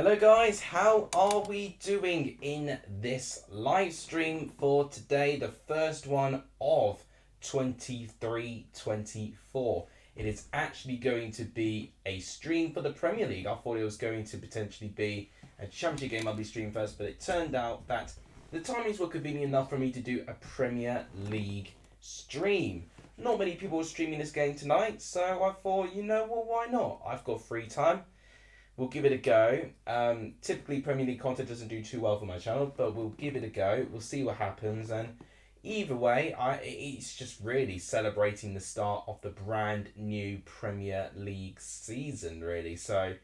Hello guys, how are we doing in this live stream for today, the first one of 23-24. It is actually going to be a stream for the Premier League. I thought it was going to potentially be a championship game I'll be streaming first, but it turned out that the timings were convenient enough for me to do a Premier League stream. Not many people are streaming this game tonight, so I thought, why not? I've got free time. We'll give it a go. Typically, Premier League content doesn't do too well for my channel, but we'll give it a go. We'll see what happens. And either way, it's just really celebrating the start of the brand new Premier League season, really. So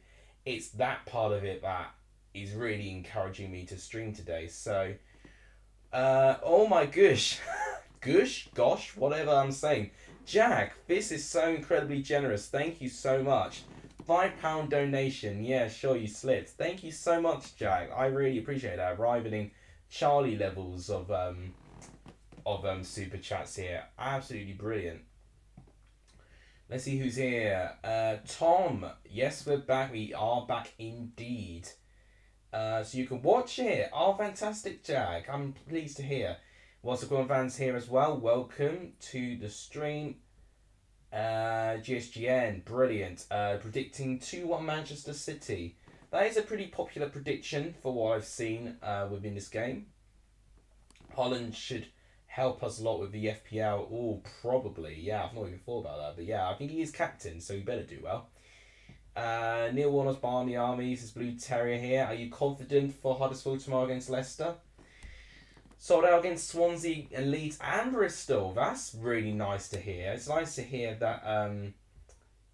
it's that part of it that is really encouraging me to stream today. So, oh my gosh. Gosh, whatever I'm saying. Jack, this is so incredibly generous. Thank you so much. £5 donation. Yeah, sure, you slipped. Thank you so much, Jack. I really appreciate that. Rivaling Charlie levels of super chats here. Absolutely brilliant. Let's see who's here. Tom. Yes, we're back. We are back indeed. So you can watch it. Oh, fantastic, Jack. I'm pleased to hear. What's up, fans here as well? Welcome to the stream. GSGN, brilliant. Predicting 2-1 Manchester City. That is a pretty popular prediction for what I've seen within this game. Holland should help us a lot with the FPL. Oh, probably. Yeah, I've not even thought about that. But yeah, I think he is captain, so he better do well. Neil Warner's Barney Armies is Blue Terrier here. Are you confident for Huddersfield tomorrow against Leicester? Sold out against Swansea and Leeds and Bristol. That's really nice to hear. It's nice to hear that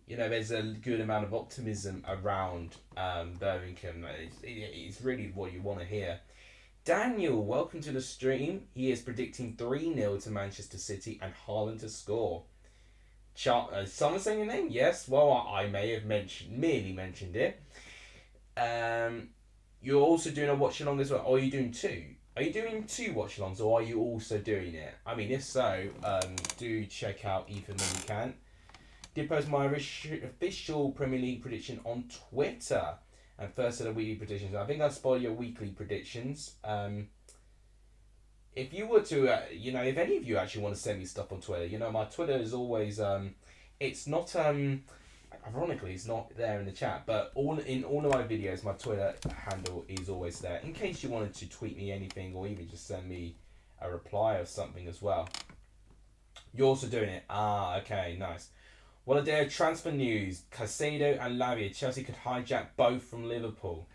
there's a good amount of optimism around Birmingham. It's really what you want to hear. Daniel, welcome to the stream. He is predicting 3-0 to Manchester City and Haaland to score. Someone saying your name? Yes. Well, I may have merely mentioned it. You're also doing a watch-along as well. Or are you doing two? Are you doing 2 watch-alongs, or are you also doing it? I mean, if so, do check out Ethan when you can. Did post my official Premier League prediction on Twitter. And first of the weekly predictions. I think I'll spoil your weekly predictions. If you were to, if any of you actually want to send me stuff on Twitter, my Twitter is always, it's not, ironically, it's not there in the chat, but in all of my videos, my Twitter handle is always there, in case you wanted to tweet me anything or even just send me a reply of something as well. You're also doing it. Ah, okay, nice. What a day of transfer news. Caicedo and Lavia. Chelsea could hijack both from Liverpool.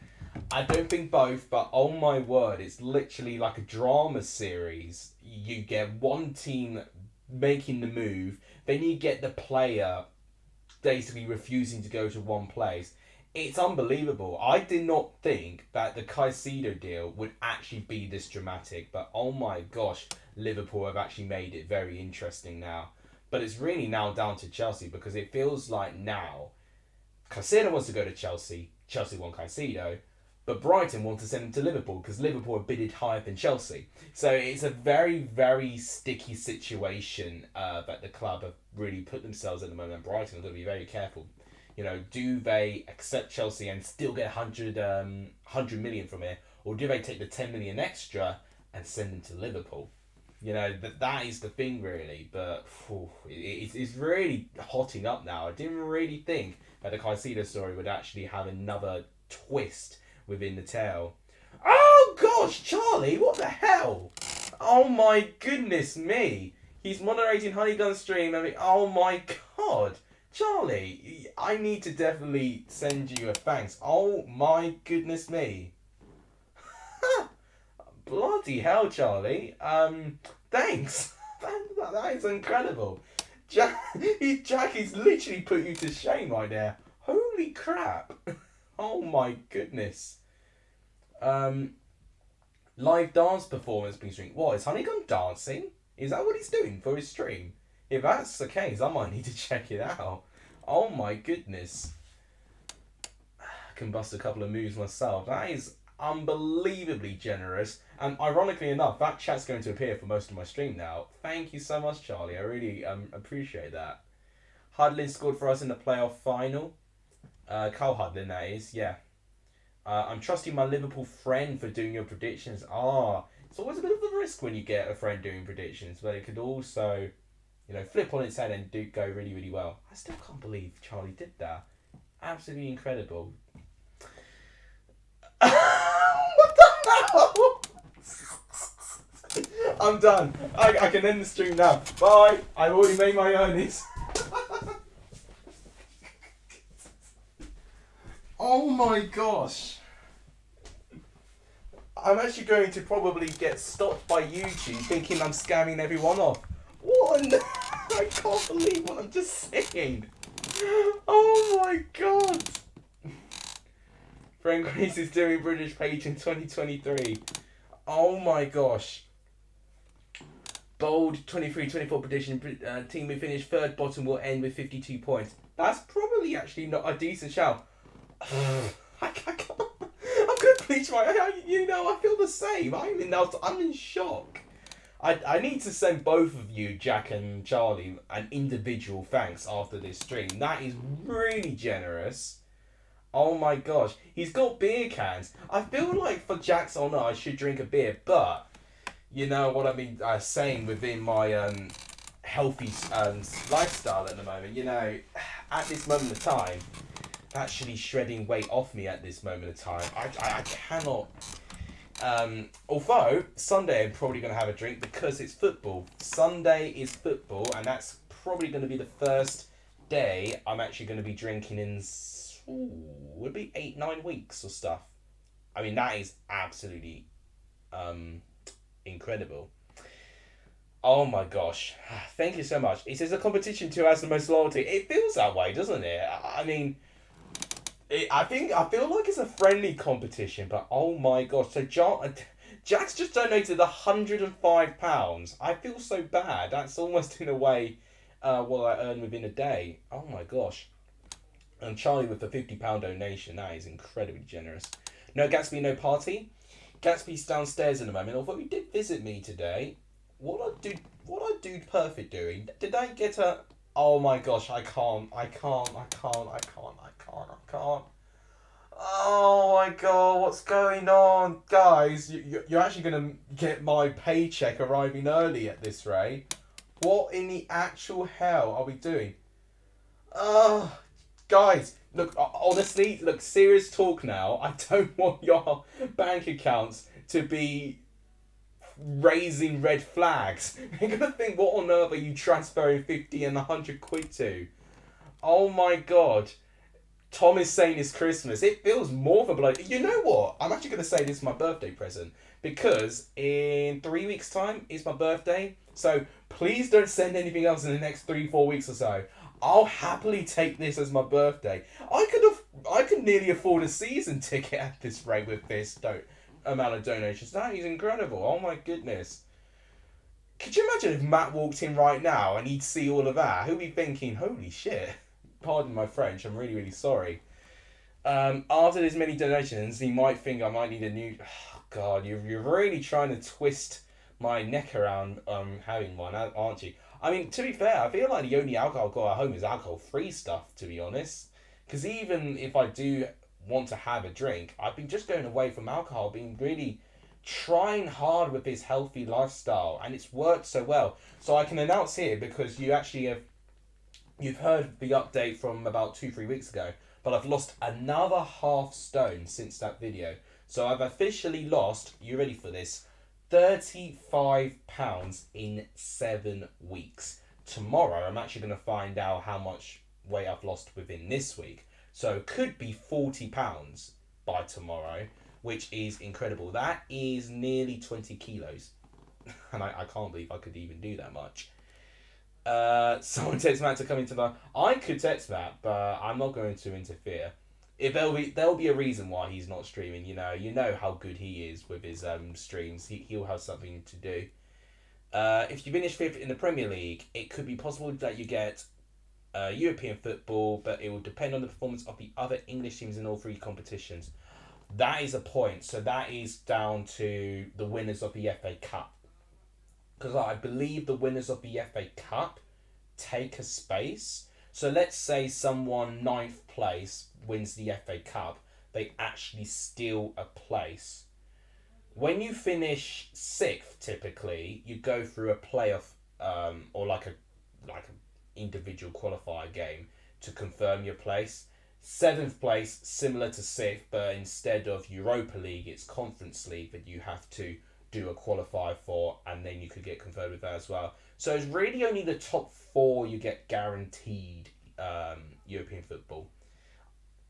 I don't think both, but oh my word, it's literally like a drama series. You get one team making the move, then you get the player basically refusing to go to one place. It's unbelievable. I did not think that the Caicedo deal would actually be this dramatic, but oh my gosh, Liverpool have actually made it very interesting now. But it's really now down to Chelsea, because it feels like now Caicedo wants to go to Chelsea, Chelsea want Caicedo, but Brighton want to send him to Liverpool because Liverpool are bidded higher than Chelsea. So it's a very, very sticky situation that the club have really put themselves in the moment. Brighton are going to be very careful. Do they accept Chelsea and still get 100 million from it? Or do they take the 10 million extra and send them to Liverpool? That is the thing, really. But it's really hotting up now. I didn't really think that the Caicedo story would actually have another twist within the tale. Oh gosh, Charlie, what the hell? Oh my goodness me. He's moderating Honeygun stream. Oh my god. Charlie, I need to definitely send you a thanks. Oh my goodness me. Bloody hell, Charlie. Thanks. That is incredible. Jack is literally put you to shame right there. Holy crap. Oh my goodness. Live dance performance being streamed. What, is Honeygun dancing? Is that what he's doing for his stream? If that's the case, I might need to check it out. Oh my goodness. I can bust a couple of moves myself. That is unbelievably generous. And ironically enough, that chat's going to appear for most of my stream now. Thank you so much, Charlie. I really appreciate that. Hudlin scored for us in the playoff final. Carl Hudlin, that is, yeah. I'm trusting my Liverpool friend for doing your predictions. It's always a bit of a risk when you get a friend doing predictions, but it could also, flip on its head and do go really, really well. I still can't believe Charlie did that. Absolutely incredible. What the hell? I'm done. I can end the stream now. Bye. I've already made my earnings. Oh my gosh. I'm actually going to probably get stopped by YouTube thinking I'm scamming everyone off. What? I can't believe what I'm just saying. Oh my god. Frank Grace is doing British Page in 2023. Oh my gosh. Bold 23-24 prediction. Team who finished third bottom will end with 52 points. That's probably actually not a decent shout. I can't. I'm gonna bleach my. I feel the same. I'm in shock. I need to send both of you, Jack and Charlie, an individual thanks after this stream. That is really generous. Oh my gosh, he's got beer cans. I feel like for Jack's honour, I should drink a beer, but you know what I've been saying within my healthy lifestyle at the moment. At this moment of time, actually shredding weight off me at this moment of time. I cannot. Although Sunday I'm probably going to have a drink because it's football. Sunday is football, and that's probably going to be the first day I'm actually going to be drinking in. Would be 8-9 weeks or stuff. I mean, that is absolutely incredible. Oh my gosh. Thank you so much. It says a competition to who has the most loyalty. It feels that way, doesn't it? I mean, I feel like it's a friendly competition, but oh my gosh. So Jack's just donated £105. I feel so bad. That's almost in a way what I earn within a day. Oh my gosh. And Charlie with a £50 donation. That is incredibly generous. No Gatsby, no party. Gatsby's downstairs in a moment. Although he did visit me today. What I do perfect doing? Did I get a? Oh my gosh! I can't. Oh my god! What's going on, guys? You're actually gonna get my paycheck arriving early at this rate. What in the actual hell are we doing? Guys, look, honestly, look, serious talk now. I don't want your bank accounts to be raising red flags. They're gonna think, what on earth are you transferring 50 and 100 quid to? Oh my god. Tom is saying it's Christmas. It feels more of a bloody... You know what? I'm actually going to say this is my birthday present. Because in 3 weeks' time is my birthday. So please don't send anything else in the next 3-4 weeks or so. I'll happily take this as my birthday. I could nearly afford a season ticket at this rate with this amount of donations. That is incredible. Oh my goodness. Could you imagine if Matt walked in right now and he'd see all of that? He'd be thinking, holy shit. Pardon my French, I'm really, really sorry. After there's many donations, he might think I might need a new... Oh, God, you're really trying to twist my neck around having one, aren't you? I mean, to be fair, I feel like the only alcohol I've got at home is alcohol-free stuff, to be honest. Because even if I do want to have a drink, I've been just going away from alcohol, being really trying hard with this healthy lifestyle, and it's worked so well. So I can announce here, because you've heard the update from about 2-3 weeks ago, but I've lost another half stone since that video. So I've officially lost, you ready for this, 35 pounds in 7 weeks. Tomorrow I'm actually going to find out how much weight I've lost within this week. So it could be 40 pounds by tomorrow, which is incredible. That is nearly 20 kilos. And I can't believe I could even do that much. Someone text Matt to come into the... I could text Matt, but I'm not going to interfere. If there'll be a reason why he's not streaming. You know how good he is with his streams. He'll have something to do. If you finish 5th in the Premier League, it could be possible that you get European football, but it will depend on the performance of the other English teams in all 3 competitions. That is a point. So that is down to the winners of the FA Cup. Because I believe the winners of the FA Cup take a space. So let's say someone 9th place wins the FA Cup. they actually steal a place. When you finish 6th, typically you go through a playoff, or like a individual qualifier game to confirm your place. 7th place, similar to 6th, but instead of Europa League, it's Conference League that you have to do a qualifier for, and then you could get confirmed with that as well. So it's really only the top 4 you get guaranteed European football.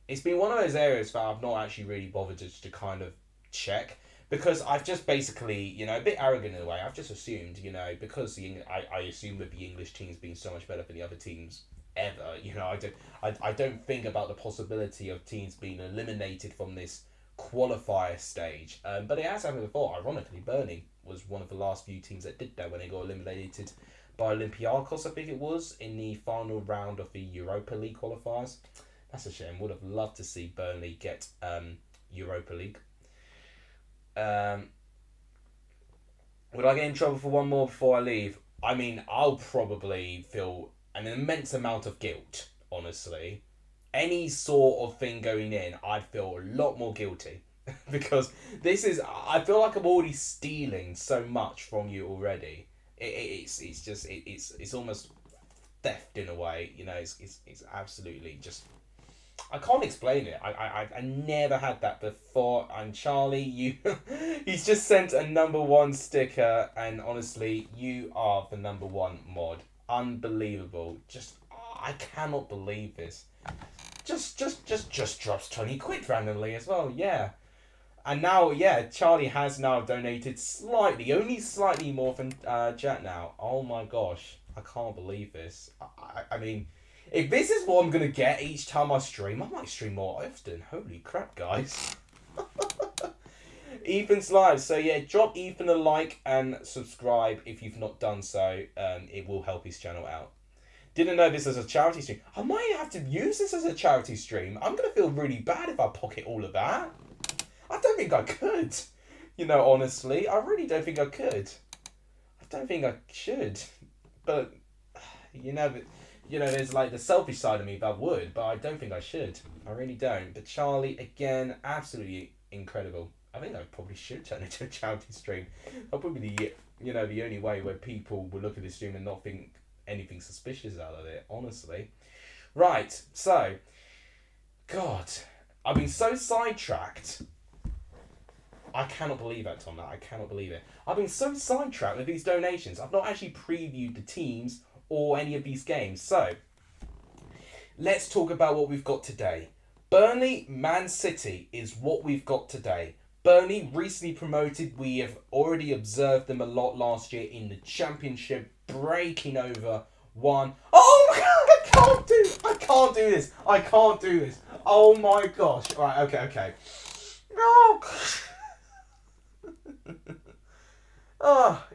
It's been one of those areas that I've not actually really bothered to kind of check, because I've just basically, a bit arrogant in a way, I've just assumed, because I assume with the English teams being so much better than the other teams ever, I don't think about the possibility of teams being eliminated from this qualifier stage. But it has happened before. Ironically, Burnley was one of the last few teams that did that when they got eliminated by Olympiacos, I think it was, in the final round of the Europa League qualifiers. That's a shame. Would have loved to see Burnley get Europa League. Would I get in trouble for one more before I leave? I mean, I'll probably feel an immense amount of guilt, honestly. Any sort of thing going in, I'd feel a lot more guilty. Because I feel like I'm already stealing so much from you already. It's almost theft in a way, it's absolutely just, I can't explain it. I never had that before. And Charlie, he's just sent a number 1 sticker, and honestly, you are the number 1 mod. Unbelievable. Just, I cannot believe this. Just drops 20 quid randomly as well. Yeah. And now, Charlie has now donated only slightly more than Jack now. Oh my gosh, I can't believe this. I mean, if this is what I'm going to get each time I stream, I might stream more often. Holy crap, guys. Ethan's live. So yeah, drop Ethan a like and subscribe if you've not done so. It will help his channel out. Didn't know this as a charity stream. I might have to use this as a charity stream. I'm going to feel really bad if I pocket all of that. I don't think I could. Honestly, I really don't think I could. I don't think I should. But, there's like the selfish side of me that would, but I don't think I should. I really don't. But Charlie, again, absolutely incredible. I think I probably should turn it into a charity stream. That'll probably be the only way where people will look at this stream and not think anything suspicious out of it, honestly. Right, so, God, I've been so sidetracked. I cannot believe that, Tom. I cannot believe it. I've been so sidetracked with these donations. I've not actually previewed the teams or any of these games. So, let's talk about what we've got today. Burnley, Man City is what we've got today. Burnley, recently promoted. We have already observed them a lot last year in the Championship, breaking over 1. Oh my God, I can't do this. I can't do this. Oh my gosh. All right, okay. No.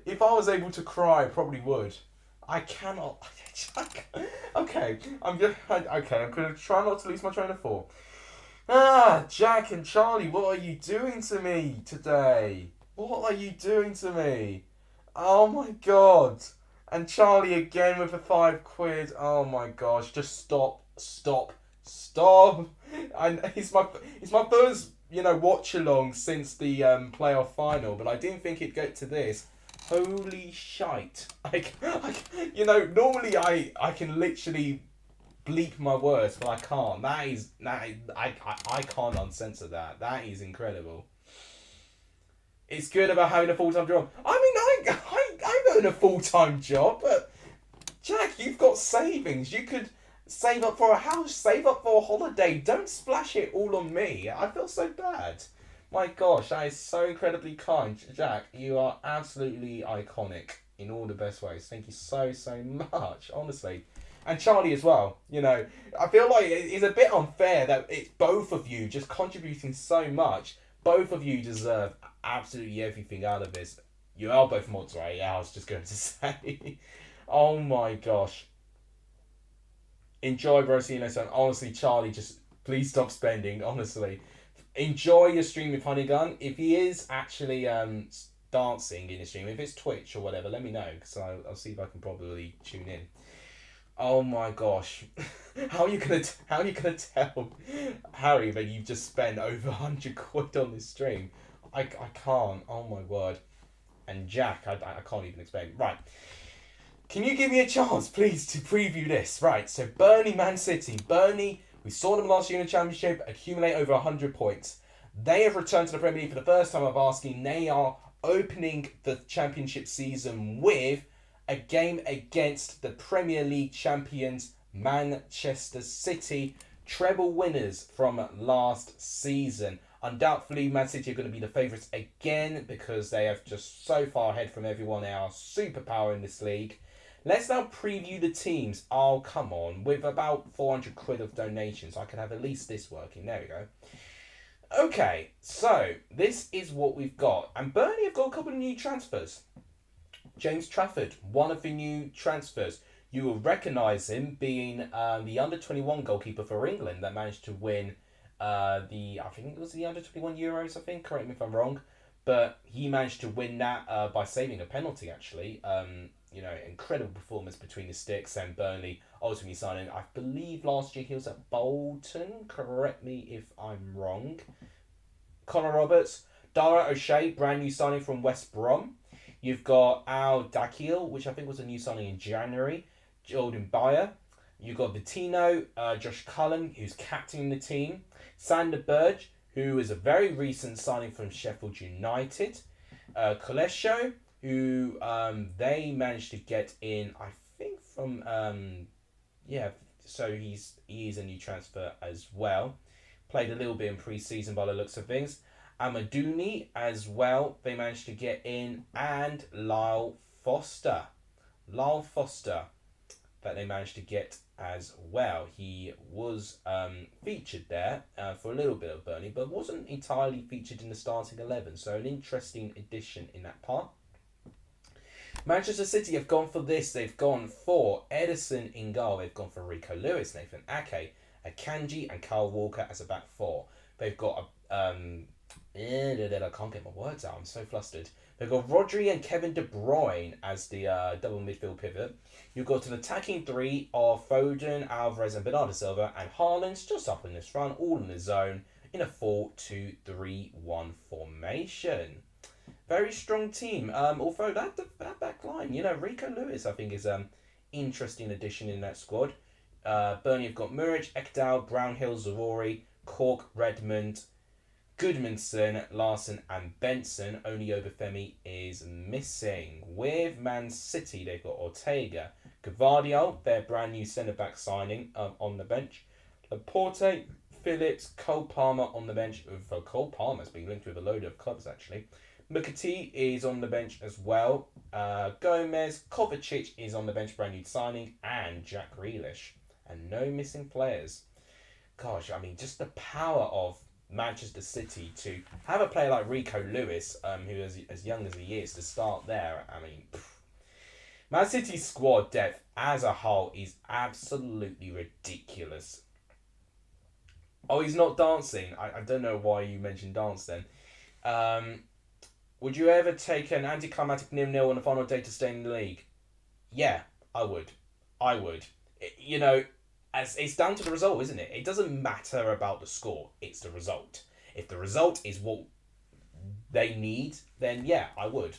If I was able to cry, I probably would. I cannot. Okay, I'm gonna try not to lose my train of thought. Jack and Charlie, what are you doing to me today? What are you doing to me? Oh my God! And Charlie again with the 5 quid. Oh my gosh! Just stop! And it's my first watch-along since the playoff final, but I didn't think it'd get to this. Holy shite. Normally I can literally bleep my words, but I can't. I can't uncensor that. That is incredible. It's good about having a full-time job. I mean, I've earned a full-time job, but Jack, you've got savings. You could save up for a house, save up for a holiday. Don't splash it all on me. I feel so bad. My gosh, that is so incredibly kind. Jack, you are absolutely iconic in all the best ways. Thank you so much, honestly. And Charlie as well. I feel like it's a bit unfair that it's both of you just contributing so much. Both of you deserve absolutely everything out of this. You are both mods, right? Yeah, I was just going to say. Oh my gosh. Enjoy, bro. See you next time. Honestly, Charlie, just please stop spending. Honestly, enjoy your stream with Honeygun. If he is actually dancing in his stream, if it's Twitch or whatever, let me know, because I'll see if I can probably tune in. Oh my gosh. How are you gonna tell Harry that you've just spent over 100 quid on this stream? I can't. Oh my word. And Jack, I can't even explain. Right. Can you give me a chance, please, to preview this? Right, so Burnley, Man City. Burnley, we saw them last year in the Championship, accumulate over 100 points. They have returned to the Premier League for the first time of asking. They are opening the Championship season with a game against the Premier League champions, Manchester City, treble winners from last season. Undoubtedly, Man City are going to be the favourites again because they have just so far ahead from everyone. They are a superpower in this league. Let's now preview the teams. Oh, come on. With about 400 quid of donations, I can have at least this working. There we go. Okay, so this is what we've got. And Burnley have got a couple of new transfers. James Trafford, one of the new transfers. You will recognise him being the under-21 goalkeeper for England that managed to win I think it was the under-21 Euros, I think. Correct me if I'm wrong. But he managed to win that by saving a penalty, actually. Incredible performance between the sticks, and Burnley ultimately signing. I believe last year he was at Bolton. Correct me if I'm wrong. Connor Roberts, Dara O'Shea, brand new signing from West Brom. You've got Al Dakil, which I think was a new signing in January. Jordan Bayer. You've got Bettino, Josh Cullen, who's captaining the team. Sander Berge, who is a very recent signing from Sheffield United. Kolesho, who they managed to get in, I think from so he's a new transfer as well. Played a little bit in pre-season by the looks of things. Amaduni as well, they managed to get in, and Lyle Foster that they managed to get as well. He was featured there for a little bit of Burnley, but wasn't entirely featured in the starting 11, so an interesting addition in that part. Manchester City have gone for this. They've gone for Edison in goal. They've gone for Rico Lewis, Nathan Ake, Akanji, and Kyle Walker as a back four. They've got I can't get my words out. I'm so flustered. They've got Rodri and Kevin De Bruyne as the double midfield pivot. You've got an attacking three of Foden, Alvarez, and Bernardo Silva, and Haaland's just up in this front, all in the zone, in a 4-2-3-1 formation. Very strong team. Although that back line, Rico Lewis, I think, is interesting addition in that squad. Burnley have got Muric, Ekdal, Brownhill, Zaroury, Cork, Redmond, Goodmanson, Larson, and Benson. Only Obafemi is missing. With Man City, they've got Ortega, Gavardio, their brand new centre-back signing, on the bench. Laporte, Phillips, Cole Palmer on the bench. Cole Palmer's been linked with a load of clubs, actually. McAtee is on the bench as well. Gomez, Kovacic is on the bench, brand new signing, and Jack Grealish. And no missing players. Gosh, I mean, just the power of Manchester City to have a player like Rico Lewis, who is as young as he is, to start there. I mean, Man City's squad depth as a whole is absolutely ridiculous. Oh, he's not dancing. I don't know why you mentioned dance then. Would you ever take an anticlimactic 0-0 on the final day to stay in the league? Yeah, I would. As it's down to the result, isn't it? It doesn't matter about the score. It's the result. If the result is what they need, then yeah, I would.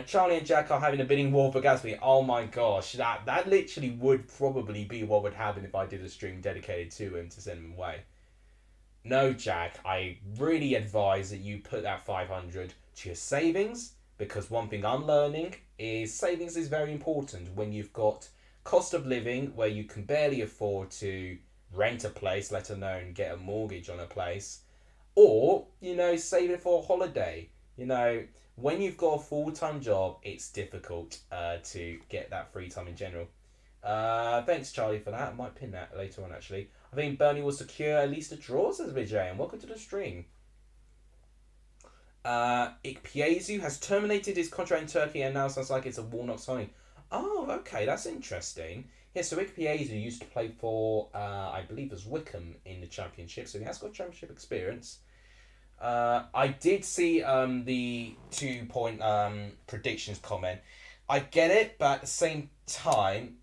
Charlie and Jack are having a bidding war for Gatsby. Oh my gosh, that literally would probably be what would happen if I did a stream dedicated to him to send him away. No, Jack, I really advise that you put that 500 to your savings, because one thing I'm learning is savings is very important when you've got cost of living where you can barely afford to rent a place, let alone get a mortgage on a place, or, save it for a holiday. When you've got a full-time job, it's difficult to get that free time in general. Thanks, Charlie, for that. I might pin that later on, actually. I think Burnley will secure at least a draw, says Vijay, and welcome to the stream. Ikpeazu has terminated his contract in Turkey and now sounds like it's a Warnock signing. Oh, okay, that's interesting. Yeah, so Ikpeazu used to play for, I believe it was Wickham in the Championship, so he has got Championship experience. I did see the 2-point predictions comment. I get it, but at the same time,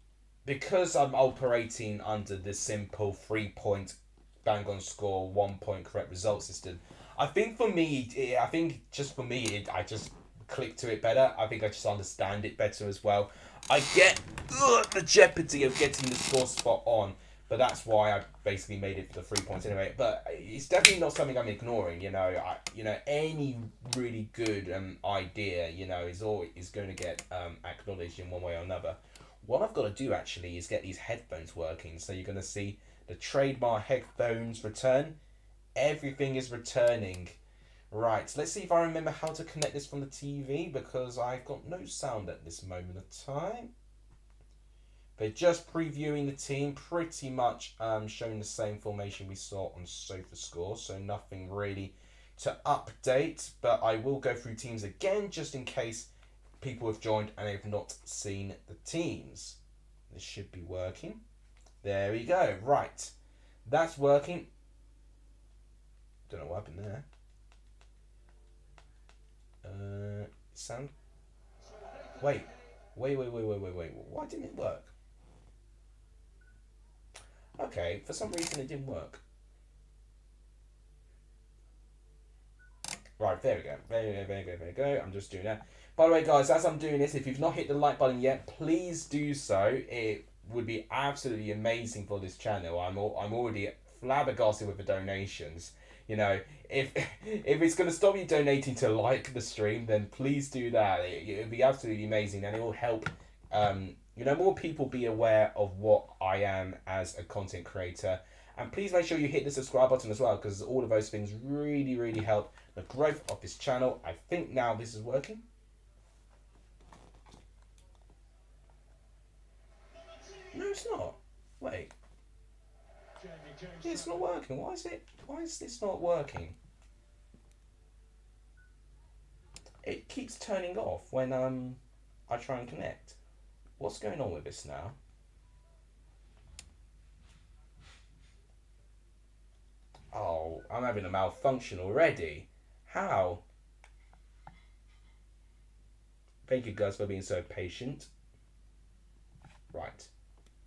because I'm operating under the simple 3 point bang on score, 1 point correct result system, I think for me, I think just for me, I just click to it better. I think I just understand it better as well. I get the jeopardy of getting the score spot on, but that's why I basically made it for the 3 points anyway. But it's definitely not something I'm ignoring. Any really good idea, is always going to get acknowledged in one way or another. What I've got to do actually is get these headphones working. So you're going to see the trademark headphones return. Everything is returning. Right, let's see if I remember how to connect this from the TV, because I've got no sound at this moment of time. But just previewing the team, pretty much showing the same formation we saw on SofaScore, so nothing really to update. But I will go through teams again, just in case people have joined and they've not seen the teams. This should be working. There we go. Right, that's working. Don't know what happened there. Sound. Wait. Why didn't it work? Okay, for some reason it didn't work. Right, there we go. There we go. I'm just doing that. By the way, guys, as I'm doing this, if you've not hit the like button yet, please do so. It would be absolutely amazing for this channel. I'm already flabbergasted with the donations. If it's going to stop you donating to like the stream, then please do that. It would be absolutely amazing, and it will help more people be aware of what I am as a content creator. And please make sure you hit the subscribe button as well, because all of those things really, really help the growth of this channel. I think now this is working. No, it's not. Wait. It's not working. Why is this not working? It keeps turning off when I try and connect. What's going on with this now? Oh, I'm having a malfunction already. How? Thank you guys for being so patient. Right.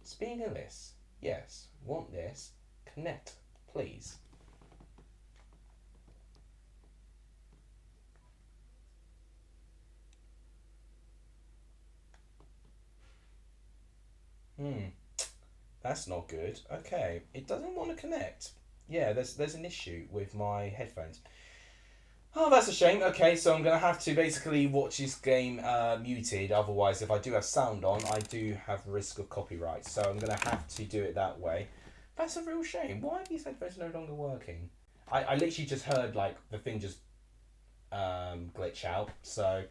Speaking of this, yes, want this. Connect, please. That's not good. Okay, it doesn't want to connect. Yeah, there's an issue with my headphones. Oh, that's a shame. Okay, so I'm going to have to basically watch this game muted. Otherwise, if I do have sound on, I do have risk of copyright. So I'm going to have to do it that way. That's a real shame. Why are these headphones no longer working? I literally just heard, the thing just glitch out. So,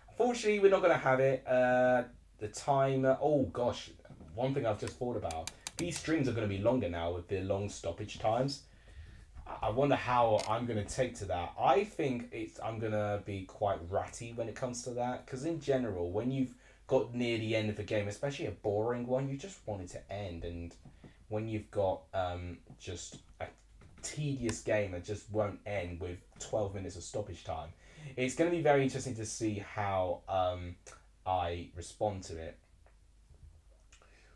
unfortunately, we're not going to have it. The timer... Oh, gosh. One thing I've just thought about. These streams are going to be longer now with the long stoppage times. I wonder how I'm going to take to that. I think I'm going to be quite ratty when it comes to that. Because in general, when you've got near the end of the game, especially a boring one, you just want it to end. And when you've got just a tedious game that just won't end with 12 minutes of stoppage time, it's going to be very interesting to see how I respond to it.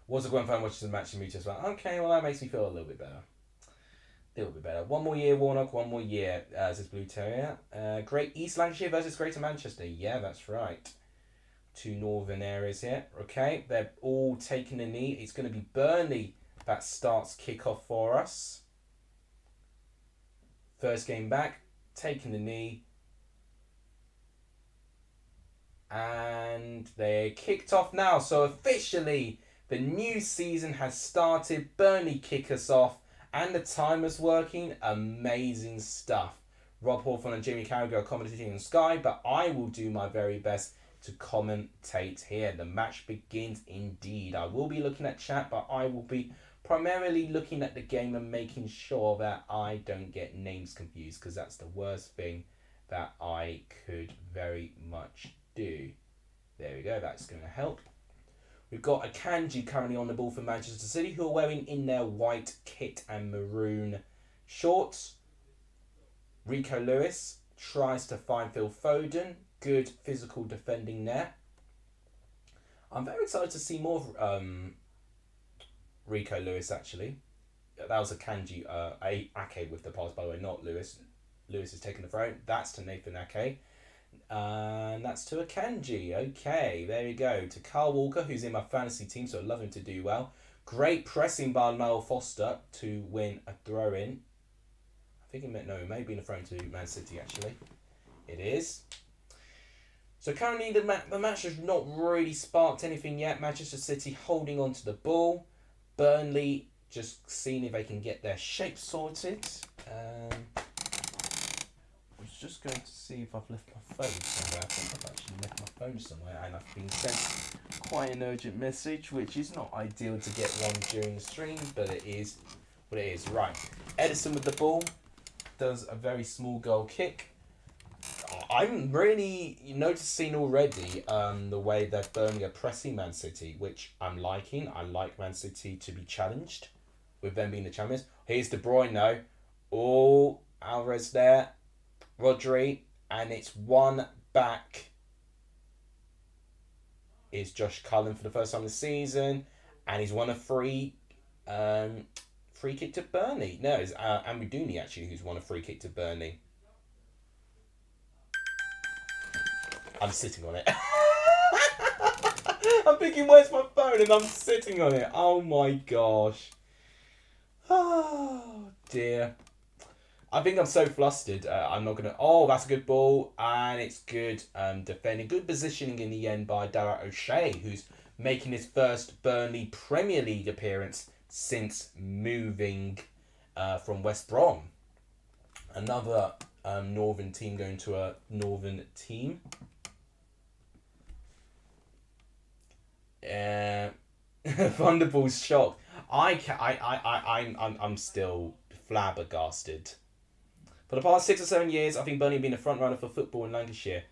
Was a Gwen fan watching the match in Mutu as well? Okay, well that makes me feel a little bit better. One more year, Warnock. One more year, says Blue Terrier. Great East Lancashire versus Greater Manchester. Yeah, that's right. Two northern areas here. Okay, they're all taking a knee. It's going to be Burnley that starts kickoff for us. First game back, taking the knee. And they're kicked off now. So officially, the new season has started. Burnley kick us off. And the timer's working. Amazing stuff. Rob Hawthorne and Jamie Carragher are commentating on Sky, but I will do my very best to commentate here. The match begins indeed. I will be looking at chat, but I will be primarily looking at the game and making sure that I don't get names confused, because that's the worst thing that I could very much do. There we go. That's going to help. We've got Akanji currently on the ball for Manchester City, who are wearing in their white kit and maroon shorts. Rico Lewis tries to find Phil Foden. Good physical defending there. I'm very excited to see more of Rico Lewis, actually. That was a Kanji Ake with the pass, by the way, not Lewis. Lewis is taking the throw. That's to Nathan Ake. And that's to a Kanji. Okay, there we go. To Carl Walker, who's in my fantasy team, so I'd love him to do well. Great pressing by Noel Foster to win a throw-in. I think it may have been a throw to Man City, actually. It is. So currently the match has not really sparked anything yet. Manchester City holding on to the ball. Burnley just seeing if they can get their shape sorted. I was just going to see if I've left my phone somewhere. I think I've actually left my phone somewhere, and I've been sent quite an urgent message, which is not ideal to get one during the stream, but it is what it is. Right, Edison with the ball does a very small goal kick. I'm really noticing already the way that Burnley are pressing Man City, which I'm liking. I like Man City to be challenged, with them being the champions. Here's De Bruyne though. Oh, Alvarez there. Rodri, and it's one back. Is Josh Cullen for the first time this season, and he's won a free kick to Burnley. No, it's Amiduni actually who's won a free kick to Burnley. I'm sitting on it. I'm thinking, where's my phone? And I'm sitting on it. Oh my gosh. Oh dear. I think I'm so flustered. I'm not going to... Oh, that's a good ball. And it's good defending. Good positioning in the end by Dara O'Shea, who's making his first Burnley Premier League appearance since moving from West Brom. Another northern team going to a northern team. Thunderball's shocked. I'm still flabbergasted. For the past 6 or 7 years, I think Burnley have been a front runner for football in Lancashire.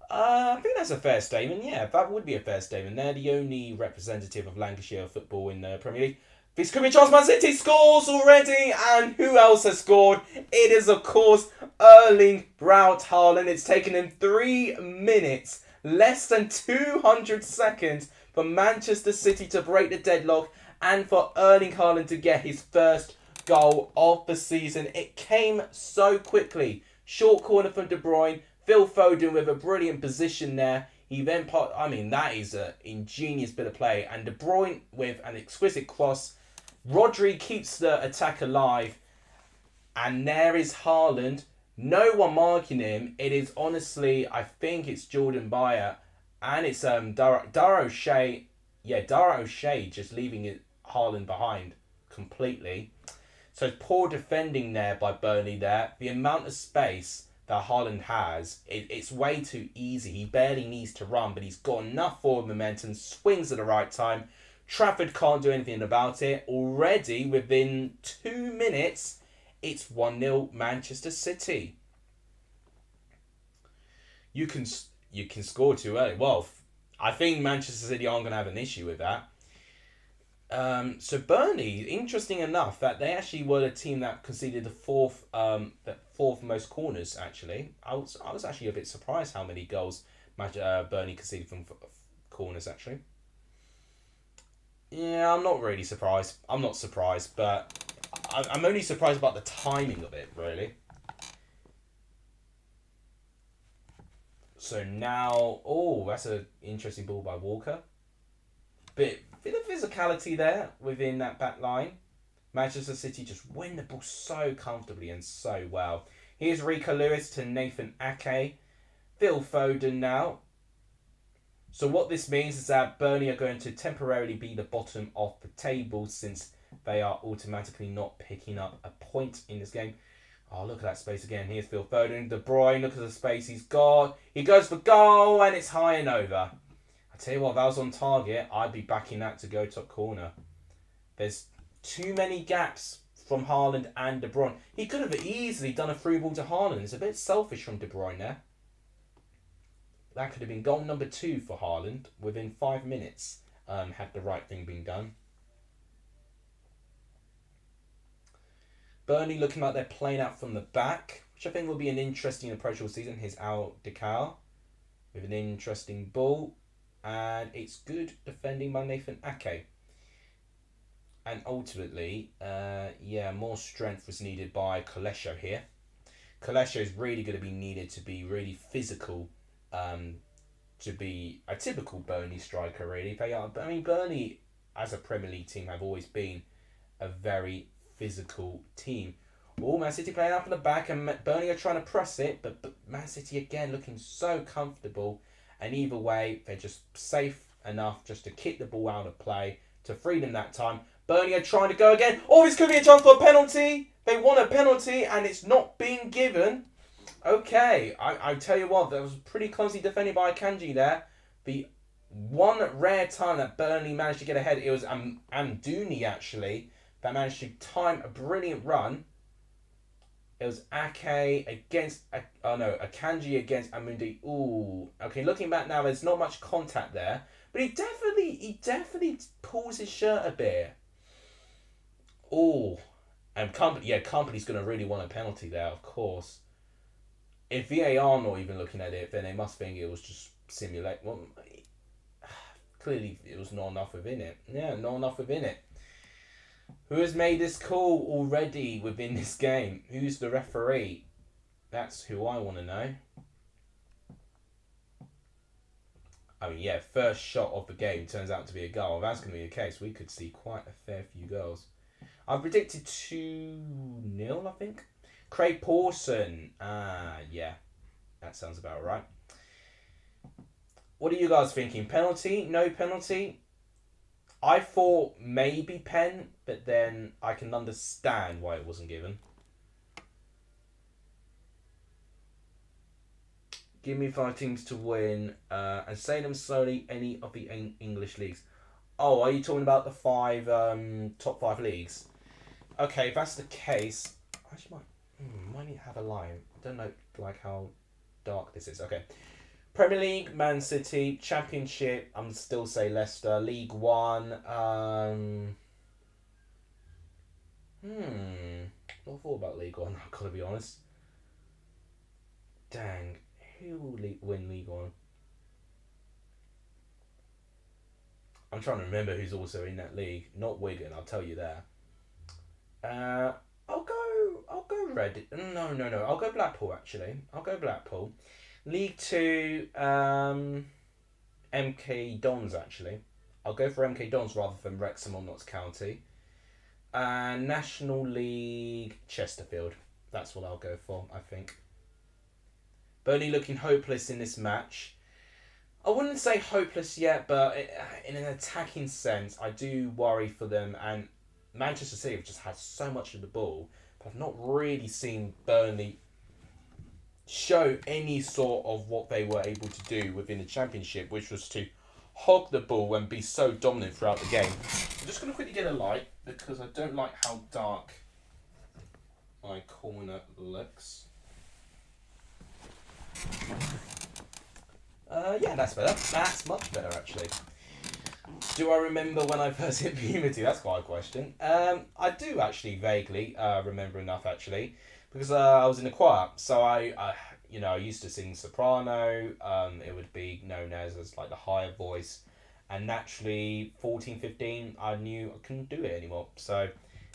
I think that's a fair statement. Yeah, that would be a fair statement. They're the only representative of Lancashire football in the Premier League. This could be a chance. Man City scores already, and who else has scored? It is, of course, Erling Braut Haaland. It's taken him 3 minutes, less than 200 seconds, for Manchester City to break the deadlock and for Erling Haaland to get his first goal of the season. It came so quickly. Short corner from De Bruyne. Phil Foden with a brilliant position there. He then that is an ingenious bit of play. And De Bruyne with an exquisite cross. Rodri keeps the attack alive. And there is Haaland. No one marking him. It is honestly, I think it's Jordan Bayer. And it's Dara O'Shea. Yeah, Dara O'Shea just leaving it Haaland behind completely. So poor defending there by Burnley there. The amount of space that Haaland has, it's way too easy. He barely needs to run, but he's got enough forward momentum, swings at the right time. Trafford can't do anything about it. Already, within 2 minutes, it's 1-0 Manchester City. You can score too early. Well, I think Manchester City aren't going to have an issue with that. So Burnley, interesting enough, that they actually were the team that conceded the fourth most corners. Actually, I was actually a bit surprised how many goals Burnley conceded from corners. Actually, yeah, I'm not really surprised. I'm not surprised, but I'm only surprised about the timing of it, really. So now, that's an interesting ball by Walker. Bit of physicality there within that back line. Manchester City just win the ball so comfortably and so well. Here's Rico Lewis to Nathan Ake. Phil Foden now. So what this means is that Burnley are going to temporarily be the bottom of the table since they are automatically not picking up a point in this game. Oh, look at that space again. Here's Phil Foden. De Bruyne, look at the space he's got. He goes for goal and it's high and over. I tell you what, if that was on target, I'd be backing that to go top corner. There's too many gaps from Haaland and De Bruyne. He could have easily done a through ball to Haaland. It's a bit selfish from De Bruyne there. That could have been goal number 2 for Haaland within 5 minutes, had the right thing been done. Burnley looking like they're playing out from the back, which I think will be an interesting approach all season. Here's Al Decal with an interesting ball. and it's good defending by Nathan Ake. And ultimately, more strength was needed by Kolesho here. Kolesho is really going to be needed to be really physical, to be a typical Burnley striker. Really, they are. I mean, Burnley as a Premier League team have always been a very physical team. Oh, Man City playing up in the back, and Burnley are trying to press it, but Man City again looking so comfortable. And either way, they're just safe enough just to kick the ball out of play to free them that time. Burnley are trying to go again. Oh, this could be a chance for a penalty. They want a penalty, and it's not being given. Okay, I tell you what, that was pretty clumsy defending by Akanji there. The one rare time that Burnley managed to get ahead, it was Amdouni actually, that managed to time a brilliant run. It was Ake against, Akanji against Amundi. Ooh, okay, looking back now, there's not much contact there. But he definitely pulls his shirt a bit. Ooh, and Company's going to really want a penalty there, of course. If VAR not even looking at it, then they must think it was just simulate. Well, clearly it was not enough within it. Yeah, not enough within it. Who has made this call already within this game? Who's the referee? That's who I want to know. I mean, yeah, first shot of the game turns out to be a goal. If that's going to be the case, we could see quite a fair few goals. I've predicted 2-0, I think. Craig Pawson. Yeah, that sounds about right. What are you guys thinking? Penalty? No penalty? I thought maybe pen, but then I can understand why it wasn't given. Give me 5 teams to win, and say them slowly. Any of the English leagues. Oh, are you talking about the 5 top 5 leagues? Okay, if that's the case, I actually might need to have a line. I don't know how dark this is. Okay. Premier League, Man City. Championship, I'm still say Leicester. League One, not thought about League One, I've got to be honest. Dang, who will win League One? I'm trying to remember who's also in that league. Not Wigan, I'll tell you that. I'll go Red. No. I'll go Blackpool actually. I'll go Blackpool. League 2, MK Dons actually. I'll go for MK Dons rather than Wrexham or Notts County. National League, Chesterfield. That's what I'll go for, I think. Burnley looking hopeless in this match. I wouldn't say hopeless yet, but in an attacking sense, I do worry for them. And Manchester City have just had so much of the ball, but I've not really seen Burnley show any sort of what they were able to do within the Championship, which was to hog the ball and be so dominant throughout the game. I'm just going to quickly get a light because I don't like how dark my corner looks. Yeah, that's better. That's much better, actually. Do I remember when I first hit puberty? That's quite a question. I do actually vaguely remember enough, actually, because I was in the choir. So I used to sing soprano. It would be known as like the higher voice. And naturally, 14, 15, I knew I couldn't do it anymore. So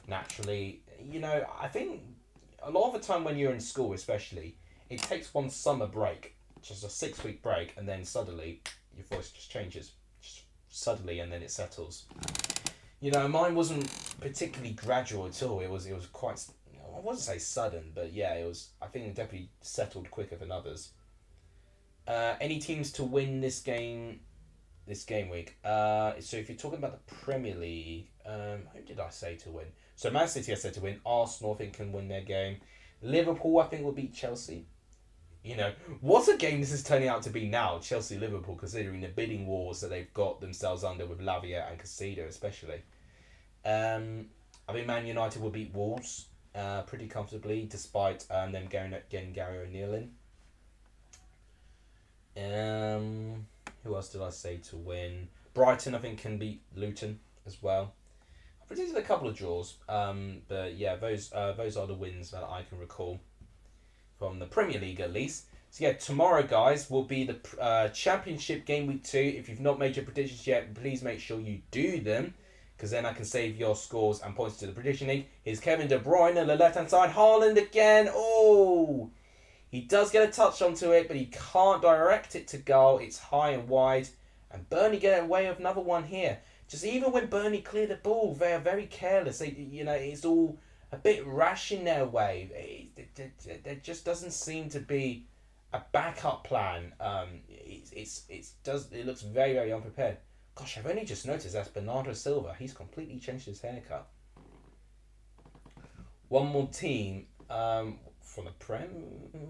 naturally, I think a lot of the time when you're in school, especially, it takes one summer break, just a 6-week break, and then suddenly your voice just changes. Just suddenly, and then it settles. Mine wasn't particularly gradual at all. It was quite, I wouldn't say sudden, but yeah, it was. I think it definitely settled quicker than others. Any teams to win this game week? So if you're talking about the Premier League, who did I say to win? So Man City I said to win. Arsenal I think can win their game. Liverpool I think will beat Chelsea. What a game this is turning out to be now, Chelsea-Liverpool, considering the bidding wars that they've got themselves under with Lavia and Caicedo especially. I think Man United will beat Wolves pretty comfortably, despite them getting Gary O'Neill in. Who else did I say to win? Brighton, I think, can beat Luton as well. I predicted a couple of draws, but yeah, those are the wins that I can recall from the Premier League at least. So yeah, tomorrow, guys, will be the Championship game week 2. If you've not made your predictions yet, please make sure you do them, because then I can save your scores and points to the prediction league. Here's Kevin De Bruyne on the left-hand side. Haaland again. Oh, he does get a touch onto it, but he can't direct it to goal. It's high and wide. And Burnley get away with another one here. Just even when Burnley clear the ball, they are very careless. It's all a bit rash in their way. There just doesn't seem to be a backup plan. It looks very, very unprepared. Gosh, I've only just noticed that's Bernardo Silva. He's completely changed his haircut. One more team from the Prem.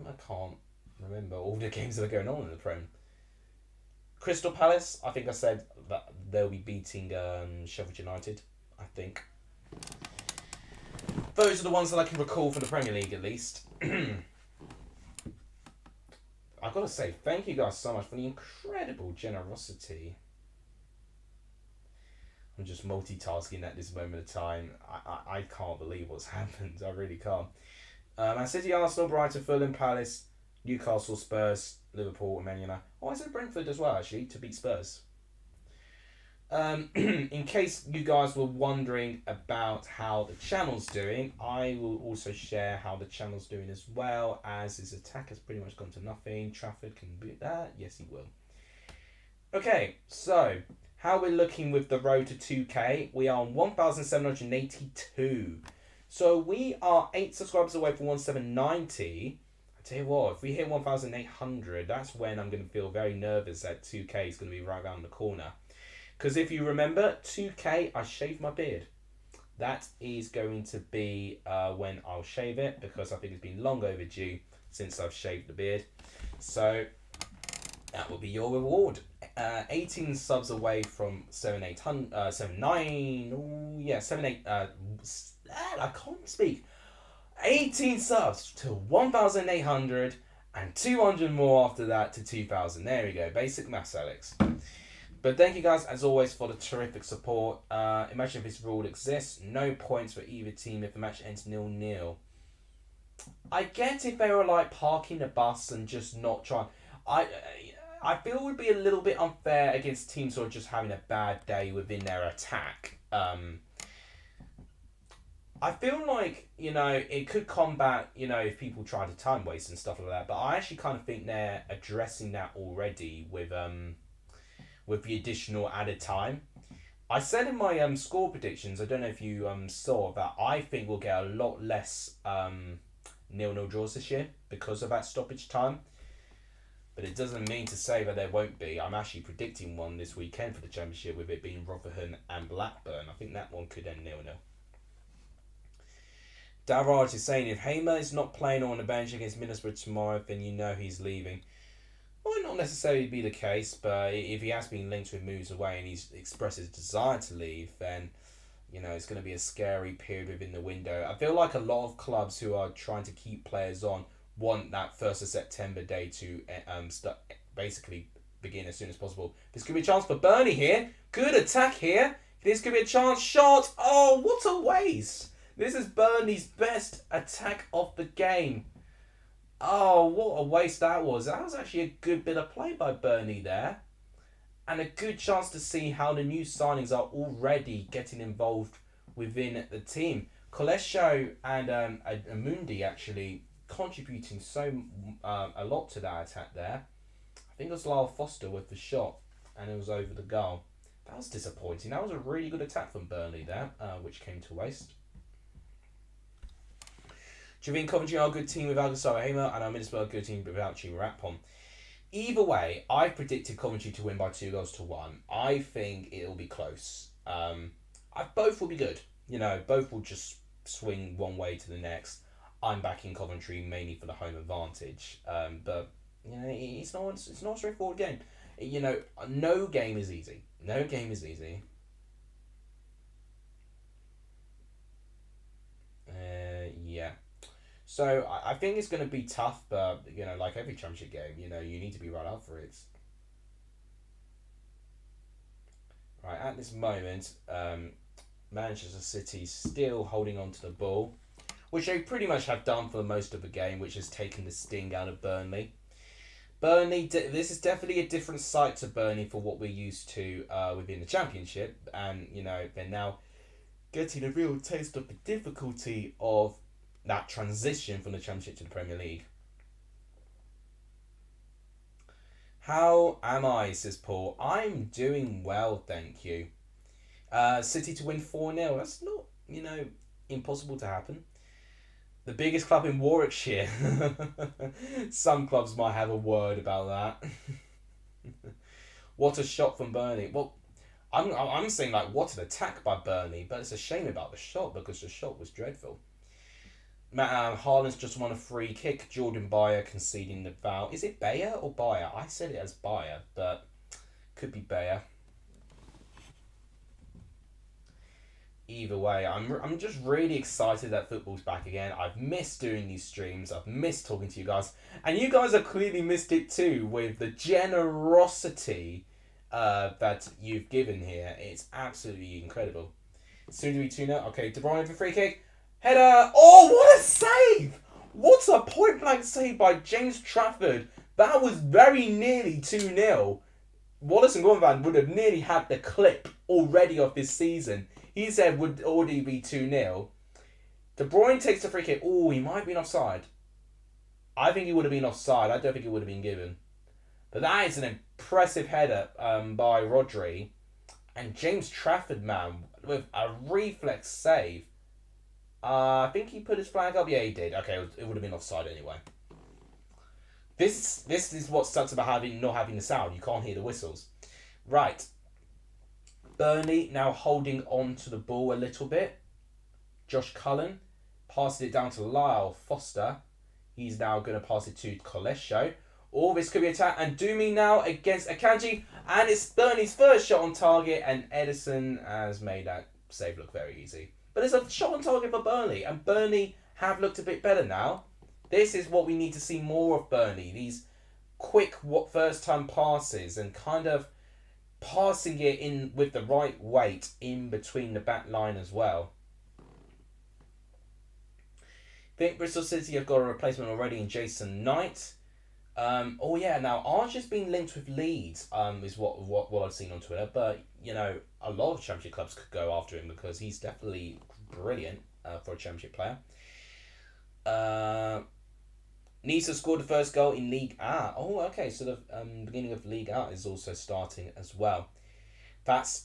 I can't remember all the games that are going on in the Prem. Crystal Palace. I think I said that they'll be beating Sheffield United. I think. Those are the ones that I can recall from the Premier League, at least. I've got to say, thank you guys so much for the incredible generosity. I'm just multitasking at this moment of time. I can't believe what's happened. I really can't. Man City, Arsenal, Brighton, Fulham, Palace, Newcastle, Spurs, Liverpool, and Man United. Oh, I said Brentford as well, actually, to beat Spurs. In case you guys were wondering about how the channel's doing, I will also share how the channel's doing as well, as his attack has pretty much gone to nothing. Trafford can beat that. Yes, he will. Okay, so how we're looking with the road to 2K. We are on 1,782. So we are 8 subscribers away from 1,790. I tell you what, if we hit 1,800, that's when I'm going to feel very nervous that 2K is going to be right around the corner. Because if you remember, 2K, I shaved my beard. That is going to be when I'll shave it, because I think it's been long overdue since I've shaved the beard. So that will be your reward. 18 subs away from 7,800, I can't speak. 18 subs to 1,800 and 200 more after that to 2,000. There we go. Basic maths, Alex. But thank you guys, as always, for the terrific support. Imagine if this rule exists. No points for either team if the match ends 0-0. I get if they were like parking the bus and just not trying. I feel it would be a little bit unfair against teams who are just having a bad day within their attack. I feel like, it could combat, if people try to time waste and stuff like that. But I actually kind of think they're addressing that already with the additional added time. I said in my score predictions, I don't know if you saw that, I think we'll get a lot less 0-0 draws this year because of that stoppage time. But it doesn't mean to say that there won't be. I'm actually predicting one this weekend for the Championship, with it being Rotherham and Blackburn. I think that one could end 0-0. Darraj is saying if Hamer is not playing on the bench against Middlesbrough tomorrow, then he's leaving. Might not necessarily be the case, but if he has been linked with moves away and he's expressed his desire to leave, then it's going to be a scary period within the window. I feel like a lot of clubs who are trying to keep players on want that 1st of September day to basically begin as soon as possible. This could be a chance for Burnley here. Good attack here. This could be a chance. Shot. Oh, what a waste. This is Burnley's best attack of the game. Oh, what a waste that was. That was actually a good bit of play by Burnley there. And a good chance to see how the new signings are already getting involved within the team. Kolesho and Amundi actually contributing a lot to that attack there. I think it was Lyle Foster with the shot, and it was over the goal. That was disappointing. That was a really good attack from Burnley there, which came to waste. Javine Coventry are a good team without Gasara Hamer, and Middlesbrough a good team without Chima. Either way, I predicted Coventry to win by 2-1. I think it'll be close. Both will be good. Both will just swing one way to the next. I'm backing Coventry mainly for the home advantage. But it's not a straightforward game. No game is easy. No game is easy. Yeah. So I think it's going to be tough, but like every championship game, you need to be right up for it. Right, at this moment, Manchester City still holding on to the ball, which they pretty much have done for most of the game, which has taken the sting out of Burnley. Burnley, this is definitely a different side to Burnley for what we're used to within the Championship. And, you know, they're now getting a real taste of the difficulty of that transition from the Championship to the Premier League. How am I, says Paul? I'm doing well, thank you. City to win 4-0. That's not, you know, impossible to happen. The biggest club in Warwickshire. Some clubs might have a word about that. What a shot from Burnley. Well, I'm saying, like, what an attack by Burnley, but it's a shame about the shot because the shot was dreadful. Haaland's just won a free kick. Jordan Bayer conceding the foul. Is it Bayer or Bayer? I said it as Bayer, but could be Bayer. Either way, I'm just really excited that football's back again. I've missed doing these streams. I've missed talking to you guys. And you guys have clearly missed it too with the generosity that you've given here. It's absolutely incredible. Soon to be 2-0. Okay, De Bruyne for free kick. Header. Oh, what a save! What a point-blank save by James Trafford. That was very nearly 2-0. Wallace and Gorman would have nearly had the clip already of this season. He said would already be 2-0. De Bruyne takes the free kick. Oh, he might have been offside. I think he would have been offside. I don't think it would have been given. But that is an impressive header by Rodri. And James Trafford, man, with a reflex save. I think he put his flag up. Yeah, he did. Okay, it would have been offside anyway. This is what sucks about not having the sound. You can't hear the whistles. Right. Burnley now holding on to the ball a little bit. Josh Cullen passes it down to Lyle Foster. He's now going to pass it to Kolesho. All this could be attacked. And Dumi now against Akanji. And it's Burnley's first shot on target. And Edison has made that save look very easy. But it's a shot on target for Burnley. And Burnley have looked a bit better now. This is what we need to see more of Burnley. These quick first-time passes and kind of passing it in with the right weight in between the back line as well. I think Bristol City have got a replacement already in Jason Knight. Oh yeah, now Archer's been linked with Leeds, is what I've seen on Twitter. But, you know, a lot of Championship clubs could go after him because he's definitely brilliant for a Championship player. Nice has scored the first goal in League A. Oh, okay, so the beginning of League A is also starting as well. That's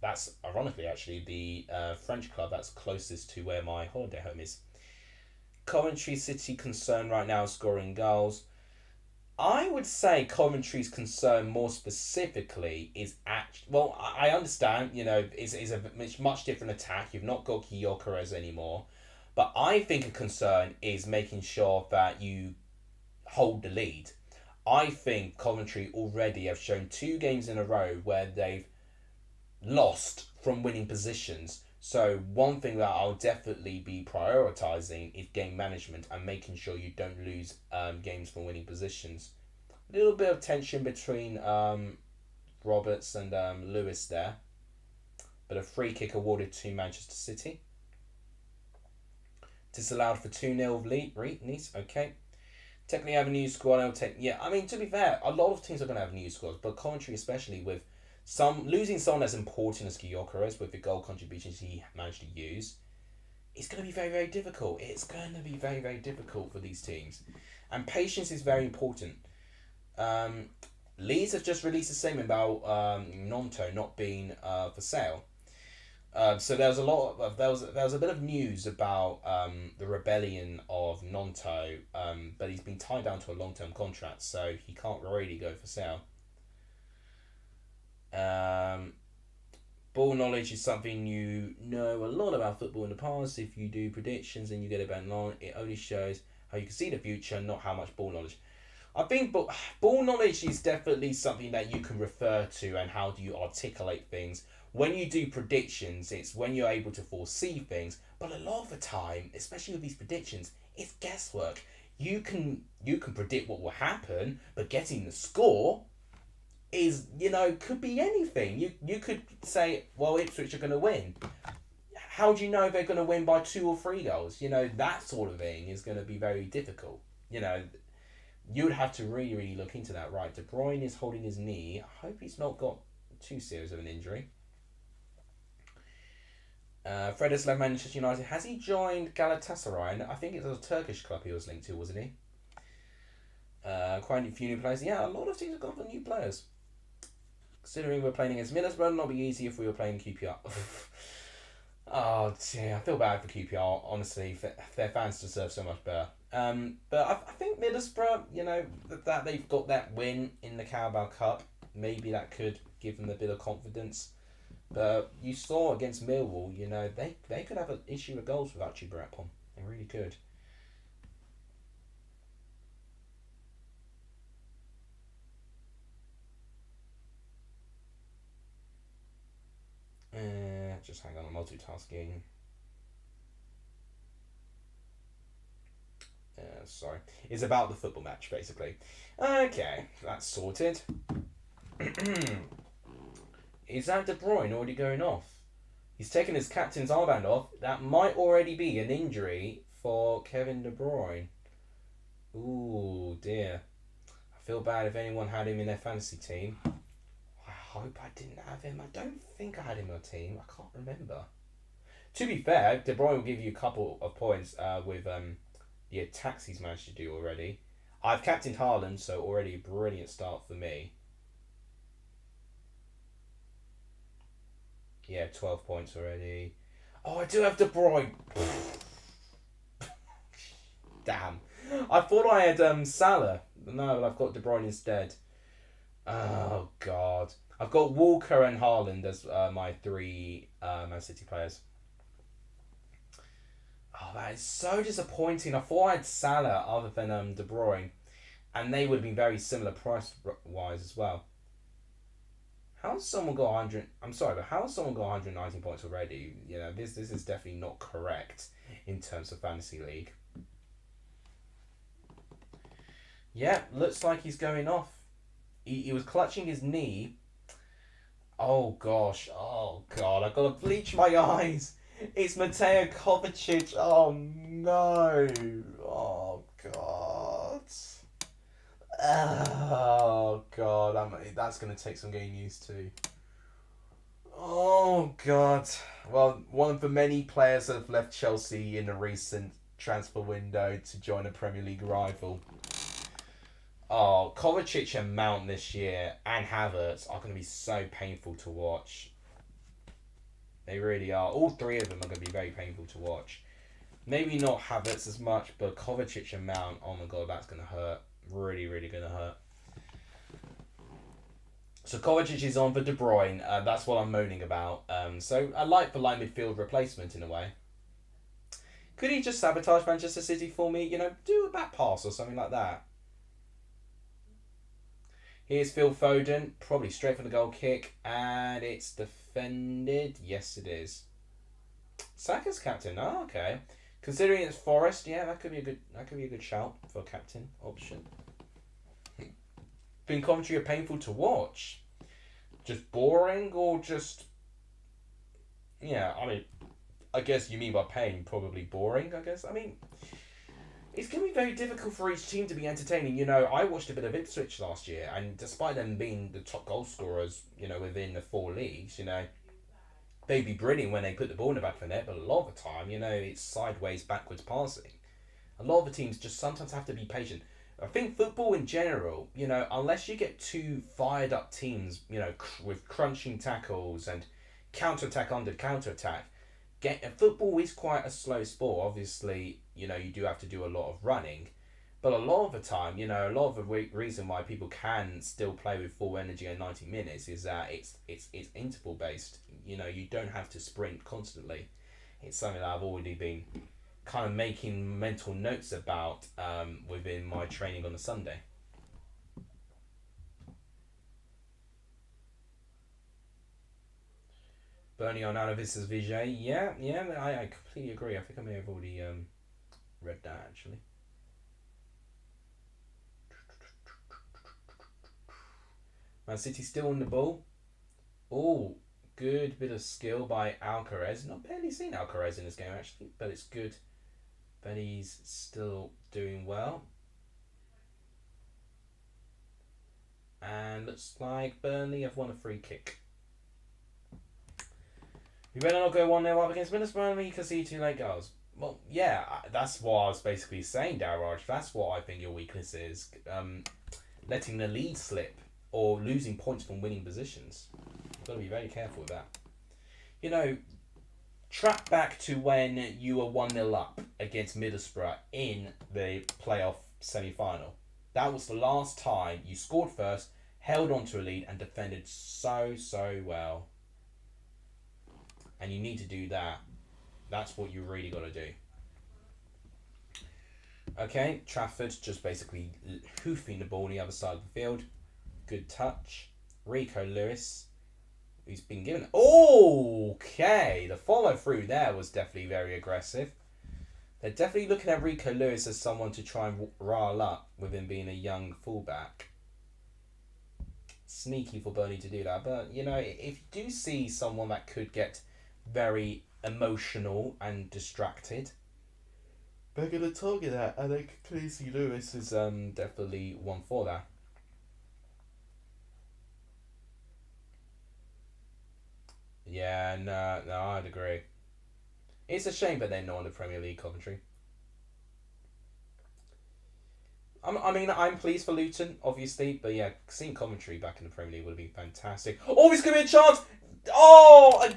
that's ironically actually the French club that's closest to where my holiday home is. Coventry City concern right now scoring goals. I would say Coventry's concern more specifically is well, I understand, you know, it's a much different attack. You've not got Gyökeres anymore. But I think a concern is making sure that you hold the lead. I think Coventry already have shown 2 games in a row where they've lost from winning positions. So one thing that I'll definitely be prioritising is game management and making sure you don't lose games from winning positions. A little bit of tension between Roberts and Lewis there. But a free kick awarded to Manchester City. Disallowed for 2-0 lead. Nice, okay. Technically have a new squad. I mean, to be fair, a lot of teams are going to have new squads, but Coventry especially with losing someone as important as Gyökeres with the goal contributions he managed to use, it's going to be very, very difficult. It's going to be very, very difficult for these teams. And patience is very important. Leeds have just released a statement about Nonto not being for sale. So there was a bit of news about the rebellion of Nonto, but he's been tied down to a long-term contract, so he can't really go for sale. Ball knowledge is something you know a lot about football in the past. If you do predictions and you get it back on, it only shows how you can see the future, not how much ball knowledge. I think ball knowledge is definitely something that you can refer to and how do you articulate things. When you do predictions, it's when you're able to foresee things. But a lot of the time, especially with these predictions, it's guesswork. You can predict what will happen, but getting the score is, you know, could be anything. You could say, well, Ipswich are going to win. How do you know they're going to win by 2 or 3 goals? You know, that sort of thing is going to be very difficult. You know, You would have to really, really look into that. Right, De Bruyne is holding his knee. I hope he's not got too serious of an injury. Fred has left Manchester United. Has he joined Galatasaray? I think it's a Turkish club he was linked to, wasn't he? Quite a few new players. Yeah, a lot of teams have gone for new players. Considering we're playing against Middlesbrough, it'd not be easy if we were playing QPR. Oh dear, I feel bad for QPR. Honestly, their fans deserve so much better. But I think Middlesbrough, that they've got that win in the Carabao Cup, maybe that could give them a bit of confidence. But you saw against Millwall, they could have an issue with goals without Chubarapon. They really could. Just hang on, I'm multitasking. Sorry. It's about the football match, basically. Okay, that's sorted. Is that De Bruyne already going off? He's taken his captain's armband off. That might already be an injury for Kevin De Bruyne. Ooh, dear. I feel bad if anyone had him in their fantasy team. I hope I didn't have him. I don't think I had him on a team. I can't remember. To be fair, De Bruyne will give you a couple of points with the attacks he's managed to do already. I've captained Haaland, so already a brilliant start for me. Yeah, 12 points already. Oh, I do have De Bruyne. Damn. I thought I had Salah. No, but I've got De Bruyne instead. Oh, God. I've got Walker and Haaland as my three Man City players. Oh, that is so disappointing. I thought I had Salah other than De Bruyne. And they would have been very similar price-wise as well. How's someone got 100? I'm sorry, but how's someone got 119 points already? This is definitely not correct in terms of fantasy league. Yeah, looks like he's going off. He was clutching his knee. Oh gosh. Oh god. I've got to bleach my eyes. It's Mateo Kovacic. Oh no. Oh god. Oh god. That's going to take some getting used to. Oh god. Well, one of the many players that have left Chelsea in a recent transfer window to join a Premier League rival. Oh, Kovacic and Mount this year and Havertz are going to be so painful to watch. They really are. All three of them are going to be very painful to watch. Maybe not Havertz as much, but Kovacic and Mount, oh my god, that's going to hurt. Really, really going to hurt. So Kovacic is on for De Bruyne. That's what I'm moaning about. So I like the light midfield replacement in a way. Could he just sabotage Manchester City for me? Do a back pass or something like that. Here's Phil Foden, probably straight for the goal kick, and it's defended. Yes, it is. Saka's captain. Oh, okay. Considering it's Forest, yeah, that could be a good shout for a captain option. Been commentary are painful to watch. Just boring or just... Yeah, I guess you mean by pain, probably boring, I guess. It's going to be very difficult for each team to be entertaining. I watched a bit of Ipswich last year, and despite them being the top goal scorers, within the 4 leagues, they'd be brilliant when they put the ball in the back of the net, but a lot of the time, it's sideways, backwards passing. A lot of the teams just sometimes have to be patient. I think football in general, unless you get two fired up teams, with crunching tackles and counter-attack under counter-attack, football is quite a slow sport. Obviously, you do have to do a lot of running, but a lot of the time, a lot of the reason why people can still play with full energy in 90 minutes is that it's interval based. You don't have to sprint constantly. It's something that I've already been kind of making mental notes about within my training on a Sunday. Burnley on Alavis's Vijay. Yeah, I completely agree. I think I may have already read that actually. Man City still on the ball. Oh, good bit of skill by Alcaraz. Not barely seen Alcaraz in this game actually, but it's good that he's still doing well. And looks like Burnley have won a free kick. We better not go 1-0 up against Middlesbrough and we can see 2 late goals. Well, yeah, that's what I was basically saying, Darraj. That's what I think your weakness is. Letting the lead slip or losing points from winning positions. You've got to be very careful with that. You know, track back to when you were 1-0 up against Middlesbrough in the playoff semi-final. That was the last time you scored first, held on to a lead and defended so well. And you need to do that. That's what you really got to do. Okay, Trafford just basically hoofing the ball on the other side of the field. Good touch. Rico Lewis, who's been given... Okay, the follow through there was definitely very aggressive. They're definitely looking at Rico Lewis as someone to try and rile up with him being a young fullback. Sneaky for Burnley to do that. But, you know, if you do see someone that could get very emotional and distracted, they're going to target that. And I can clearly see Lewis is definitely one for that. Yeah, no, I'd agree. It's a shame that they're not on the Premier League commentary. I mean, I'm pleased for Luton, obviously, but yeah, seeing commentary back in the Premier League would have been fantastic. Oh, it's going to be a chance! Oh,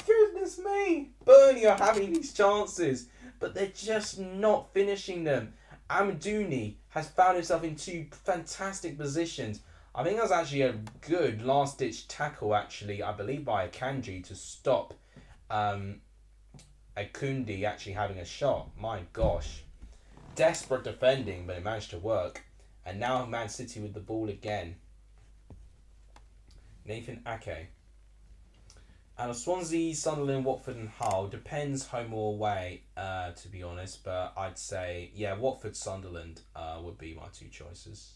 goodness me! Burnley are having these chances, but they're just not finishing them. Amdouni has found himself in 2 fantastic positions. I think that was actually a good last-ditch tackle, actually, I believe by Akanji to stop Akundi actually having a shot. My gosh. Desperate defending, but it managed to work. And now Man City with the ball again. Nathan Ake. And Swansea, Sunderland, Watford and Hull. Depends home or away, to be honest. But I'd say, yeah, Watford, Sunderland would be my 2 choices.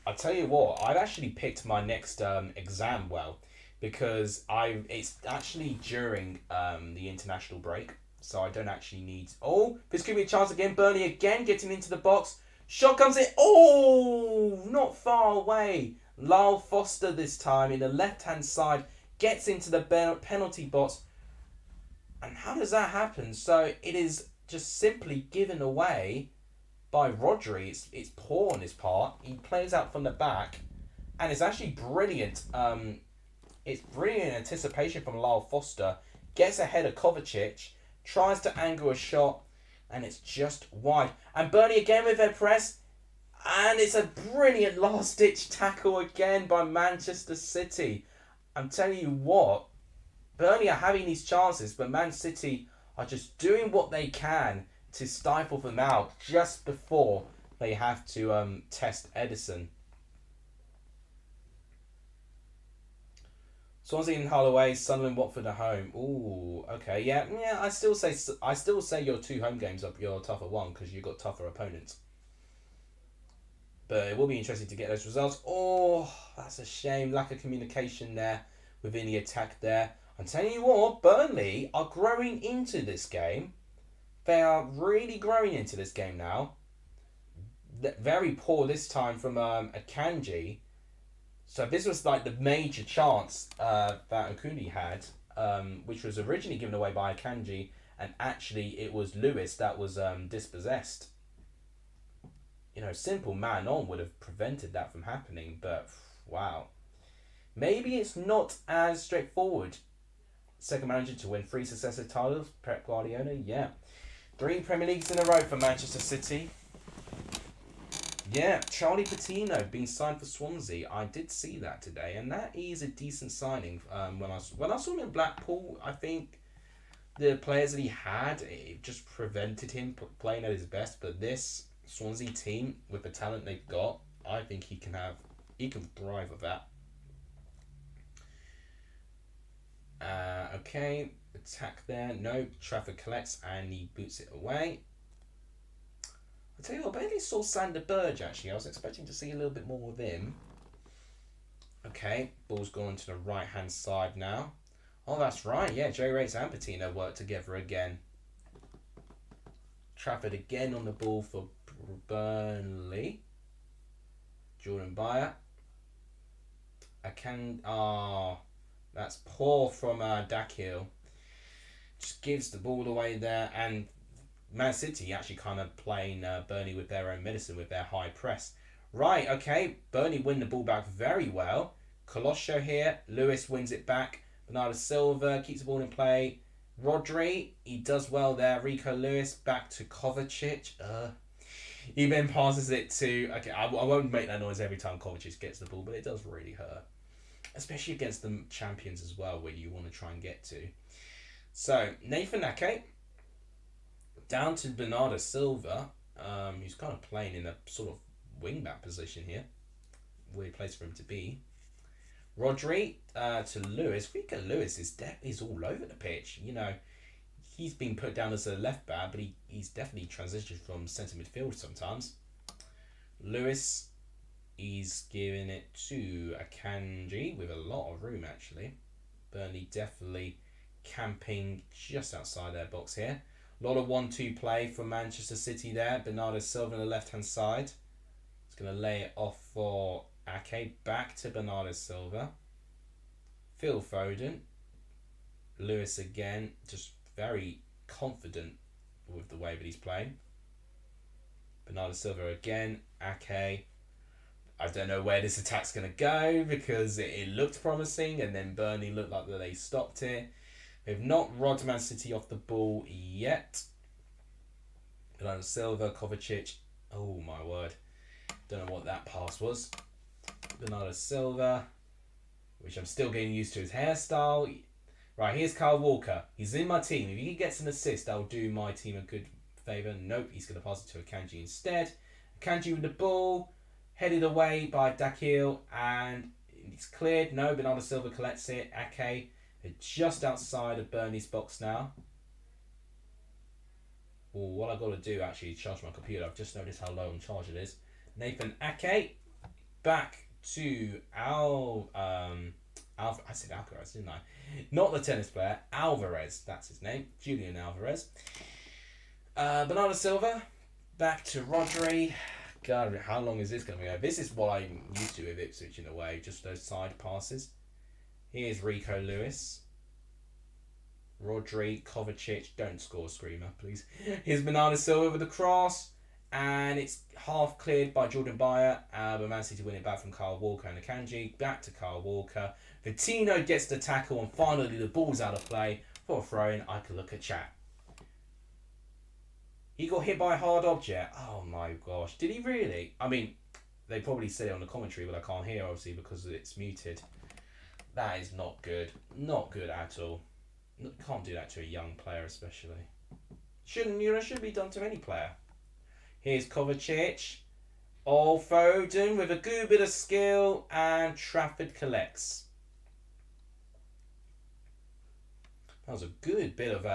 I'll tell you what, I've actually picked my next exam well, because it's actually during the international break, so I don't actually need... Oh, this could be a chance again. Burnley again getting into the box. Shot comes in. Oh, not far away. Lyle Foster this time in the left-hand side gets into the penalty box. And how does that happen? So it is just simply given away by Rodri. It's poor on his part. He plays out from the back, and it's actually brilliant. It's brilliant anticipation from Lyle Foster. Gets ahead of Kovacic, tries to angle a shot, and it's just wide. And Burnley again with their press, and it's a brilliant last-ditch tackle again by Manchester City. I'm telling you what, Burnley are having these chances, but Man City are just doing what they can to stifle them out just before they have to test Edison. Swansea and Hull away, Sunderland, Watford at home. Ooh, okay, yeah. I still say your 2 home games are your tougher one because you've got tougher opponents. But it will be interesting to get those results. Oh, that's a shame. Lack of communication there within the attack there. I'm telling you what, Burnley are growing into this game. They are really growing into this game now. Very poor this time from Akanji. So this was like the major chance that Akundi had, which was originally given away by Akanji, and actually it was Lewis that was dispossessed. You know, simple man on would have prevented that from happening, but wow. Maybe it's not as straightforward. Second manager to win 3 successive titles, Pep Guardiola, yeah. 3 Premier Leagues in a row for Manchester City. Yeah, Charlie Patino being signed for Swansea. I did see that today, and that is a decent signing. When I saw him in Blackpool, I think the players that he had, it just prevented him playing at his best. But this Swansea team, with the talent they've got, I think he can thrive with that. Okay, attack there. No, Trafford collects and he boots it away. I tell you what, I barely saw Sander Berge actually. I was expecting to see a little bit more of him. Okay, ball's gone to the right hand side now. Oh, that's right. Yeah, Joe Rates and Patino work together again. Trafford again on the ball for Burnley. Jordan Bayer. That's poor from Dakhil. Just gives the ball away there, and Man City actually kind of playing Burnley with their own medicine with their high press. Right, okay, Burnley win the ball back very well. Colosio here, Lewis wins it back. Bernardo Silva keeps the ball in play. Rodri, he does well there. Rico Lewis back to Kovacic. He then passes it to... Okay, I won't make that noise every time Kovacic gets the ball, but it does really hurt. Especially against the champions as well, where you want to try and get to. So, Nathan Ake, down to Bernardo Silva, who's kind of playing in a sort of wing-back position here. Weird place for him to be. Rodri to Lewis. Rico Lewis is all over the pitch. You know, he's been put down as a left back, but he's definitely transitioned from centre midfield sometimes. Lewis, he's giving it to Akanji with a lot of room actually. Burnley definitely camping just outside their box here. A lot of 1-2 play from Manchester City there. Bernardo Silva on the left hand side. He's going to lay it off for Ake. Back to Bernardo Silva. Phil Foden. Lewis again. Just very confident with the way that he's playing. Bernardo Silva again. Ake. I don't know where this attack's going to go because it looked promising and then Burnley looked like they stopped it. They've not robbed Man City off the ball yet. Bernardo Silva, Kovacic. Oh my word. Don't know what that pass was. Bernardo Silva, which I'm still getting used to his hairstyle. Right, here's Kyle Walker. He's in my team. If he gets an assist, that'll do my team a good favour. Nope, he's going to pass it to Akanji instead. Akanji with the ball. Headed away by Dakhil. And it's cleared. No, Bernardo Silva collects it. Ake. They're just outside of Burnley's box now. Oh, what I've got to do actually is charge my computer. I've just noticed how low on charge it is. Nathan Ake back to I said Alvarez, didn't I? Not the tennis player. Alvarez, that's his name. Julian Alvarez. Bernardo Silva back to Rodri. God, how long is this going to go? This is what I'm used to with Ipswich in a way. Just those side passes. Here's Rico Lewis. Rodri, Kovacic. Don't score, Screamer, please. Here's Bernardo Silva with the cross. And it's half cleared by Jordan Bayer. But Man City win it back from Kyle Walker and Akanji. Back to Kyle Walker. Vitinho gets the tackle. And finally the ball's out of play. For a throw-in, I could look at chat. He got hit by a hard object. Oh my gosh. Did he really? I mean, they probably said it on the commentary, but I can't hear, obviously, because it's muted. That is not good. Not good at all. Can't do that to a young player, especially. Shouldn't be done to any player. Here's Kovacic. Oh, Foden with a good bit of skill, and Trafford collects. That was a good bit of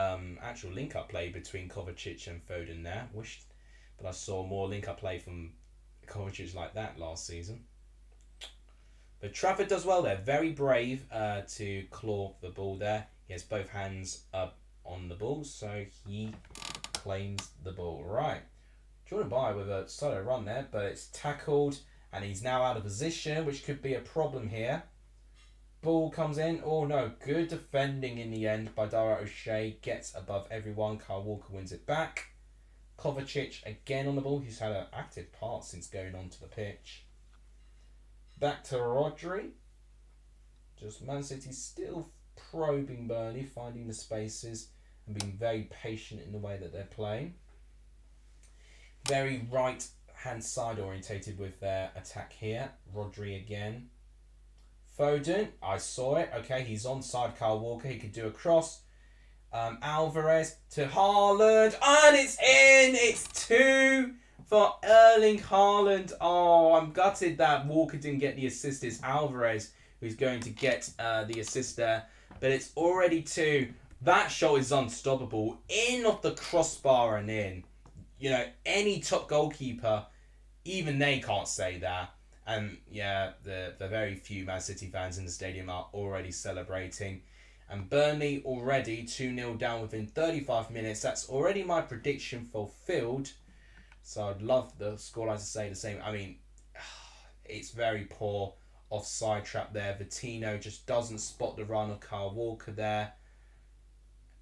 actual link-up play between Kovacic and Foden there. Wished that I saw more link-up play from Kovacic like that last season. But Trafford does well there. Very brave to claw the ball there. He has both hands up on the ball, so he claims the ball. Right. Jordan Bayer with a solo run there, but it's tackled, and he's now out of position, which could be a problem here. Ball comes in. Oh no, good defending in the end by Dara O'Shea. Gets above everyone. Kyle Walker wins it back. Kovacic again on the ball. He's had an active part since going onto the pitch. Back to Rodri. Just Man City still probing Burnley, finding the spaces and being very patient in the way that they're playing. Very right hand side orientated with their attack here. Rodri again. Foden, I saw it. Okay, he's onside Kyle Walker. He could do a cross. Alvarez to Haaland. And it's in! It's 2 for Erling Haaland. Oh, I'm gutted that Walker didn't get the assist. It's Alvarez who's going to get the assist there. But it's already 2. That shot is unstoppable. In off the crossbar and in. You know, any top goalkeeper, even they can't say that. And yeah, the very few Man City fans in the stadium are already celebrating. And Burnley already 2-0 down within 35 minutes. That's already my prediction fulfilled. So I'd love the scoreline to say the same. I mean, it's very poor offside trap there. Vitinho just doesn't spot the run of Kyle Walker there.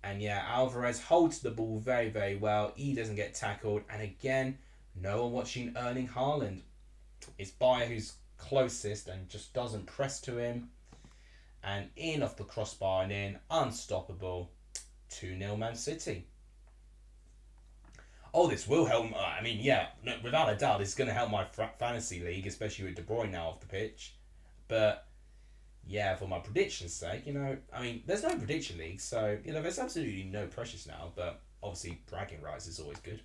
And yeah, Alvarez holds the ball very, very well. He doesn't get tackled. And again, no one watching Erling Haaland. It's Bayer who's closest and just doesn't press to him. And in off the crossbar and in. Unstoppable. 2-0 Man City. Oh, this will help. I mean, yeah, no, without a doubt, this is going to help my fantasy league, especially with De Bruyne now off the pitch. But yeah, for my prediction's sake, I mean, there's no prediction league, so, there's absolutely no pressures now, but obviously bragging rights is always good.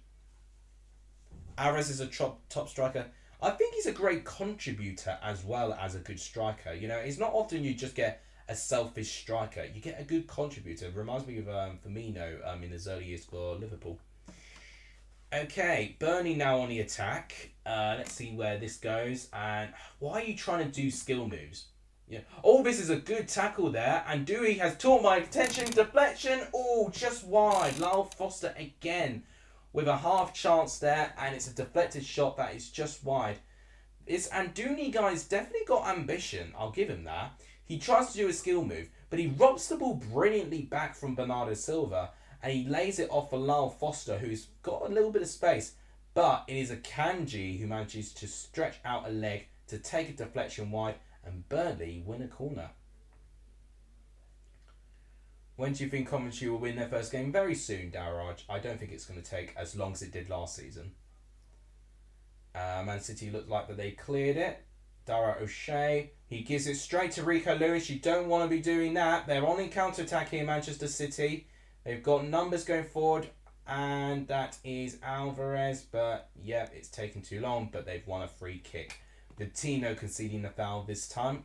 Alvarez is a top striker. I think he's a great contributor as well as a good striker. It's not often you just get a selfish striker. You get a good contributor. It reminds me of Firmino in his early years for Liverpool. Okay, Burnley now on the attack. Let's see where this goes. And why are you trying to do skill moves? Yeah. Oh, this is a good tackle there. And Dewey has taught my attention. Deflection. Oh, just wide. Lyle Foster again with a half chance there. And it's a deflected shot that is just wide. It's Anduni, guys, definitely got ambition. I'll give him that. He tries to do a skill move, but he robs the ball brilliantly back from Bernardo Silva. And he lays it off for Lyle Foster, who's got a little bit of space. But it is Akanji who manages to stretch out a leg to take a deflection wide. And Burnley win a corner. When do you think Coventry will win their first game? Very soon, Darraj. I don't think it's going to take as long as it did last season. Man City looked like that they cleared it. Dara O'Shea. He gives it straight to Rico Lewis. You don't want to be doing that. They're on in counter-attack here, Manchester City. They've got numbers going forward, and that is Alvarez. But, yeah, it's taken too long, but they've won a free kick. Vitinho conceding the foul this time.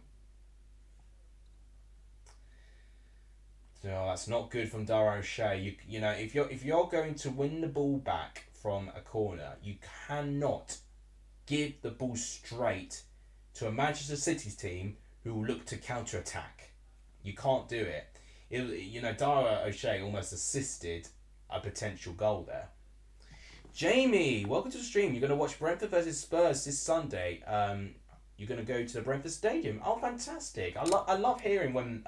No, that's not good from Dara O'Shea. If you're going to win the ball back from a corner, you cannot give the ball straight to a Manchester City team who will look to counter-attack. You can't do it. Dara O'Shea almost assisted a potential goal there. Jamie, welcome to the stream. You're going to watch Brentford versus Spurs this Sunday. You're going to go to the Brentford Stadium. Oh, fantastic. I love hearing when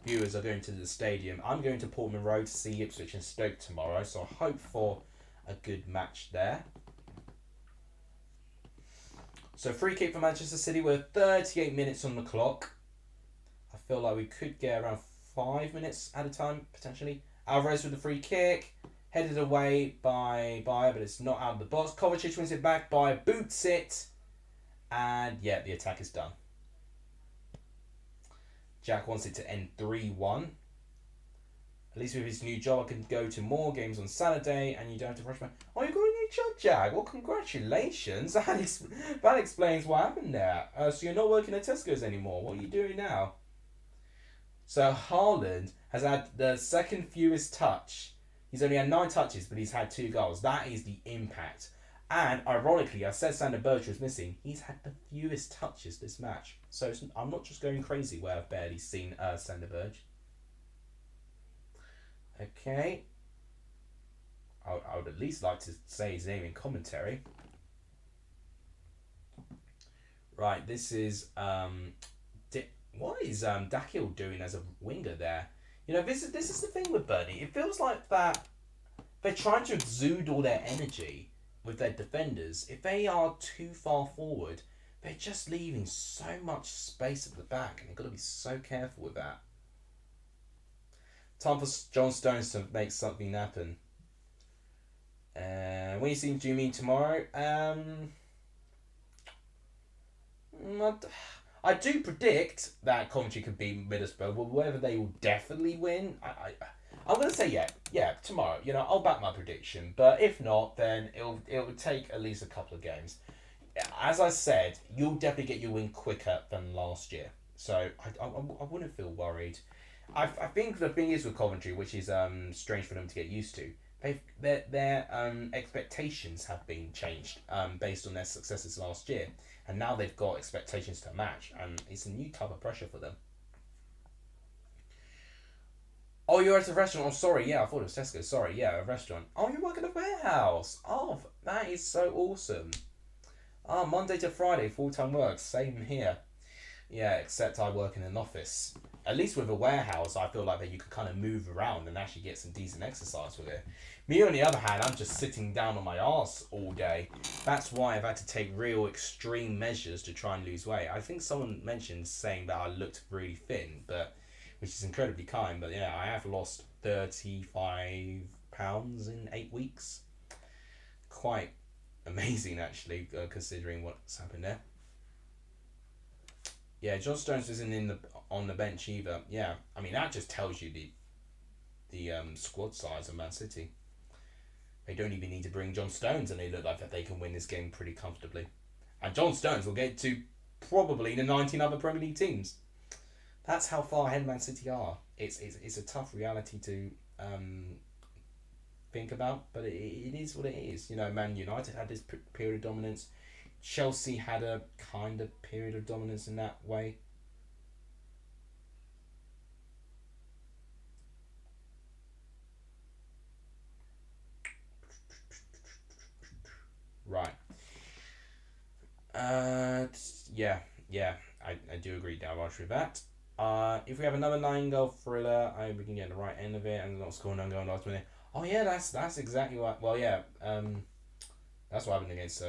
viewers are going to the stadium. I'm going to Portman Road to see Ipswich and Stoke tomorrow, so I hope for a good match there. So free kick for Manchester City with 38 minutes on the clock. I feel like we could get around 5 minutes at a time, potentially. Alvarez with the free kick. Headed away by Bayer, but it's not out of the box. Kovacic wins it back. Bayer boots it. And yeah, the attack is done. Jack wants it to end 3-1. At least with his new job, I can go to more games on Saturday and you don't have to rush back. Oh, you got a new job, Jack? Well, congratulations. That explains what happened there. So you're not working at Tesco's anymore. What are you doing now? So Haaland has had the second fewest touch. He's only had 9 touches, but he's had 2 goals. That is the impact. And ironically, I said Sander Berge was missing. He's had the fewest touches this match. So I'm not just going crazy where I've barely seen Sander Berge. Okay. I would at least like to say his name in commentary. Right, this is... what is Dakil doing as a winger there? This is the thing with Burnley. It feels like that they're trying to exude all their energy with their defenders. If they are too far forward, they're just leaving so much space at the back, and they've got to be so careful with that. Time for John Stones to make something happen. When you see Jimmy tomorrow, I do predict that Coventry could beat Middlesbrough, but whether they will definitely win, I'm going to say yeah, tomorrow. I'll back my prediction, but if not, then it'll take at least a couple of games. As I said, you'll definitely get your win quicker than last year, so I wouldn't feel worried. I think the thing is with Coventry, which is strange for them to get used to, their expectations have been changed based on their successes last year. And now they've got expectations to match, and it's a new type of pressure for them. Oh, you're at a restaurant? Oh, sorry, yeah, I thought it was Tesco. Sorry, yeah, a restaurant. Oh, you work at a warehouse. Oh, That is so awesome. Ah, Monday to Friday, full-time work. Same here. Yeah, except I work in an office. At least with a warehouse, I feel like that you can kind of move around and actually get some decent exercise with it. Me, on the other hand, I'm just sitting down on my arse all day. That's why I've had to take real extreme measures to try and lose weight. I think someone mentioned saying that I looked really thin, but which is incredibly kind. But yeah, I have lost 35 pounds in 8 weeks. Quite amazing, actually, considering what's happened there. Yeah, John Stones isn't on the bench either. Yeah, I mean that just tells you the squad size of Man City. They don't even need to bring John Stones, and they look like that they can win this game pretty comfortably. And John Stones will get to probably the 19 other Premier League teams. That's how far ahead Man City are. It's a tough reality to think about, but it is what it is. You know, Man United had this period of dominance. Chelsea had a kind of period of dominance in that way. Right. I do agree, Dalvash, with that. If we have another 9-goal thriller, I hope we can get the right end of it and not score an goal last minute. Oh yeah, that's exactly what. Well, yeah. That's what happened against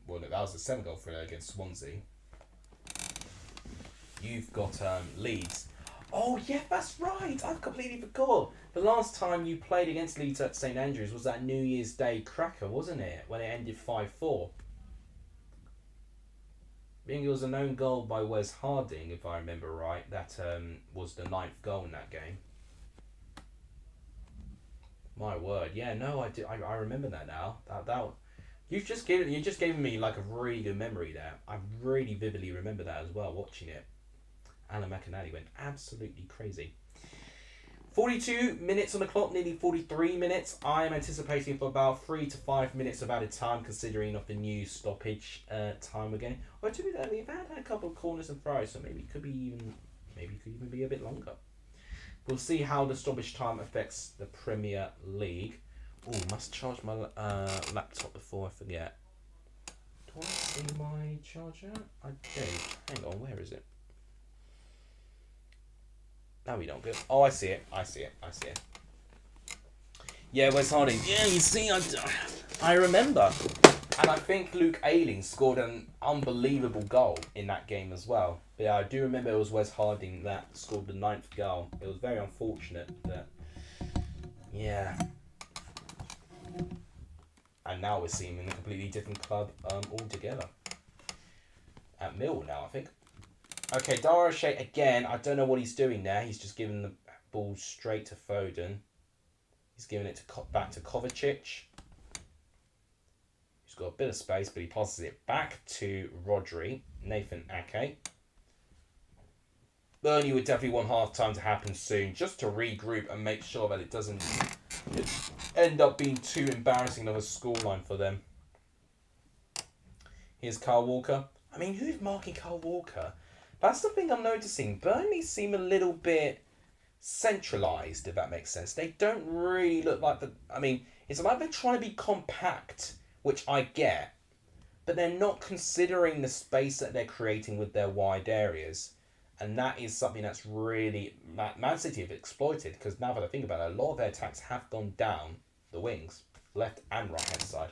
well, that was a 7-goal thriller against Swansea. You've got Leeds. Oh yeah, that's right. I've completely forgot. The last time you played against Leeds at St Andrews was that New Year's Day cracker, wasn't it? When it ended 5-4. I think it was an own goal by Wes Harding, if I remember right. That was the 9th goal in that game. My word, yeah, no, I do. I remember that now. That you've just given me like a really good memory there. I really vividly remember that as well. Watching it, Alan McInally went absolutely crazy. 42 minutes on the clock, nearly 43 minutes. I am anticipating for about 3 to 5 minutes of added time, considering of the new stoppage time again. Or to be that, we've had a couple of corners and throws, so maybe it could even be a bit longer. We'll see how the stoppage time affects the Premier League. Oh, must charge my laptop before I forget. Do I see my charger? I do. Hang on, where is it? No, we don't. Good. Oh, I see it. Yeah, Wes Harding. Yeah, you see, I remember. And I think Luke Ayling scored an unbelievable goal in that game as well. But yeah, I do remember it was Wes Harding that scored the 9th goal. It was very unfortunate that... Yeah. And now we're seeing him in a completely different club altogether. At Mill now, I think. Okay, Dara O'Shea again. I don't know what he's doing there. He's just giving the ball straight to Foden. He's giving it back to Kovacic. He's got a bit of space, but he passes it back to Rodri. Nathan Ake. Burnley would definitely want half-time to happen soon, just to regroup and make sure that it doesn't end up being too embarrassing of a scoreline for them. Here's Kyle Walker. I mean, who's marking Kyle Walker? That's the thing I'm noticing. Burnley seem a little bit centralised, if that makes sense. They don't really look like the... I mean, it's like they're trying to be compact, which I get, but they're not considering the space that they're creating with their wide areas. And that is something that's really... Man City have exploited, because now that I think about it, a lot of their attacks have gone down the wings, left and right-hand side.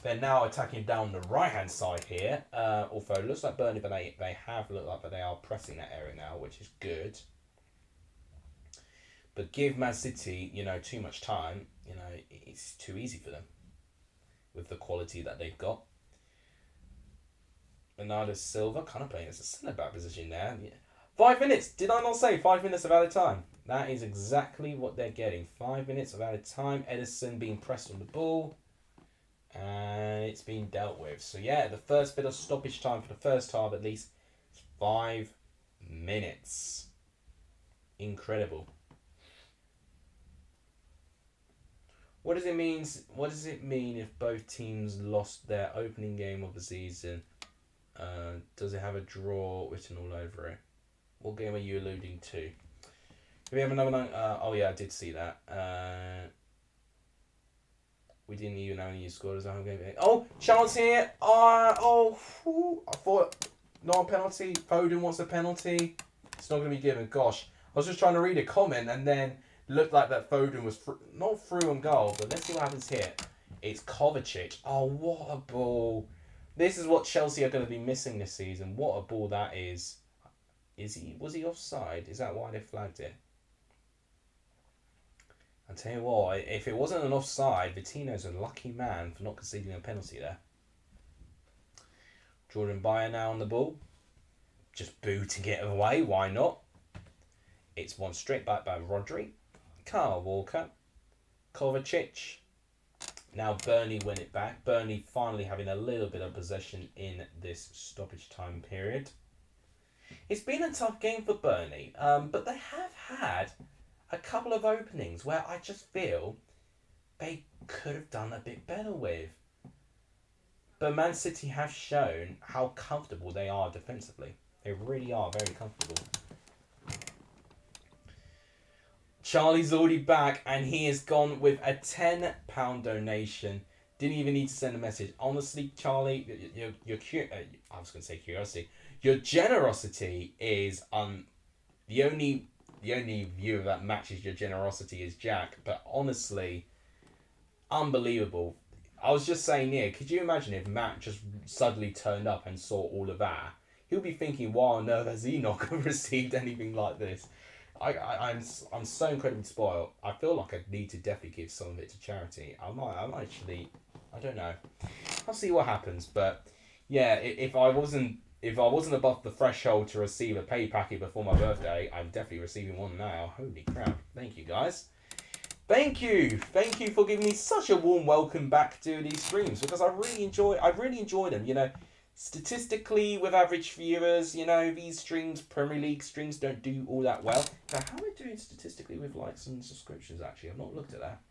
They're now attacking down the right-hand side here. Although it looks like Burnley, but they have looked like they are pressing that area now, which is good. But give Man City, too much time, it's too easy for them with the quality that they've got. Bernardo Silva kind of playing as a centre-back position there. Yeah. 5 minutes! Did I not say 5 minutes of added time? That is exactly what they're getting. 5 minutes of added time. Edison being pressed on the ball. And it's been dealt with. So yeah, the first bit of stoppage time for the first half at least is 5 minutes. Incredible. What does it mean if both teams lost their opening game of the season? Does it have a draw written all over it? What game are you alluding to? Do we have another one? Oh yeah, I did see that. We didn't even know any scored as a home game. Oh, chance here. I thought not a penalty. Foden wants a penalty. It's not going to be given. Gosh, I was just trying to read a comment and then looked like that Foden was not through on goal. But let's see what happens here. It's Kovacic. Oh, what a ball! This is what Chelsea are going to be missing this season. What a ball that is. Was he offside? Is that why they flagged it? I'll tell you what, if it wasn't an offside, Vitinho's a lucky man for not conceding a penalty there. Jordan Bayer now on the ball. Just booting it away, why not? It's one straight back by Rodri. Kyle Walker. Kovacic. Now Burnley win it back. Burnley finally having a little bit of possession in this stoppage time period. It's been a tough game for Burnley, but they have had a couple of openings where I just feel they could have done a bit better with. But Man City have shown how comfortable they are defensively. They really are very comfortable. Charlie's already back and he has gone with a £10 donation. Didn't even need to send a message. Honestly, Charlie, your curiosity. Your generosity is the only viewer that matches your generosity is Jack. But honestly, unbelievable. I was just saying here, could you imagine if Matt just suddenly turned up and saw all of that? He'll be thinking, why on earth has he not received anything like this? I'm so incredibly spoiled. I feel like I need to definitely give some of it to charity. I might actually, I don't know. I'll see what happens. But yeah, if I wasn't above the threshold to receive a pay packet before my birthday, I'm definitely receiving one now. Holy crap! Thank you guys. Thank you for giving me such a warm welcome back to these streams because I really enjoy them. You know, statistically with average viewers, you know, these streams, Premier League streams, don't do all that well. Now, how am I doing statistically with likes and subscriptions? Actually, I've not looked at that.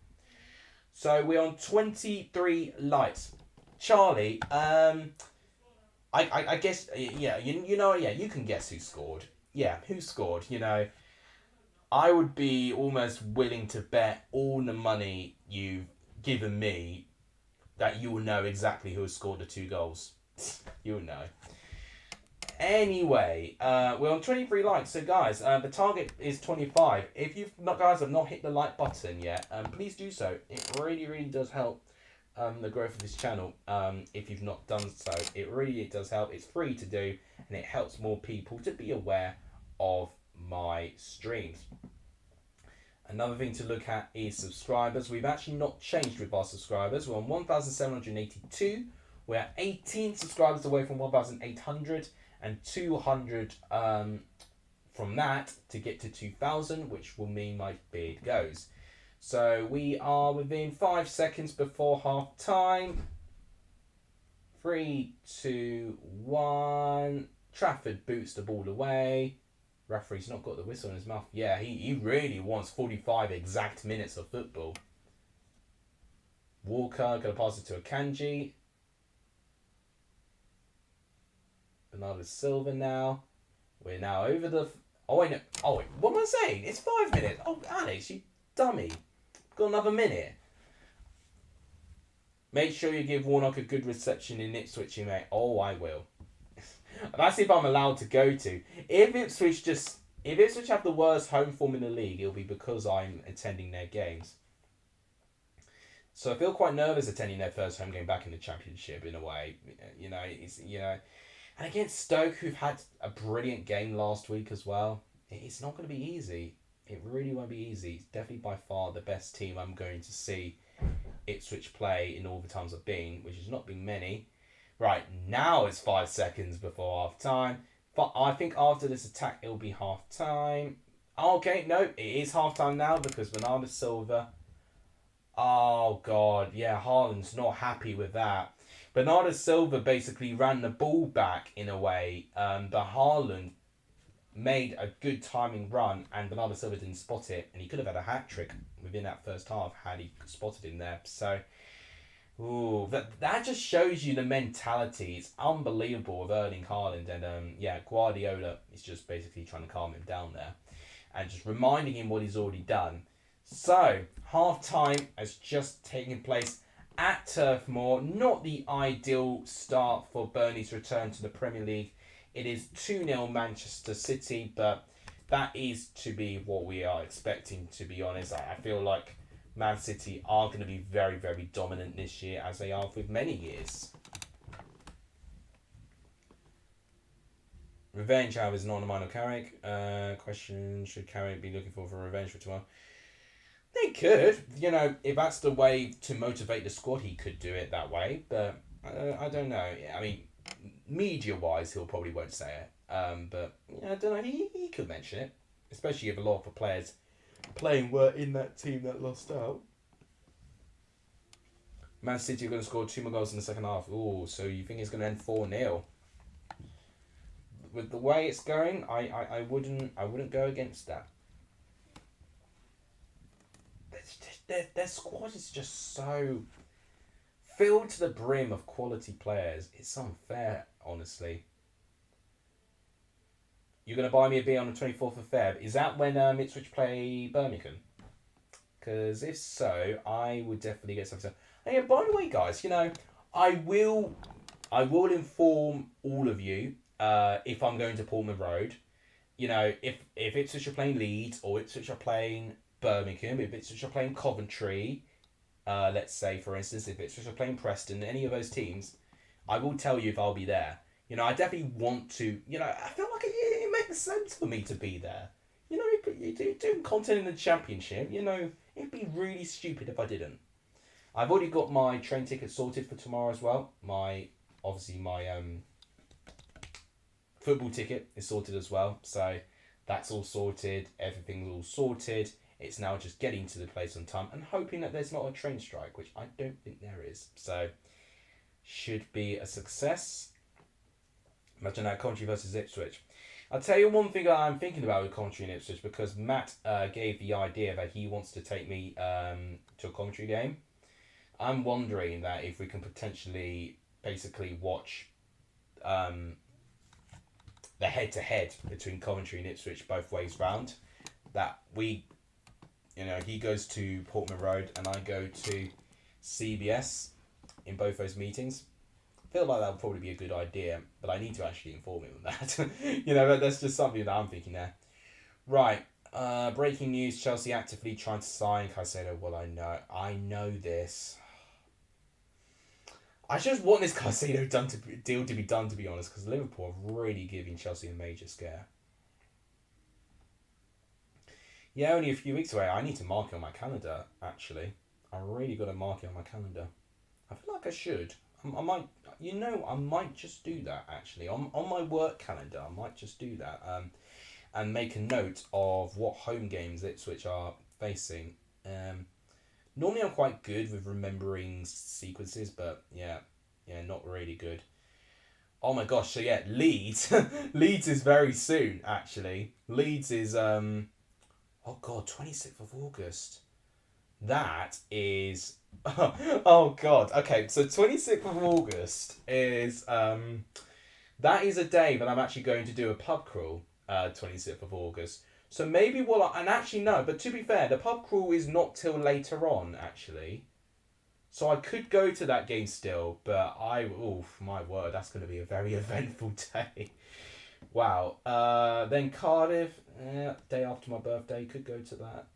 So we're on 23 likes. Charlie, I guess, yeah, you can guess who scored. Yeah, who scored, you know. I would be almost willing to bet all the money you've given me that you will know exactly who has scored the 2 goals. You'll know. Anyway, we're on 23 likes. So guys, the target is 25. If you guys have not hit the like button yet, please do so. It really does help the growth of this channel. If you've not done so, it really does help. It's free to do and it helps more people to be aware of my streams. Another thing to look at is subscribers. We've actually not changed with our subscribers. We're on 1,782. We're 18 subscribers away from 1,800 and 200 from that to get to 2,000, which will mean my beard goes. So we are within 5 seconds before half time. 3, 2, 1. Trafford boots the ball away. Referee's not got the whistle in his mouth. Yeah, he really wants 45 exact minutes of football. Walker going to pass it to Akanji. Bernardo Silva now. We're now over the... Oh, wait, no. Oh, wait. What am I saying? It's 5 minutes. Oh, Alex, you dummy. Got another minute. Make sure you give Warnock a good reception in Ipswich, mate. Oh, I will. That's if I'm allowed to go to. If Ipswich have the worst home form in the league, it'll be because I'm attending their games. So I feel quite nervous attending their first home game back in the Championship in a way. You know, and against Stoke, who've had a brilliant game last week as well. It's not going to be easy. It really won't be easy. It's definitely by far the best team I'm going to see Ipswich play in all the times I've been, which has not been many. Right, now it's 5 seconds before half time. But I think after this attack, it'll be half time. Okay, no, it is half time now because Bernardo Silva. Oh, God. Yeah, Haaland's not happy with that. Bernardo Silva basically ran the ball back in a way. But Haaland made a good timing run and Bernardo Silva didn't spot it. And he could have had a hat-trick within that first half had he spotted him there. So... Ooh, that just shows you the mentality. It's unbelievable of Erling Haaland, and Guardiola is just basically trying to calm him down there, and just reminding him what he's already done. So half time has just taken place, at Turf Moor. Not the ideal start for Burnley's return to the Premier League. It is 2-0 Manchester City, but that is to be what we are expecting, to be honest. I feel like Man City are going to be very, very dominant this year, as they are with many years. Revenge, however, is not on the mind of Carrick. Question, should Carrick be looking for revenge for tomorrow? They could. You know, if that's the way to motivate the squad, he could do it that way. But I don't know. I mean, media-wise, he'll probably won't say it. But I don't know. He could mention it. Especially if a lot of the players playing were in that team that lost out. Man City are going to score 2 more goals in the second half. Ooh, so you think it's going to end 4-0? With the way it's going, I wouldn't go against that. Their squad is just so filled to the brim of quality players. It's unfair, honestly. You're going to buy me a beer on the 24th of Feb. Is that when Ipswich play Birmingham? Because if so, I would definitely get something. And yeah, by the way, guys, you know, I will inform all of you if I'm going to Portman Road. You know, if Ipswich are playing Leeds or Ipswich are playing Birmingham, if Ipswich are playing Coventry, let's say, for instance, if Ipswich are playing Preston, any of those teams, I will tell you if I'll be there. You know, I definitely want to, you know, I feel like it makes sense for me to be there. You know, you're doing content in the Championship, you know, it'd be really stupid if I didn't. I've already got my train ticket sorted for tomorrow as well. Obviously my football ticket is sorted as well. So that's all sorted. Everything's all sorted. It's now just getting to the place on time and hoping that there's not a train strike, which I don't think there is. So should be a success. Imagine that, Coventry versus Ipswich. I'll tell you one thing I'm thinking about with Coventry and Ipswich, because Matt gave the idea that he wants to take me to a Coventry game. I'm wondering that if we can potentially basically watch the head-to-head between Coventry and Ipswich both ways round. That we, you know, he goes to Portman Road and I go to CBS in both those meetings. I feel like that would probably be a good idea, but I need to actually inform him of that. You know, that's just something that I'm thinking there. Right. Breaking news, Chelsea actively trying to sign Caicedo. Well, I know this. I just want this Caicedo deal to be done, to be honest, because Liverpool are really giving Chelsea a major scare. Yeah, only a few weeks away. I need to mark it on my calendar, actually. I really got to mark it on my calendar. I feel like I should. I might just do that, actually. On my work calendar, I might just do that. And make a note of what home games Ipswich are facing. Normally I'm quite good with remembering sequences, but yeah, not really good. Oh my gosh, so yeah, Leeds. Leeds is very soon, actually. Leeds is, 26th of August. That is, oh god, okay, so 26th of August is, that is a day that I'm actually going to do a pub crawl, 26th of August. So maybe and actually no, but to be fair, the pub crawl is not till later on, actually. So I could go to that game still, but my word, that's going to be a very eventful day. Wow. Then Cardiff, day after my birthday, could go to that.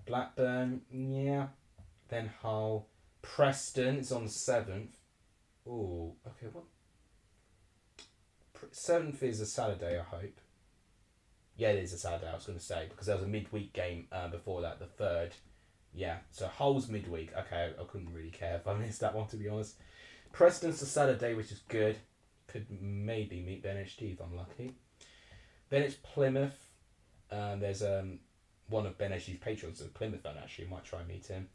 Blackburn, yeah. Then Hull. Preston is on the 7th. Ooh, okay, what? 7th is a Saturday, I hope. Yeah, it is a Saturday, I was going to say, because there was a midweek game before that, the 3rd. Yeah, so Hull's midweek. Okay, I couldn't really care if I missed that one, to be honest. Preston's the Saturday, which is good. Could maybe meet Benwich if I'm lucky. Then it's Plymouth. There's one of Benwich's patrons, a Plymouth fan, actually. Might try and meet him.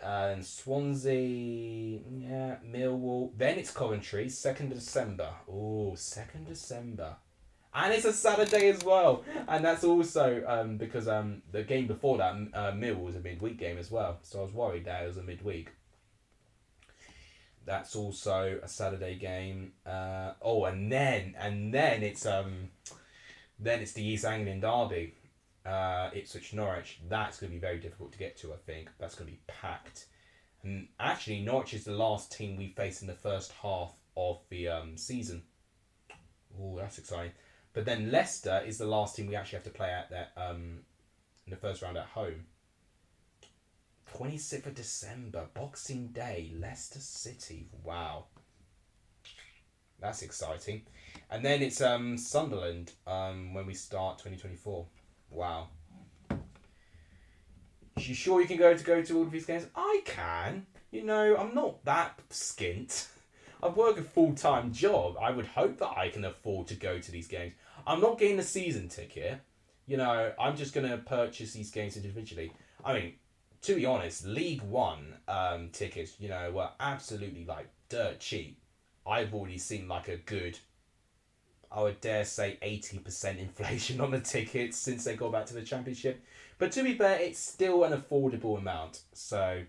And Swansea, yeah, Millwall. Then it's Coventry, 2nd of December. Oh, 2nd December. And it's a Saturday as well. And that's also because the game before that, Millwall, was a midweek game as well. So I was worried that it was a midweek. That's also a Saturday game. And then it's the East Anglian derby. Ipswich Norwich. That's going to be very difficult to get to, I think. That's going to be packed. And actually, Norwich is the last team we face in the first half of the season. Oh, that's exciting. But then Leicester is the last team we actually have to play at that in the first round at home. 26th of December, Boxing Day, Leicester City. Wow. That's exciting. And then it's Sunderland when we start 2024. Wow. You sure you can go to all of these games? I can. You know, I'm not that skint. I work a full-time job. I would hope that I can afford to go to these games. I'm not getting a season ticket. You know, I'm just going to purchase these games individually. I mean, to be honest, League One tickets, you know, were absolutely like dirt cheap. I've already seen like a good, I would dare say 80% inflation on the tickets since they got back to the Championship. But to be fair, it's still an affordable amount. So,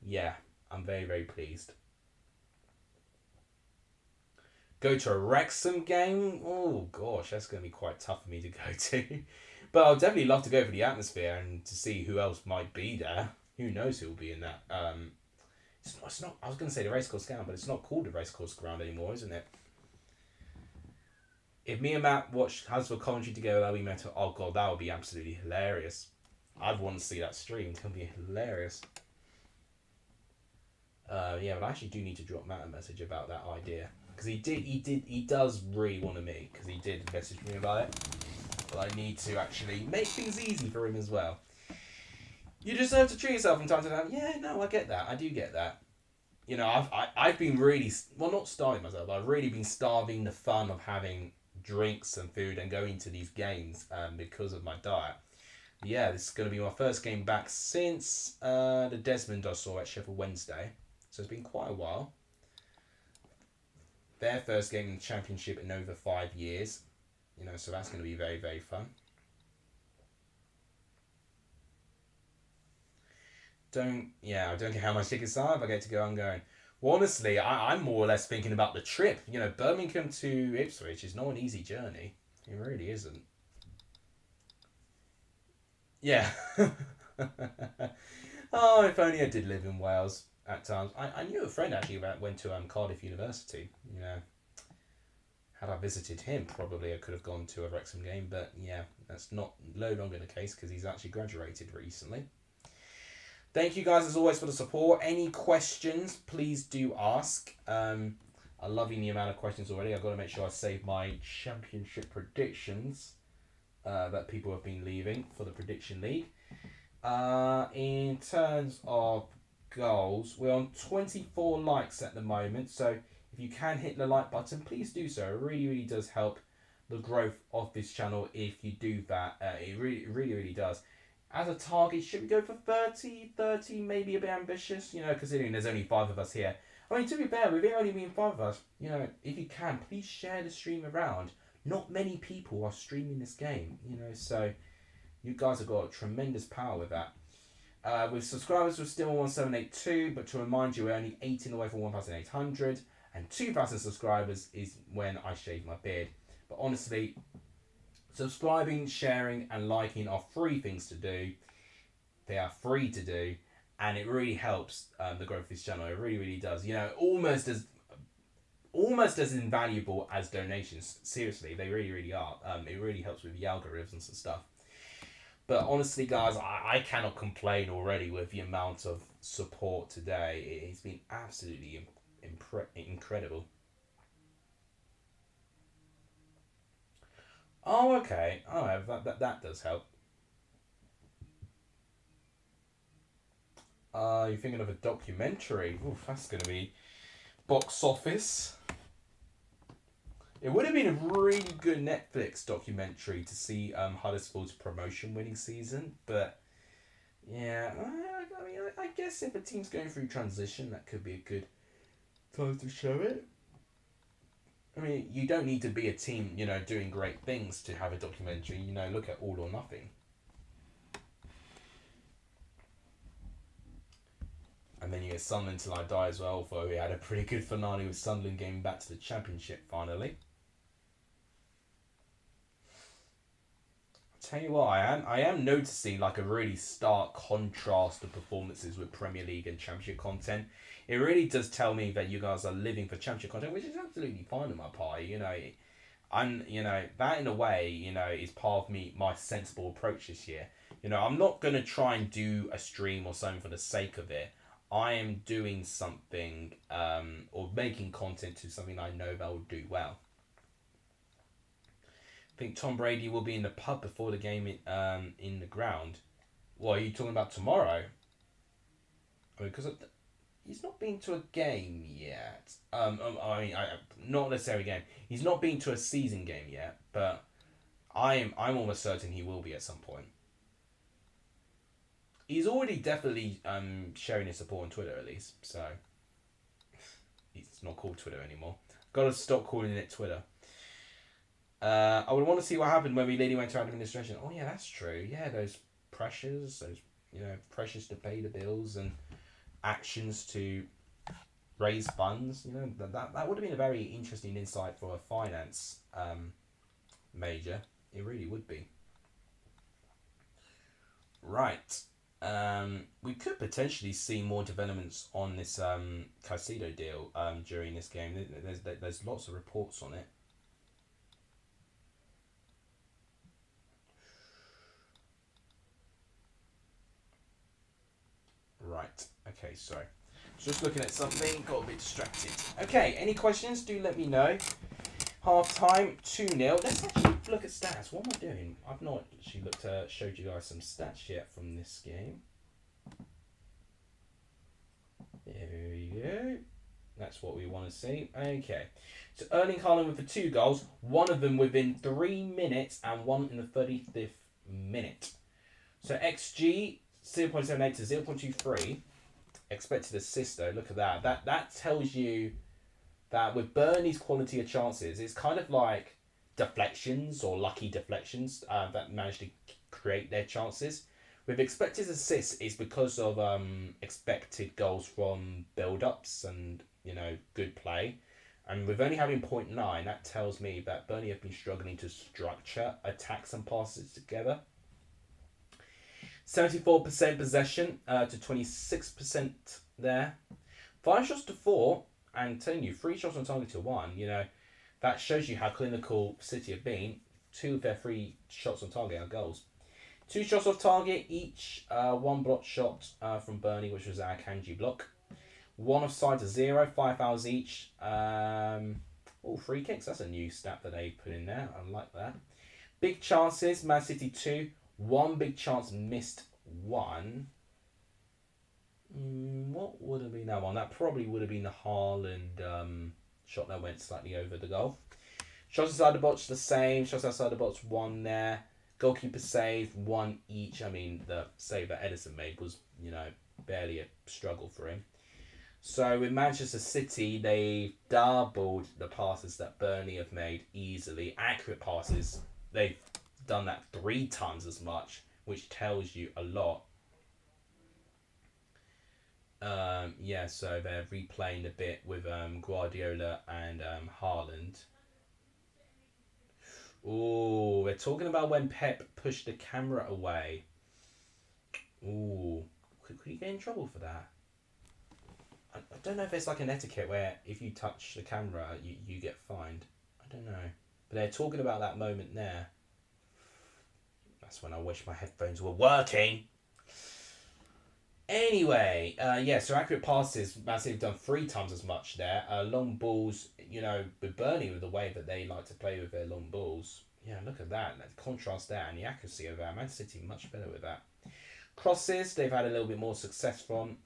yeah, I'm very, very pleased. Go to a Wrexham game? Oh, gosh, that's going to be quite tough for me to go to. But I'll definitely love to go for the atmosphere and to see who else might be there. Who knows who will be in that. It's not. I was going to say the Racecourse Ground, but it's not called the Racecourse Ground anymore, isn't it? If me and Matt watch Huddersfield commentary together, that'll be metal. Oh, God, that would be absolutely hilarious. I'd want to see that stream. It's going to be hilarious. Yeah, but I actually do need to drop Matt a message about that idea. Because he does really want to meet. Because he did message me about it. But I need to actually make things easy for him as well. You deserve to treat yourself from time to time. Yeah, no, I get that. I do get that. You know, I've been really, well, not starving myself, but I've really been starving the fun of having drinks and food and going to these games because of my diet. Yeah, this is going to be my first game back since the Desmond I saw at Sheffield Wednesday. So it's been quite a while. Their first game in the Championship in over 5 years. You know, so that's going to be very, very fun. I don't care how much tickets are if I get to go, I'm going. Well, honestly, I'm more or less thinking about the trip. You know, Birmingham to Ipswich is not an easy journey. It really isn't. Yeah. Oh, if only I did live in Wales at times. I knew a friend actually that went to Cardiff University. You know, had I visited him, probably I could have gone to a Wrexham game. But yeah, that's no longer the case because he's actually graduated recently. Thank you guys as always for the support. Any questions, please do ask. I'm loving the amount of questions already. I've got to make sure I save my Championship predictions that people have been leaving for the Prediction League. In terms of goals, we're on 24 likes at the moment. So if you can hit the like button, please do so. It really, really does help the growth of this channel if you do that. It really, really, really does. As a target, should we go for 30? 30, maybe a bit ambitious, you know, considering there's only 5 of us here. I mean, to be fair, with it only being 5 of us, you know, if you can, please share the stream around. Not many people are streaming this game, you know, so you guys have got tremendous power with that. With subscribers, we're still on 1782, but to remind you, we're only 18 away from 1,800, and 2,000 subscribers is when I shave my beard. But honestly, subscribing, sharing, and liking are free things to do. They are free to do, and it really helps the growth of this channel. It really, really does. You know, almost as invaluable as donations. Seriously, they really, really are. It really helps with the algorithms and stuff. But honestly, guys, I cannot complain already with the amount of support today. It's been absolutely incredible. Oh, okay. Oh, that does help. You're thinking of a documentary. Oof, that's going to be box office. It would have been a really good Netflix documentary to see Huddersfield's promotion winning season. But, yeah, I mean, I guess if a team's going through transition, that could be a good time to show it. I mean, you don't need to be a team, you know, doing great things to have a documentary. You know, look at All or Nothing. And then you get Sunderland Till I Die as well, although we had a pretty good finale with Sunderland getting back to the Championship finally. Tell you what, I am noticing like a really stark contrast of performances with Premier League and Championship content. It really does tell me that you guys are living for Championship content, which is absolutely fine in my pie. And that in a way, is part of my sensible approach this year. I'm not gonna try and do a stream or something for the sake of it. I am doing something or making content to something I know that will do well. I think Tom Brady will be in the pub before the game in the ground. What are you talking about tomorrow? Because he's not been to a game yet. Not necessarily a game. He's not been to a season game yet, but I'm almost certain he will be at some point. He's already definitely sharing his support on Twitter at least, so it's not called Twitter anymore. Got to stop calling it Twitter. I would want to see what happened when we lady went to administration. Oh yeah, that's true. Yeah, those pressures to pay the bills and actions to raise funds. That would have been a very interesting insight for a finance major. It really would be. Right. We could potentially see more developments on this Caicedo deal during this game. There's lots of reports on it. Right. Okay, sorry. Just looking at something, got a bit distracted. Okay, any questions? Do let me know. Half time, 2-0. Let's actually look at stats. What am I doing? I've not actually showed you guys some stats yet from this game. There we go. That's what we want to see. Okay. So Erling Haaland with the 2 goals, one of them within 3 minutes and one in the 35th minute. So XG 0.78 to 0.23. Expected assist though, look at that. That tells you that with Burnley's quality of chances, it's kind of like deflections or lucky deflections that manage to create their chances. With expected assists, it's because of expected goals from build-ups and good play. And with only having 0.9, that tells me that Burnley have been struggling to structure attacks and passes together. 74% possession to 26% there. 5 shots to 4, and telling you 3 shots on target to 1. That shows you how clinical City have been. 2 of their 3 shots on target are goals. 2 shots off target each. 1 block shot from Burnley, which was our Kanji block. 1 offside to 0. 5 fouls each. Free kicks. That's a new stat that they put in there. I like that. Big chances. Man City 2. 1 big chance missed 1. What would have been that one? That probably would have been the Haaland shot that went slightly over the goal. Shots inside the box the same. Shots outside the box 1 there. Goalkeeper saved 1 each. I mean, the save that Edison made was, barely a struggle for him. So with Manchester City, they doubled the passes that Burnley have made easily. Accurate passes, they've done that 3 times as much, which tells you a lot. So they're replaying a bit with Guardiola and Haaland. Oh, they're talking about when Pep pushed the camera away. Ooh, could he get in trouble for that? I don't know if it's like an etiquette where if you touch the camera, you get fined. I don't know. But they're talking about that moment there. That's when I wish my headphones were working. Anyway, so accurate passes, Massive done 3 times as much there. Long balls, with Burnley, with the way that they like to play with their long balls. Yeah, look at that. The contrast there and the accuracy of that. Man City much better with that. Crosses, they've had a little bit more success from.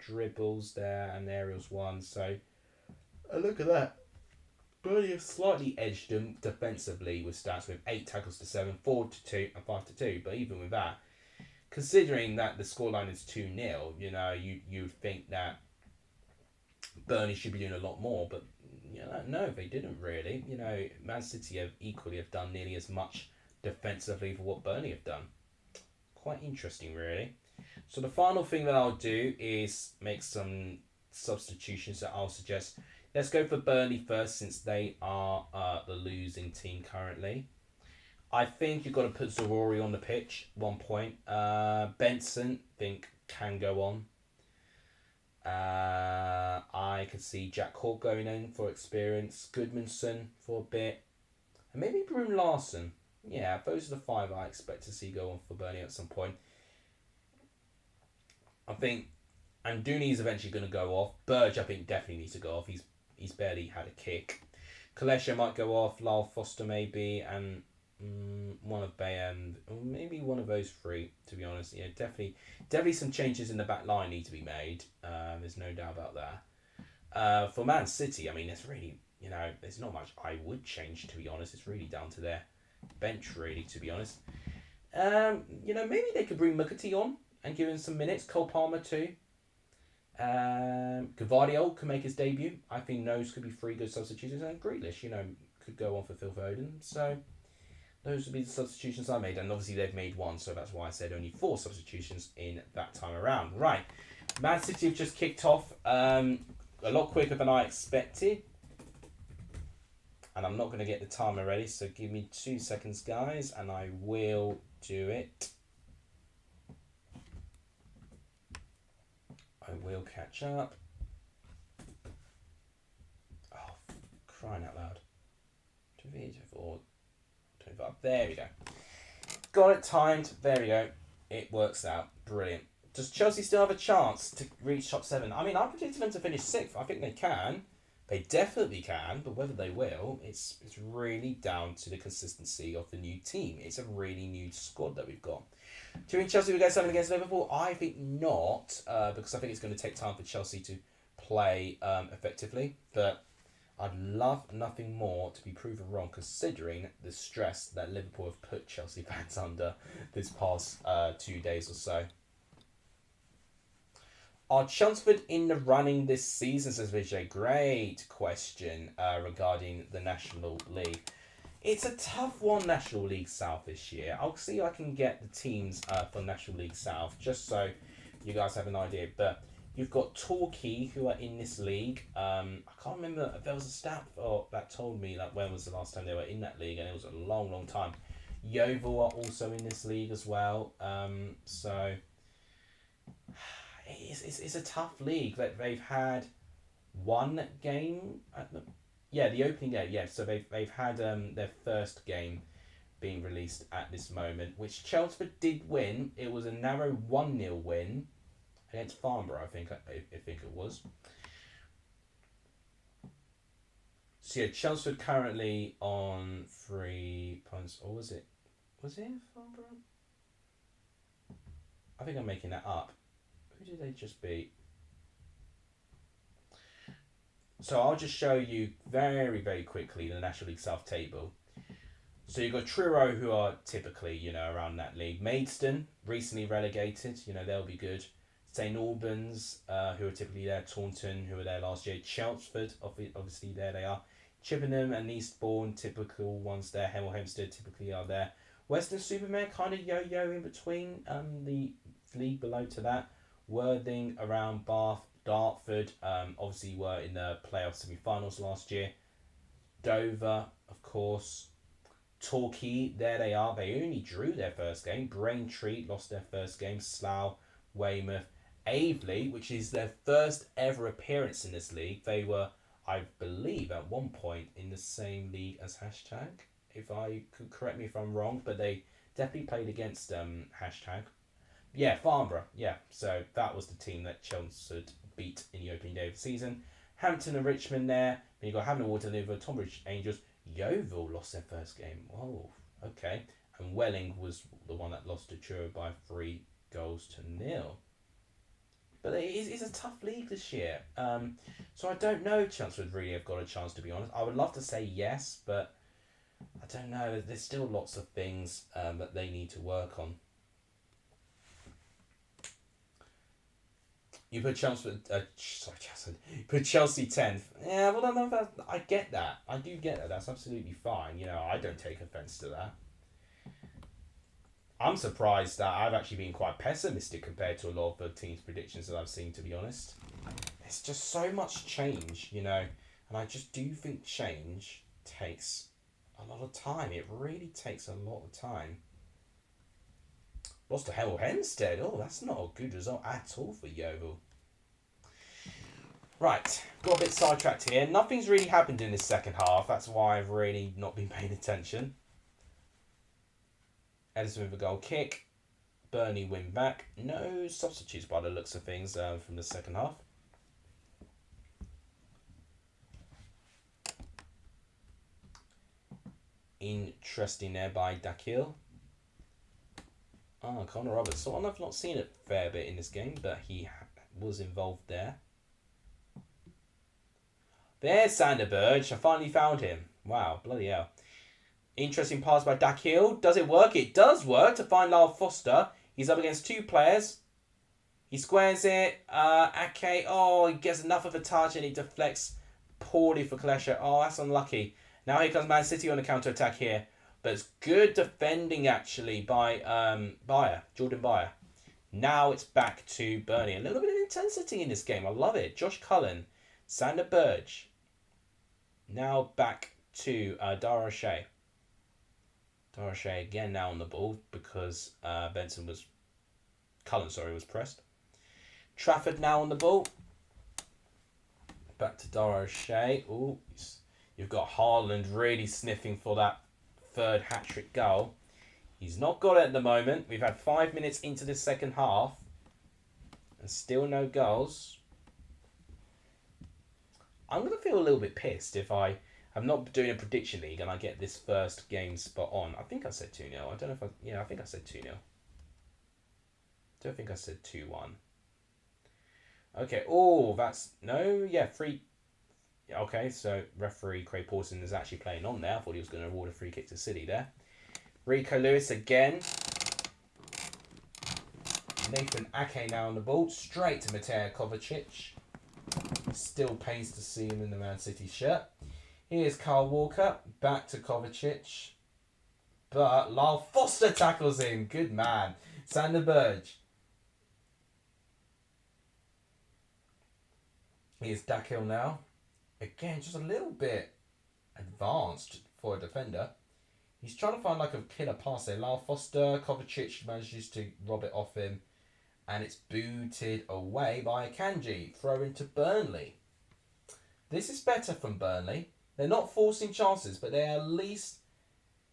Dribbles there and aerials 1. So, look at that. Burnley have slightly edged them defensively with stats with 8 tackles to 7, 4 to 2 and 5 to 2. But even with that, considering that the scoreline is 2-0, you'd think that Burnley should be doing a lot more, but no, they didn't really. Man City have done nearly as much defensively for what Burnley have done. Quite interesting, really. So the final thing that I'll do is make some substitutions that I'll suggest. Let's go for Burnley first, since they are the losing team currently. I think you've got to put Zawori on the pitch at one point. Benson, I think, can go on. I could see Jack Hawk going in for experience. Goodmanson for a bit. And maybe Broom Larson. Yeah, those are the 5 I expect to see go on for Burnley at some point. I think Anduni is eventually going to go off. Burge, I think, definitely needs to go off. He's barely had a kick. Kalesha might go off. Lyle Foster maybe. And one of Bayern, or maybe one of those 3, to be honest. Yeah, definitely some changes in the back line need to be made. There's no doubt about that. For Man City, I mean, there's really, there's not much I would change, to be honest. It's really down to their bench, really, to be honest. Maybe they could bring McAtee on and give him some minutes. Cole Palmer too. Gavardio can make his debut. I think those could be 3 good substitutions. And Grealish, could go on for Phil Foden. So those would be the substitutions I made. And obviously they've made 1, so that's why I said only 4 substitutions in that time around. Right. Man City have just kicked off a lot quicker than I expected. And I'm not going to get the timer ready, so give me 2 seconds, guys, and I will do it. I will catch up. Oh, crying out loud. 24, 25. There we go. Got it timed. There we go. It works out. Brilliant. Does Chelsea still have a chance to reach top 7? I mean, I predicted them to finish 6th. I think they can. They definitely can, but whether they will, it's really down to the consistency of the new team. It's a really new squad that we've got. Do you think Chelsea will get something against Liverpool? I think not, because I think it's going to take time for Chelsea to play effectively. But I'd love nothing more to be proven wrong, considering the stress that Liverpool have put Chelsea fans under this past 2 days or so. Are Chelmsford in the running this season, says Vijay? Great question regarding the National League. It's a tough one, National League South this year. I'll see if I can get the teams for National League South, just so you guys have an idea. But you've got Torquay, who are in this league. I can't remember, there was a stat that told me like when was the last time they were in that league, and it was a long, long time. Yeovil are also in this league as well. So it's a tough league. They've had 1 game at the opening game. Yeah, so they've had their first game being released at this moment, which Chelmsford did win. It was a narrow 1-0 win against Farnborough, I think it was. So yeah, Chelmsford currently on 3 points. Or was it Farnborough? I think I'm making that up. Who did they just beat? So I'll just show you very, very quickly the National League South table. So you've got Truro, who are typically, around that league. Maidstone, recently relegated, they'll be good. St Albans, who are typically there. Taunton, who were there last year. Chelmsford, obviously there they are. Chippenham and Eastbourne, typical ones there. Hemel Hempstead typically are there. Western-super-Mare, kind of yo-yo in between. The league below to that. Worthing around Bath. Dartford, obviously were in the playoff semi-finals last year. Dover, of course. Torquay, there they are. They only drew their first game. Braintree lost their first game. Slough, Weymouth. Aveley, which is their first ever appearance in this league. They were, I believe, at one point in the same league as Hashtag. If I could correct me if I'm wrong, but they definitely played against Hashtag. Yeah, Farnborough. Yeah, so that was the team that Chelmsford beat in the opening day of the season. Hampton and Richmond there. Then you got Havant and Waterloo, Tonbridge Angels. Yeovil lost their first game. Oh, okay. And Welling was the one that lost to Truro by 3-0. But it's a tough league this year. So I don't know if Chelmsford really have got a chance, to be honest. I would love to say yes, but I don't know. There's still lots of things that they need to work on. You put Chelsea 10th. Yeah, well, I get that. I do get that. That's absolutely fine. I don't take offence to that. I'm surprised that I've actually been quite pessimistic compared to a lot of the team's predictions that I've seen, to be honest. There's just so much change, and I just do think change takes a lot of time. It really takes a lot of time. Lost to Hempstead. Oh, that's not a good result at all for Yeovil. Right, got a bit sidetracked here. Nothing's really happened in this second half. That's why I've really not been paying attention. Edison with a goal kick. Burnley win back. No substitutes by the looks of things from the second half. Interesting there by Dakil. Ah, Connor Roberts. Someone I've not seen a fair bit in this game, but he was involved there. There's Sander Burge. I finally found him. Wow, bloody hell. Interesting pass by Dakil. Does it work? It does work to find Lyle Foster. He's up against two players. He squares it. Ake. Oh, he gets enough of a touch and he deflects poorly for Klesha. Oh, that's unlucky. Now here comes Man City on the counter-attack here. But it's good defending, actually, by Jordan Beyer. Now it's back to Burnley. A little bit of intensity in this game. I love it. Josh Cullen. Sander Burge. Now back to Dara O'Shea. Dara O'Shea again now on the ball because Cullen was pressed. Trafford now on the ball. Back to Dara O'Shea. Ooh, you've got Haaland really sniffing for that third hat-trick goal. He's not got it at the moment. We've had 5 minutes into the second half and still no goals. I'm going to feel a little bit pissed if I'm not doing a prediction league and I get this first game spot on. I think I said 2-0. I don't know if I think I said 2-0. Don't think I said 2-1. Okay. Oh, that's... No, yeah, 3... Okay, so referee Craig Pawson is actually playing on there. I thought he was going to award a free kick to City there. Rico Lewis again. Nathan Ake now on the ball. Straight to Mateo Kovacic. Still pains to see him in the Man City shirt. Here's Kyle Walker. Back to Kovacic. But Lyle Foster tackles him. Good man. Sander Burge. Here's Dakil now. Again, just a little bit advanced for a defender. He's trying to find like a killer pass there. Lyle Foster, Kovacic manages to rob it off him. And it's booted away by Akanji. Throw into Burnley. This is better from Burnley. They're not forcing chances, but they're at least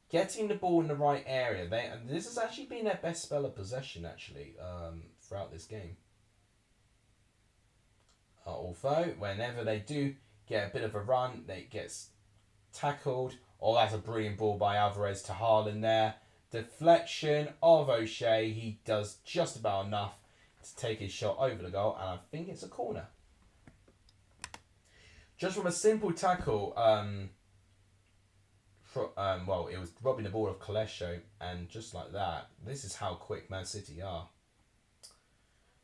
getting the ball in the right area. This has actually been their best spell of possession, actually, throughout this game. Although, whenever they do get a bit of a run, it gets tackled. Oh, that's a brilliant ball by Alvarez to Haaland there. Deflection of O'Shea. He does just about enough to take his shot over the goal, and I think it's a corner. Just from a simple tackle, well, it was robbing the ball of Kalesho, and just like that, this is how quick Man City are.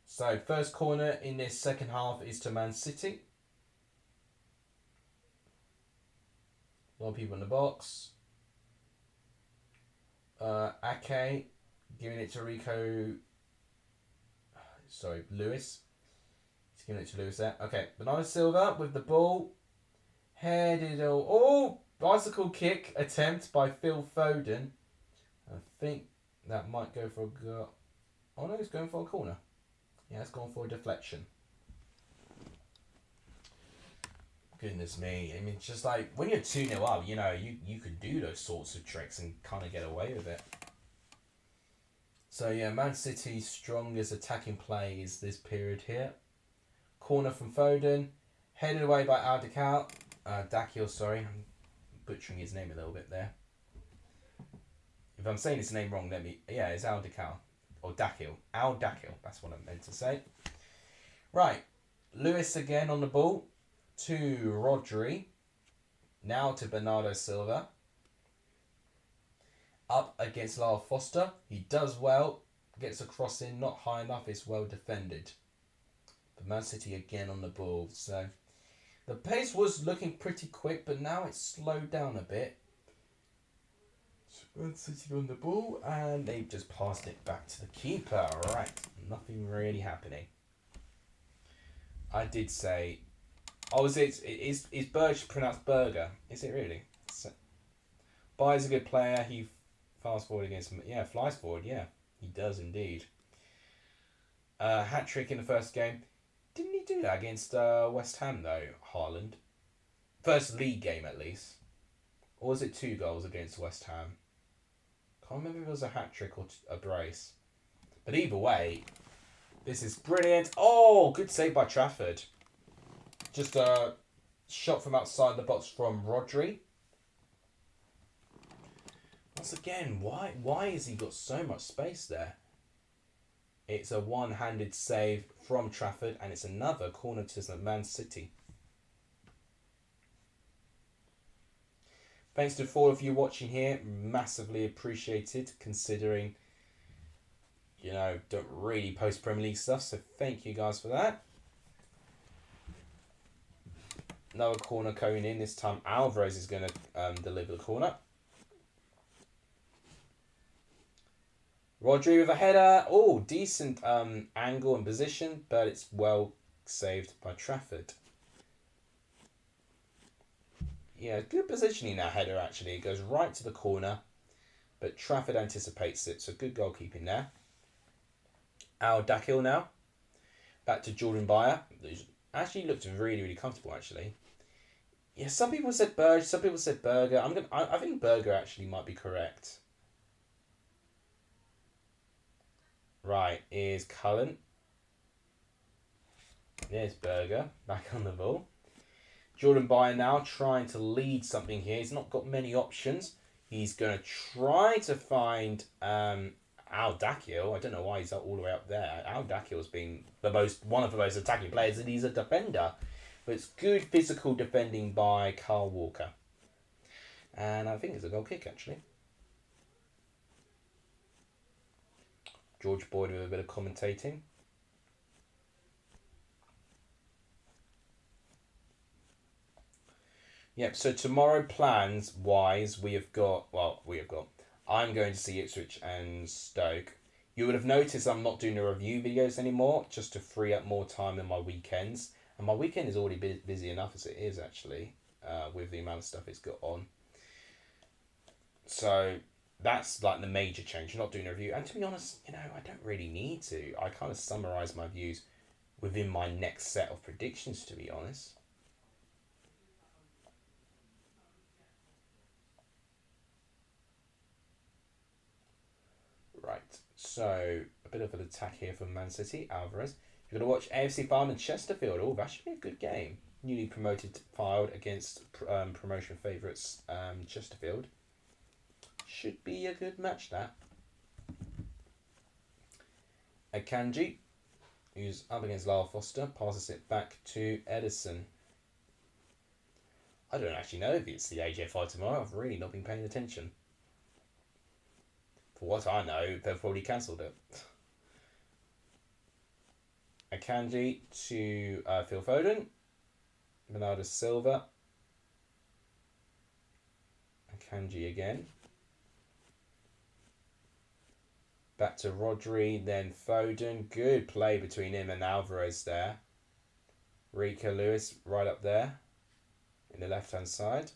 So, first corner in this second half is to Man City. A lot of people in the box. Ake giving it to Lewis. He's giving it to Lewis there. Okay, Bernardo Silva with the ball. Headed all. Oh, bicycle kick attempt by Phil Foden. I think that might go for a goal. Oh no, he's going for a corner. Yeah, it's gone for a deflection. Goodness me. I mean, just like, when you're 2-0 up, you know, you could do those sorts of tricks and kind of get away with it. So, yeah, Man City's strongest attacking play is this period here. Corner from Foden. Headed away by Dakil, sorry. I'm butchering his name a little bit there. If I'm saying his name wrong, it's Dakil. Or Dakil. Dakil, that's what I meant to say. Right. Lewis again on the ball. To Rodri. Now to Bernardo Silva. Up against Lyle Foster. He does well. Gets a cross in. Not high enough. It's well defended. But Man City again on the ball. So the pace was looking pretty quick, but now it's slowed down a bit. Man City on the ball, and they've just passed it back to the keeper. Right, nothing really happening. I did say, is Burge pronounced burger? Is it really? Bayer's a good player. He fast forward against him. Yeah, flies forward. Yeah, he does indeed. Hat trick in the first game. Didn't he do that against West Ham though, Haaland? First league game at least. Or was it 2 goals against West Ham? Can't remember if it was a hat trick or a brace. But either way, this is brilliant. Oh, good save by Trafford. Just a shot from outside the box from Rodri. Once again, why has he got so much space there? It's a one-handed save from Trafford, and it's another corner to Man City. Thanks to all of you watching here, massively appreciated, considering, don't really post Premier League stuff, so thank you guys for that. Another corner going in, this time Alvarez is going to deliver the corner. Rodri with a header. Oh, decent angle and position, but it's well saved by Trafford. Yeah, good positioning that header actually. It goes right to the corner, but Trafford anticipates it, so good goalkeeping there. Al Dakhil now. Back to Jordan Bayer. Actually looked really, really comfortable actually. Yeah, some people said Berge, some people said Berger. I think Berger actually might be correct. Right, is Cullen. There's Berger, back on the ball. Jordan Bayer now trying to lead something here. He's not got many options. He's going to try to find Al Dakhil. I don't know why he's all the way up there. Al Dakhil's been one of the most attacking players, and he's a defender. But it's good physical defending by Kyle Walker. And I think it's a goal kick, actually. George Boyd with a bit of commentating. Yep, so tomorrow plans wise, I'm going to see Ipswich and Stoke. You would have noticed I'm not doing the review videos anymore, just to free up more time in my weekends. And my weekend is already busy enough as it is, actually, with the amount of stuff it's got on. So that's like the major change. You're not doing a review. And to be honest, I don't really need to. I kind of summarise my views within my next set of predictions, to be honest. Right, so a bit of an attack here from Man City. Alvarez. You're going to watch AFC Farm and Chesterfield. Oh, that should be a good game. Newly promoted Fylde against promotion favourites Chesterfield. Should be a good match, that. Akanji, who's up against Lyle Foster, passes it back to Edison. I don't actually know if it's the AJ5 tomorrow. I've really not been paying attention. For what I know, they've probably cancelled it. Akanji to Phil Foden. Bernardo Silva. Akanji again. Back to Rodri, then Foden. Good play between him and Alvarez there. Rico Lewis right up there in the left-hand side.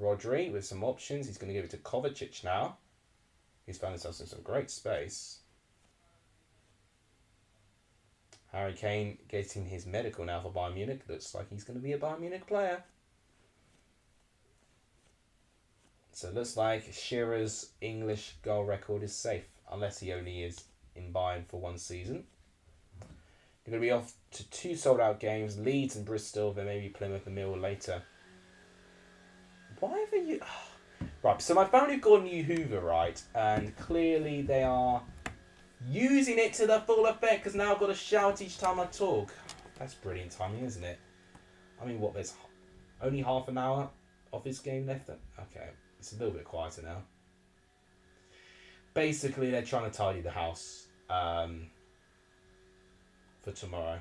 Rodri with some options. He's going to give it to Kovacic now. He's found himself in some great space. Harry Kane getting his medical now for Bayern Munich. Looks like he's going to be a Bayern Munich player. So it looks like Shearer's English goal record is safe, unless he only is in Bayern for one season. You're going to be off to 2 sold-out games, Leeds and Bristol, then maybe Plymouth and Millwall later. Why have you... Right, so my family have got a new Hoover, right? And clearly they are using it to the full effect, because now I've got to shout each time I talk. That's brilliant timing, isn't it? I mean, what, there's only half an hour of this game left? Okay, it's a little bit quieter now. Basically, they're trying to tidy the house for tomorrow.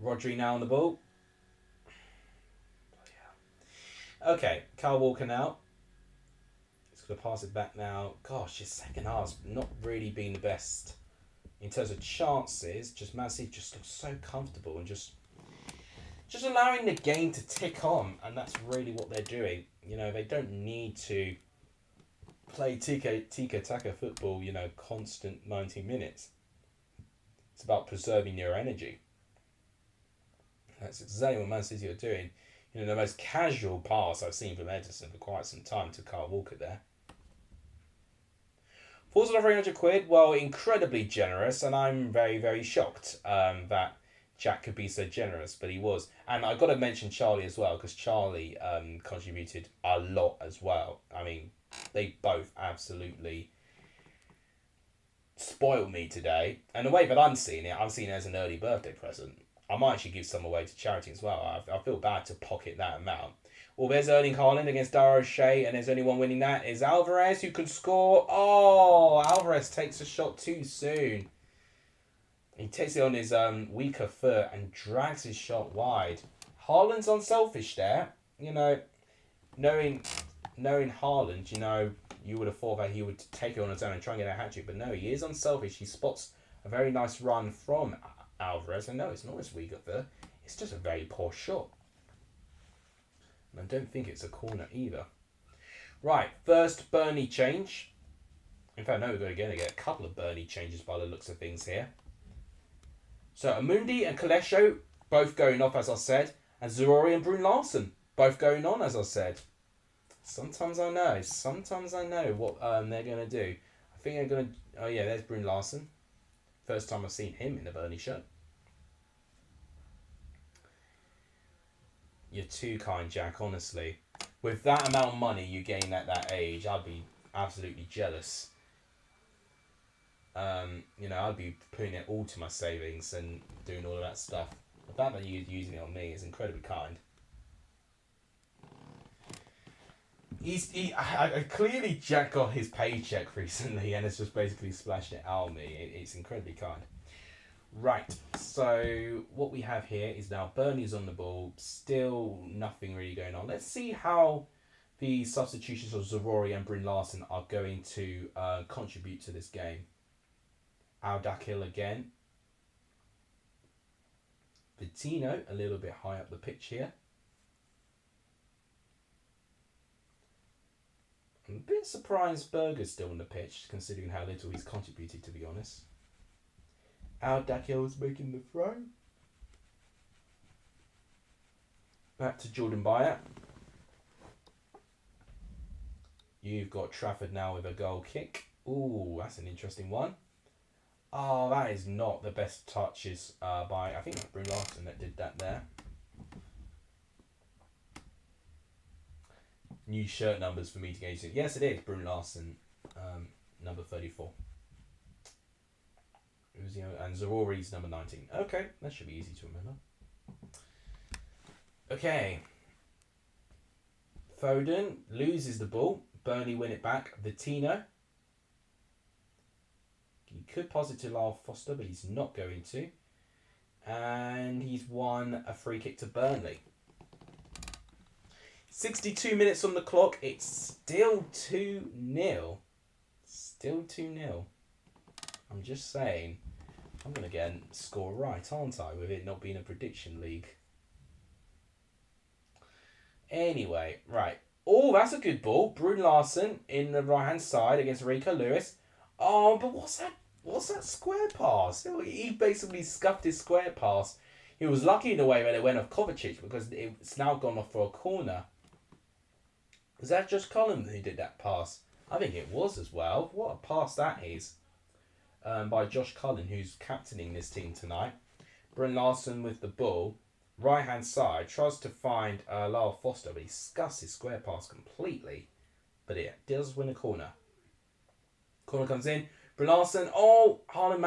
Rodri now on the ball. Okay, Kyle Walker now. He's going to pass it back now. Gosh, his second half's not really been the best in terms of chances. Just Man City just looks so comfortable and just allowing the game to tick on, and that's really what they're doing. You know, they don't need to play tiki-taka football, you know, constant 90 minutes. It's about preserving your energy. That's exactly what Man City are doing. You know, the most casual pass I've seen from Edison for quite some time to Kyle Walker there. Falls on £300. Well, incredibly generous, and I'm very, very shocked that Jack could be so generous, but he was. And I've got to mention Charlie as well, because Charlie contributed a lot as well. I mean, they both absolutely spoiled me today. And the way that I'm seeing it as an early birthday present. I might actually give some away to charity as well. I feel bad to pocket that amount. Well, there's Erling Haaland against Dara O'Shea, and there's only one winning that. Is Alvarez, who can score. Oh, Alvarez takes a shot too soon. He takes it on his weaker foot and drags his shot wide. Haaland's unselfish there. You know, knowing Haaland, you know, you would have thought that he would take it on his own and try and get a hat-trick. But no, he is unselfish. He spots a very nice run from Alvarez. And no, it's not his weaker foot. It's just a very poor shot. And I don't think it's a corner either. Right, first Burnley change. In fact, no, we're going to get a couple of Burnley changes by the looks of things here. So, Amundi and Kalesho both going off, as I said. And Zurori and Brun Larsen both going on, as I said. Sometimes I know what they're going to do. I think they're going to... Oh, yeah, there's Brun Larsen. First time I've seen him in a Burnley shirt. You're too kind, Jack, honestly. With that amount of money you gain at that age, I'd be absolutely jealous. You know, I'd be putting it all to my savings and doing all of that stuff. The fact that you're using it on me is incredibly kind. Clearly Jack got his paycheck recently and has just basically splashed it out on me. It's incredibly kind. Right, so what we have here is now Burnley's on the ball. Still nothing really going on. Let's see how the substitutions of Zurori and Brun Larsen are going to contribute to this game. Al-Dakhil again. Vittino a little bit high up the pitch here. I'm a bit surprised Berger's still on the pitch, considering how little he's contributed, to be honest. Al-Dakhil is making the throw. Back to Jordan Byatt. You've got Trafford now with a goal kick. Ooh, that's an interesting one. Oh, that is not the best touches by... I think that's Brun Larsen that did that there. New shirt numbers for me to gauge it. Yes, it is. Brun Larsen, number 34. And Zurori's number 19. Okay, that should be easy to remember. Okay. Foden loses the ball. Burnley win it back. Vittino. He could pass it to Lyle Foster, but he's not going to. And he's won a free kick to Burnley. 62 minutes on the clock. It's still 2-0. Still 2-0. I'm just saying, I'm going to get a score right, aren't I, with it not being a prediction league. Anyway, right. Oh, that's a good ball. Brun Larsen in the right-hand side against Rico Lewis. Oh, but what's that square pass? He basically scuffed his square pass. He was lucky in the way that it went off Kovacic, because it's now gone off for a corner. Was that Josh Cullen who did that pass? I think it was as well. What a pass that is. By Josh Cullen, who's captaining this team tonight. Brun Larsen with the ball. Right hand side. Tries to find Lyle Foster, but he scuffs his square pass completely. But it does win a corner. Corner comes in. Brun Larsen. Oh, Haaland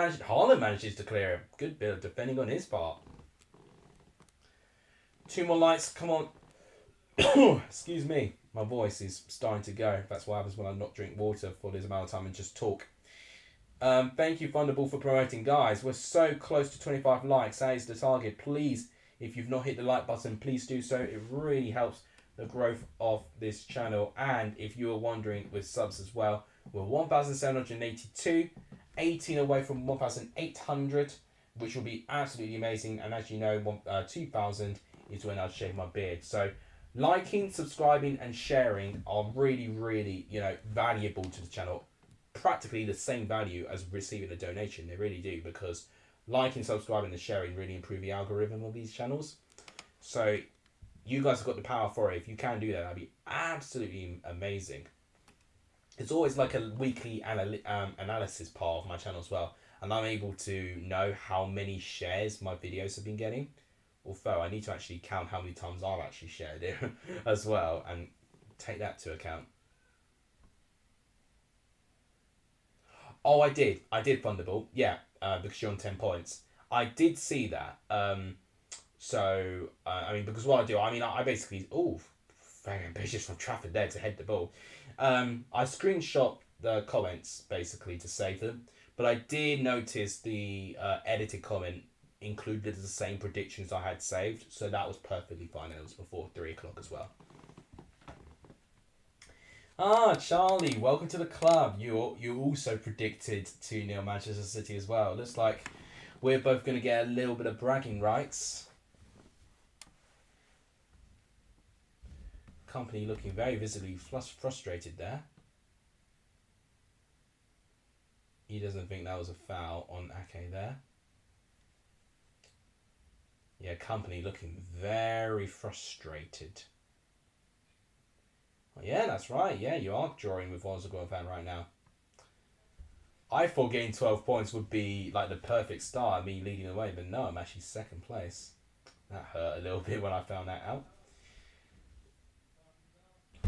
manages to clear him. Good bit of defending on his part. Two more lights. Come on. Excuse me. My voice is starting to go. That's what happens when I not drink water for this amount of time and just talk. Thank you, Thunderball, for promoting. Guys, we're so close to 25 likes. That is the target. Please, if you've not hit the like button, please do so. It really helps the growth of this channel. And if you were wondering, with subs as well, we're 1,782, 18 away from 1,800, which will be absolutely amazing. And as you know, 2,000 is when I shave my beard. So Liking, subscribing, and sharing are really, really, valuable to the channel. Practically the same value as receiving a donation. They really do, because liking, subscribing, and sharing really improve the algorithm of these channels. So you guys have got the power for it. If you can do that, that'd be absolutely amazing. It's always like a weekly analysis part of my channel as well, and I'm able to know how many shares my videos have been getting. Although I need to actually count how many times I've actually shared it as well, and take that to account. Oh, I did Thunderbolt. Yeah, because you're on 10 points. I did see that. So, I mean, because what I do, I mean, I basically... Oh, very ambitious from Trafford there to head the ball. I screenshot the comments, basically, to save them. But I did notice the edited comment included the same predictions I had saved. So that was perfectly fine. And it was before 3 o'clock as well. Ah, Charlie, welcome to the club. You also predicted 2-0 Manchester City as well. Looks like we're both going to get a little bit of bragging rights. Company looking very visibly frustrated there. He doesn't think that was a foul on Ake there. Yeah, Company looking very frustrated. Oh, yeah, that's right. Yeah, you are drawing with Watchalong fan right now. I thought getting 12 points would be like the perfect start, me leading the way, but no, I'm actually second place. That hurt a little bit when I found that out.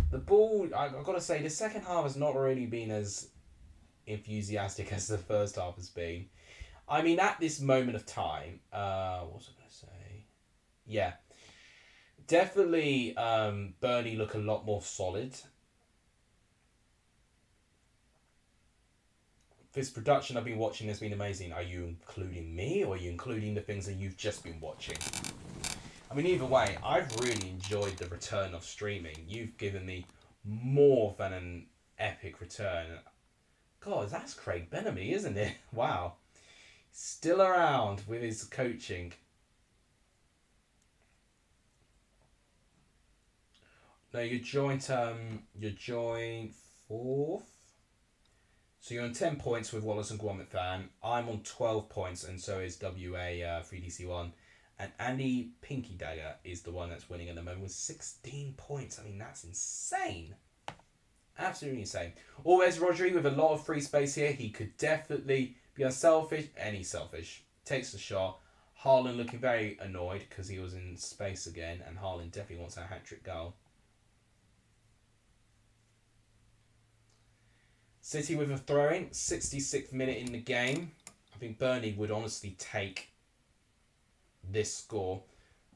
The ball, I've got to say, the second half has not really been as enthusiastic as the first half has been. I mean, at this moment of time, what was I going to say? Yeah, definitely Burnley look a lot more solid. This production I've been watching has been amazing. Are you including me, or are you including the things that you've just been watching? I mean, either way, I've really enjoyed the return of streaming. You've given me more than an epic return. God, that's Craig Bellamy, isn't it? Wow. Still around with his coaching. No, you joined fourth. So you're on 10 points with Wallace and Gromit fan. I'm on 12 points, and so is WA 3DC1. And Andy Pinky Dagger is the one that's winning at the moment with 16 points. I mean, that's insane. Absolutely insane. Always Rodri with a lot of free space here. He could definitely be unselfish. And he's selfish. Takes the shot. Haaland looking very annoyed because he was in space again. And Haaland definitely wants a hat-trick goal. City with a throw-in. 66th minute in the game. I think Burnley would honestly take this score.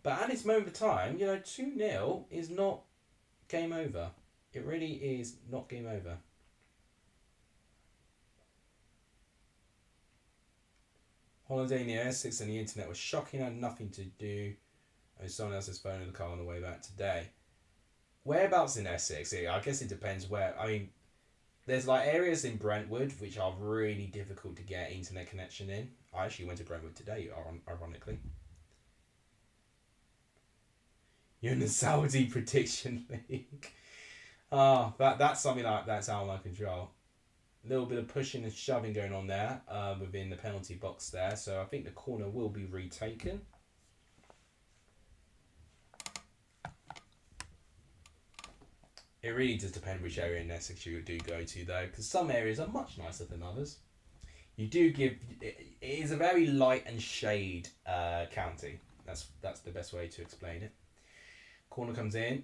But at this moment of time, 2-0 is not game over. It really is not game over. Holiday in the Essex and the internet was shocking. I had nothing to do. Oh, someone else's phone in the car on the way back today. Whereabouts in Essex? I guess it depends where. I mean, there's like areas in Brentwood which are really difficult to get internet connection in. I actually went to Brentwood today, ironically. You're in the Saudi prediction league. That's something that's out of my control. A little bit of pushing and shoving going on there within the penalty box there. So I think the corner will be retaken. It really does depend which area in Essex you do go to, though, because some areas are much nicer than others. You do give... It is a very light and shade county. That's the best way to explain it. Corner comes in.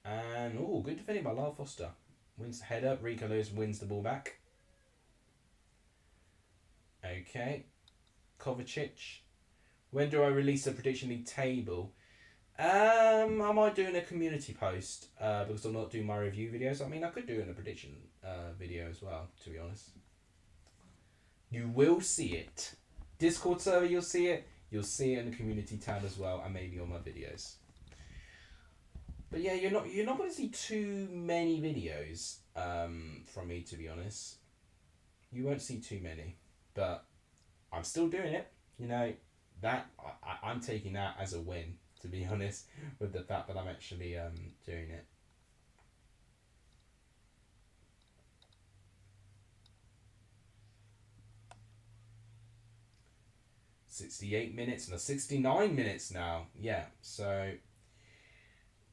And, good defending by Lyle Foster. Wins the header. Rico Lewis wins the ball back. Okay. Kovacic. When do I release the Prediction League table? I might do in a community post because I'm not doing my review videos. I mean, I could do it in a prediction video as well, to be honest. You will see it. Discord server, you'll see it. You'll see it in the community tab as well, and maybe on my videos. But yeah, you're not going to see too many videos from me, to be honest. You won't see too many, but I'm still doing it. That I'm taking that as a win. to be honest, with the fact that I'm actually doing it. $68 minutes and 69 minutes now. Yeah, so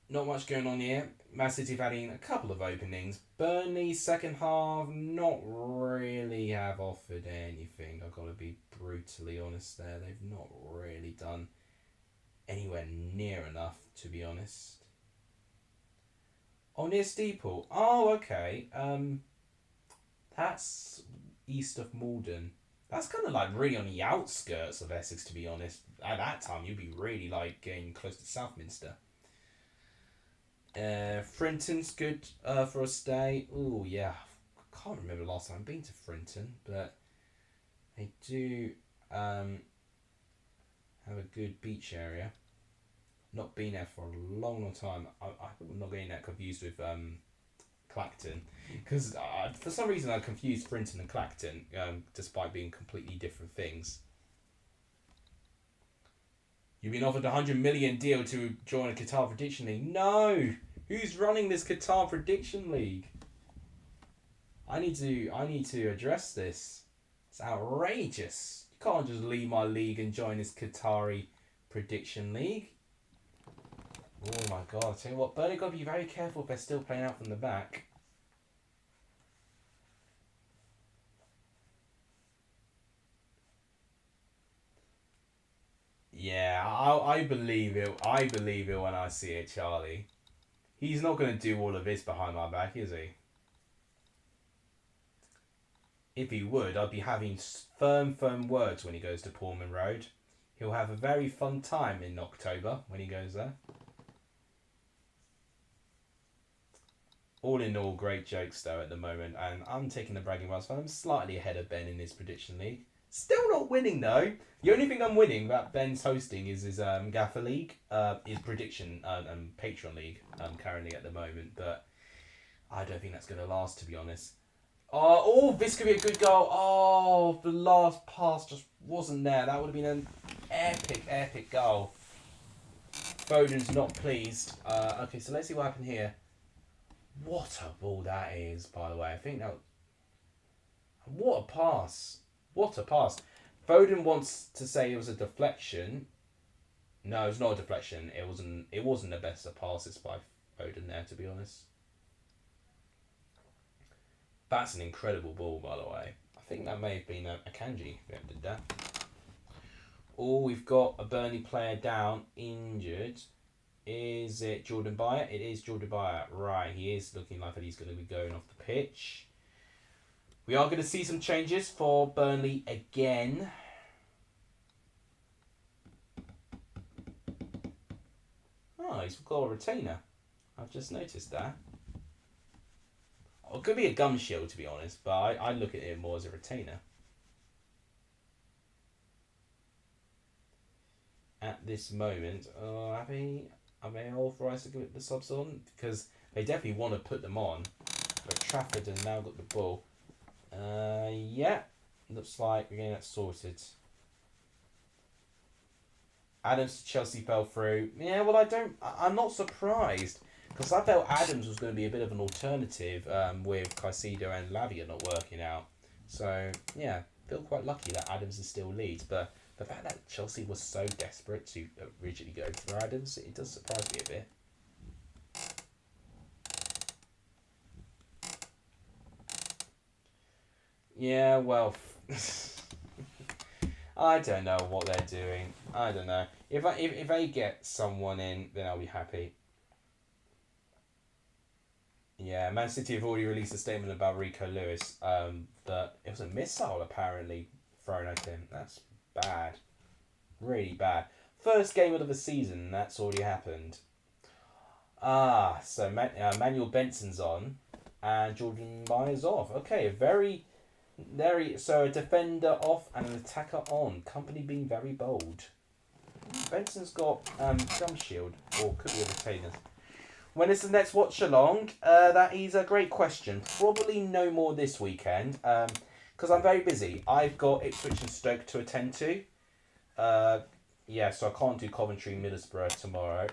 not much going on here. Man City have had a couple of openings. Burnley, second half, not really have offered anything. I've got to be brutally honest there. They've not really done anywhere near enough, to be honest. Oh, near Steeple. Oh, okay. That's east of Malden. That's kind of like really on the outskirts of Essex, to be honest. At that time, you'd be really like getting close to Southminster. Frinton's good for a stay. Oh yeah, I can't remember the last time I've been to Frinton, but they do have a good beach area. Not been there for a long time. I'm not getting that confused with Clacton, because for some reason I confused Frinton and Clacton, despite being completely different things. You've been offered a $100 million deal to join a Qatar Prediction League. No! Who's running this Qatar Prediction League? I need to address this. It's outrageous. You can't just leave my league and join this Qatari Prediction League. Oh my god, I tell you what, Burnley got to be very careful if they're still playing out from the back. Yeah, I believe it. I believe it when I see it, Charlie. He's not going to do all of this behind my back, is he? If he would, I'd be having firm words when he goes to Pullman Road. He'll have a very fun time in October when he goes there. All in all, great jokes though at the moment, and I'm taking the bragging rights. I'm slightly ahead of Ben in his prediction league. Still not winning though. The only thing I'm winning that Ben's hosting is his Gaffer League, his prediction and Patreon League currently at the moment, but I don't think that's going to last, to be honest. Oh, this could be a good goal. Oh, the last pass just wasn't there. That would have been an epic goal. Foden's not pleased. Okay, so let's see what happened here. What a ball that is, by the way. I think that... What a pass. What a pass. Foden wants to say it was a deflection. No, it's not a deflection. It wasn't the best of passes by Foden there, to be honest. That's an incredible ball, by the way. I think that may have been a Akanji that did that. Oh, we've got a Burnley player down, injured. Is it Jordan Byatt? It is Jordan Byatt. Right, he is looking like that he's going to be going off the pitch. We are going to see some changes for Burnley again. Oh, he's got a retainer. I've just noticed that. Oh, it could be a gum shield, to be honest, but I look at it more as a retainer. At this moment, are they authorised to give the subs on? Because they definitely want to put them on. But Trafford has now got the ball. Yeah, looks like we're getting that sorted. Adams to Chelsea fell through. Yeah, well, I'm not surprised. Because I felt Adams was going to be a bit of an alternative with Caicedo and Lavia not working out. So, yeah, feel quite lucky that Adams is still leads. But the fact that Chelsea was so desperate to originally go for Adams, it does surprise me a bit. Yeah, well, I don't know what they're doing. I don't know. If they get someone in, then I'll be happy. Yeah, Man City have already released a statement about Rico Lewis. That it was a missile apparently thrown at him. That's bad. Really bad. First game of the season, that's already happened. So Manuel Benson's on, and Jordan Myers off. Okay, so a defender off and an attacker on. Company being very bold. Benson's got gum shield, or could be a retainer. When is the next Watchalong? That is a great question. Probably no more this weekend, because I'm very busy. I've got Ipswich and Stoke to attend to. yeah, so I can't do Coventry Middlesbrough tomorrow.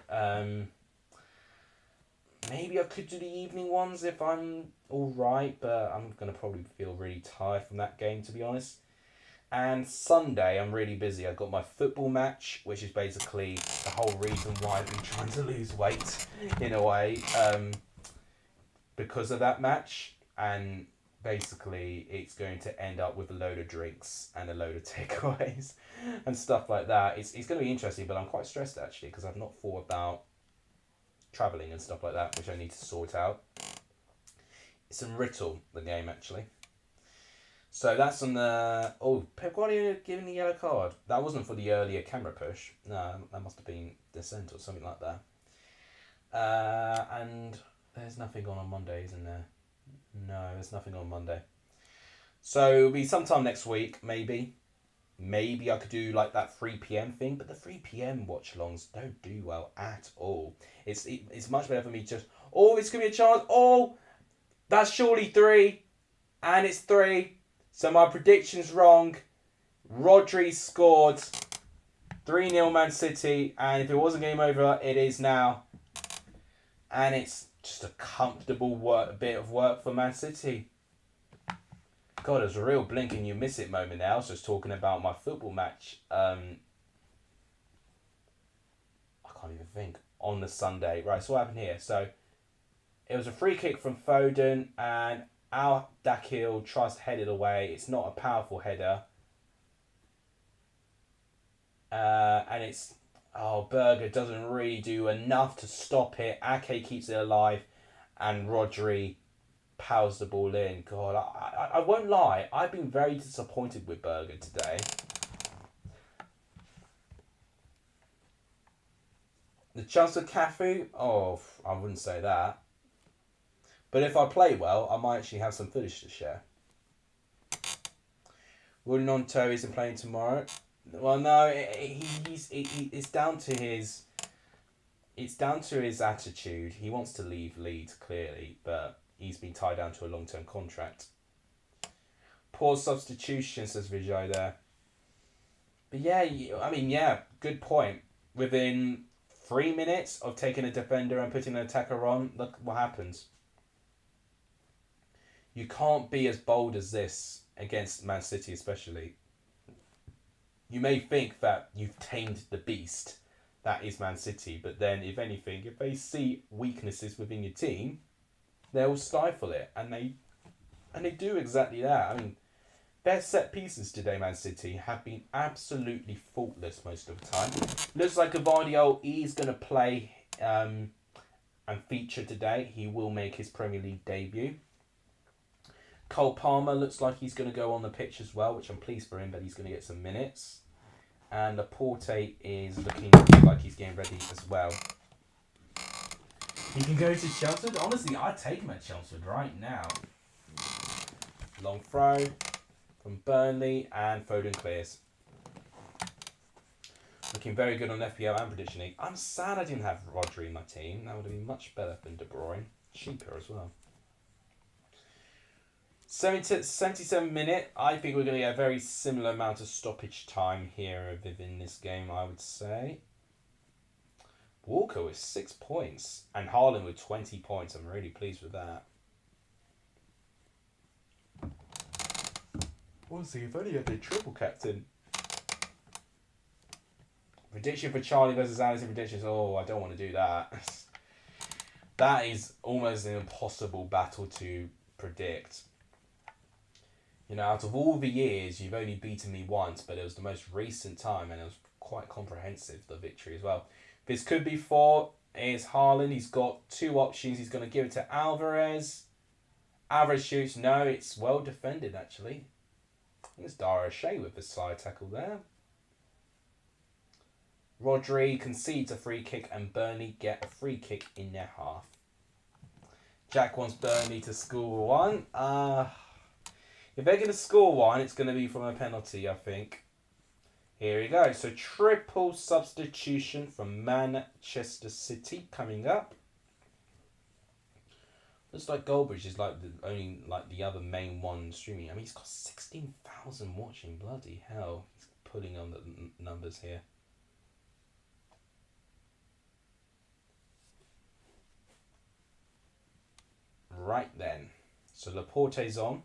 Maybe I could do the evening ones if I'm alright, but I'm going to probably feel really tired from that game, to be honest. And Sunday, I'm really busy. I've got my football match, which is basically the whole reason why I've been trying to lose weight, in a way, because of that match. And basically, it's going to end up with a load of drinks and a load of takeaways and stuff like that. It's going to be interesting, but I'm quite stressed, actually, because I've not thought about travelling and stuff like that, which I need to sort out. It's in Writtle, the game, actually. So that's on the... Oh, Pep Guardiola giving the yellow card. That wasn't for the earlier camera push. No, that must have been dissent or something like that. And there's nothing on Monday, isn't there? No, there's nothing on Monday. So it'll be sometime next week, maybe. Maybe I could do like that 3 p.m. thing, but the 3 p.m. watch-alongs don't do well at all. It's much better for me to just... Oh, it's going to be a chance. Oh, that's surely 3. And it's 3. So my prediction's wrong. Rodri scored 3-0 Man City. And if it wasn't game over, it is now. And it's just a comfortable bit of work for Man City. God, there's a real blink and you miss it moment there. I was just talking about my football match. I can't even think. On the Sunday. Right, so what happened here? So it was a free kick from Foden and Al Dakil tries to head it away. It's not a powerful header. And it's... Oh, Berger doesn't really do enough to stop it. Ake keeps it alive. And Rodri powers the ball in. God, I won't lie. I've been very disappointed with Berger today. The chance of Cafu? Oh, I wouldn't say that. But if I play well, I might actually have some footage to share. Woodinonto isn't playing tomorrow. Well, no, it's down to his... It's down to his attitude. He wants to leave Leeds, clearly, but he's been tied down to a long-term contract. Poor substitution, says Vijay there. But yeah, good point. Within 3 minutes of taking a defender and putting an attacker on, look what happens. You can't be as bold as this against Man City, especially. You may think that you've tamed the beast that is Man City, but then, if anything, if they see weaknesses within your team, they'll stifle it, and they do exactly that. I mean, their set pieces today, Man City, have been absolutely faultless most of the time. Looks like Gavardio is going to play and feature today. He will make his Premier League debut. Cole Palmer looks like he's going to go on the pitch as well, which I'm pleased for him, but he's going to get some minutes. And Laporte is looking like he's getting ready as well. He can go to Chelmsford. Honestly, I'd take him at Chelmsford right now. Long throw from Burnley and Foden clears. Looking very good on FPL and Prediction League. I'm sad I didn't have Rodri in my team. That would have been much better than De Bruyne. Cheaper as well. 77 minute. I think we're going to get a very similar amount of stoppage time here within this game, I would say. Walker with 6 points and Haaland with 20 points. I'm really pleased with that. We'll see if only had the triple captain. Prediction for Charlie versus Alice in predictions. Oh, I don't want to do that. That is almost an impossible battle to predict. You know, out of all the years, you've only beaten me once, but it was the most recent time, and it was quite comprehensive, the victory as well. This could be 4. It's Haaland. He's got 2 options. He's going to give it to Alvarez. Alvarez shoots. No, it's well defended, actually. It's Dara Shea with the side tackle there. Rodri concedes a free kick, and Burnley get a free kick in their half. Jack wants Burnley to score one. If they're going to score one, it's going to be from a penalty, I think. Here we go. So triple substitution from Manchester City coming up. Looks like Goldbridge is like the other main one streaming. I mean, he's got 16,000 watching. Bloody hell, he's putting on the numbers here. So Laporte's on.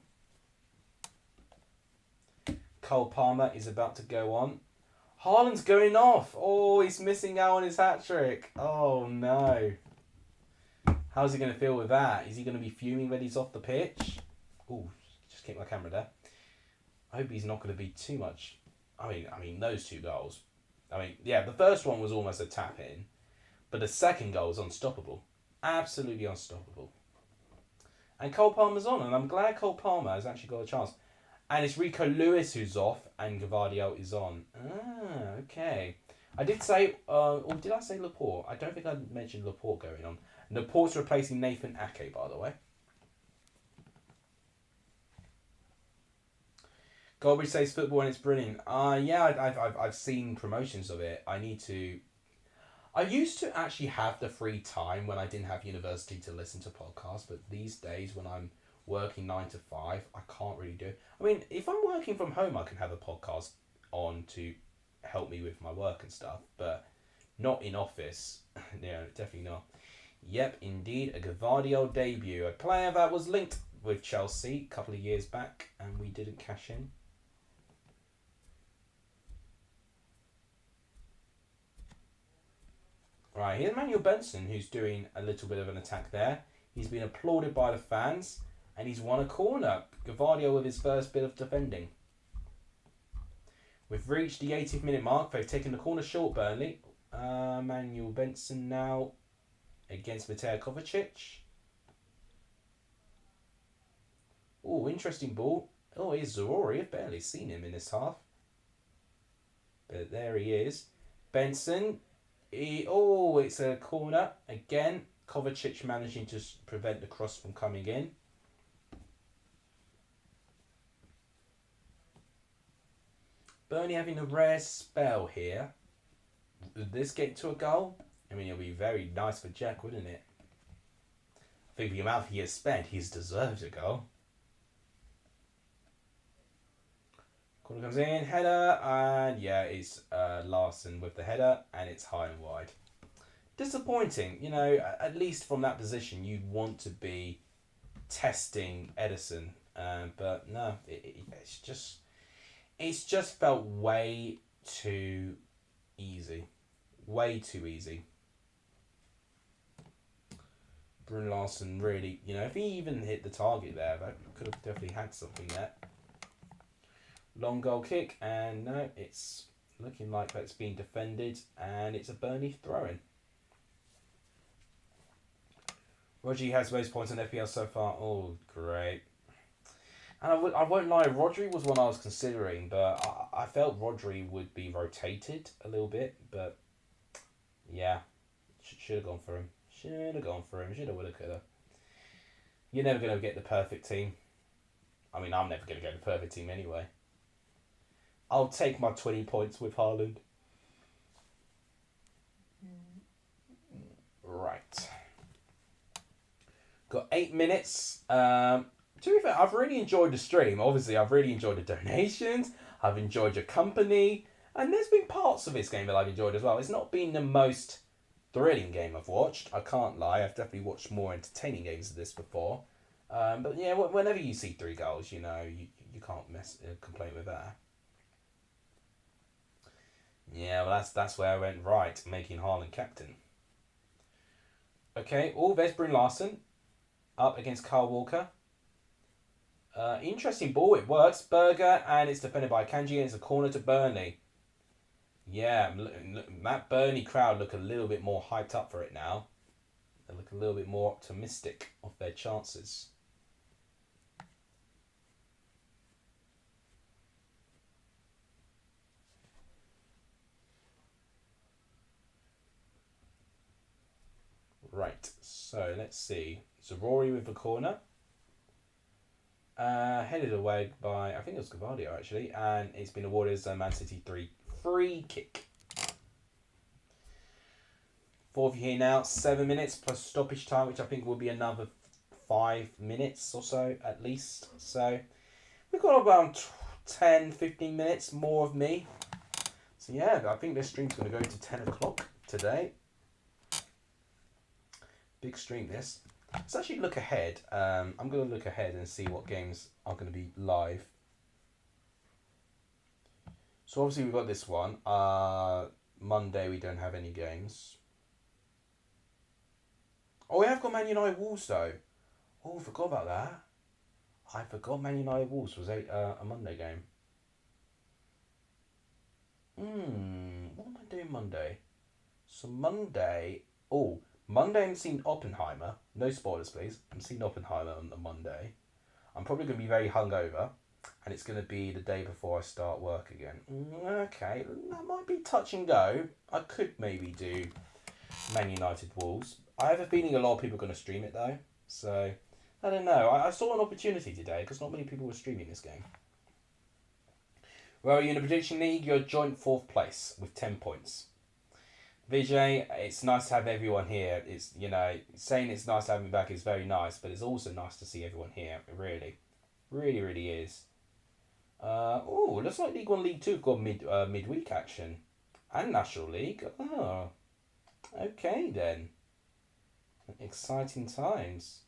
Cole Palmer is about to go on. Haaland's going off. Oh, he's missing out on his hat-trick. Oh, no. How's he going to feel with that? Is he going to be fuming when he's off the pitch? Oh, just kicked my camera there. I hope he's not going to be too much. I mean, those 2 goals. I mean, yeah, the first one was almost a tap-in. But the second goal was unstoppable. Absolutely unstoppable. And Cole Palmer's on, and I'm glad Cole Palmer has actually got a chance. And it's Rico Lewis who's off, and Gavardio is on. Ah, okay. I did say, or did I say Laporte? I don't think I mentioned Laporte going on. Laporte's replacing Nathan Ake, by the way. Goldbridge says football and it's brilliant. Yeah, I've seen promotions of it. I used to actually have the free time when I didn't have university to listen to podcasts, but these days when I'm working 9 to 5, I can't really do it. I mean, if I'm working from home, I can have a podcast on to help me with my work and stuff, but not in office. No, definitely not. Yep, indeed, a Gavardio debut. A player that was linked with Chelsea a couple of years back, and we didn't cash in. Right, here's Manuel Benson, who's doing a little bit of an attack there. He's been applauded by the fans, and he's won a corner. Gavardio with his first bit of defending. We've reached the 80th minute mark. They've taken the corner short, Burnley. Manuel Benson now against Mateo Kovacic. Oh, interesting ball. Oh, here's Zarori. I've barely seen him in this half. But there he is. Benson. It's a corner. Again, Kovacic managing to prevent the cross from coming in. Burnley having a rare spell here. Would this get to a goal? I mean, it would be very nice for Jack, wouldn't it? I think the amount he has spent, he's deserved a goal. Corner comes in, header, and yeah, it's Larson with the header, and it's high and wide. Disappointing, you know, at least from that position, you'd want to be testing Edison, but no, it's just felt way too easy. Way too easy. Bruno Larson really, you know, if he even hit the target there, that could have definitely had something there. Long goal kick, and no, it's looking like that's being defended, and it's a Burnley throw-in. Rodri has most points on FPL so far. Oh, great. And I won't lie, Rodri was one I was considering, but I felt Rodri would be rotated a little bit, but yeah, should have gone for him. Should have gone for him. Should have, would have, could have. You're never going to get the perfect team. I mean, I'm never going to get the perfect team anyway. I'll take my 20 points with Haaland. Right. Got 8 minutes. To be fair, I've really enjoyed the stream. Obviously, I've really enjoyed the donations. I've enjoyed your company. And there's been parts of this game that I've enjoyed as well. It's not been the most thrilling game I've watched. I can't lie. I've definitely watched more entertaining games than this before. But yeah, whenever you see 3 goals, you know, you can't complain with that. Yeah, well, that's where I went right, making Haaland captain. Okay, there's Bryn Larson up against Kyle Walker. Interesting ball, it works. Berger, and it's defended by Kanji, and it's a corner to Burnley. Yeah, that Burnley crowd look a little bit more hyped up for it now. They look a little bit more optimistic of their chances. Right, so let's see. Zarori with the corner. Headed away by, I think it was Gavardio actually, and it's been awarded as a Man City 3 free kick. 4 here now, 7 minutes plus stoppage time, which I think will be another 5 minutes or so at least. So we've got about 10-15 minutes more of me. So yeah, I think this stream's going to go to 10 o'clock today. Big stream this. Let's actually look ahead. I'm going to look ahead and see what games are going to be live. So obviously we've got this one. Monday we don't have any games. Oh, we have got Man United Wolves though. Oh, I forgot about that. I forgot Man United Wolves was a Monday game. What am I doing Monday? So Monday. Oh, Monday I'm seeing Oppenheimer. No spoilers, please. I'm seeing Oppenheimer on the Monday. I'm probably going to be very hungover, and it's going to be the day before I start work again. Okay, that might be touch and go. I could maybe do Man United Wolves. I have a feeling a lot of people are going to stream it though, so I don't know. I saw an opportunity today because not many people were streaming this game. Where are you in the prediction league? You're joint 4th place with 10 points. Vijay, it's nice to have everyone here. It's, you know, saying it's nice to have me back is very nice, but it's also nice to see everyone here. It really, really, really is. Looks like League 1, League 2 have got midweek action. And National League. Oh, okay then. Exciting times.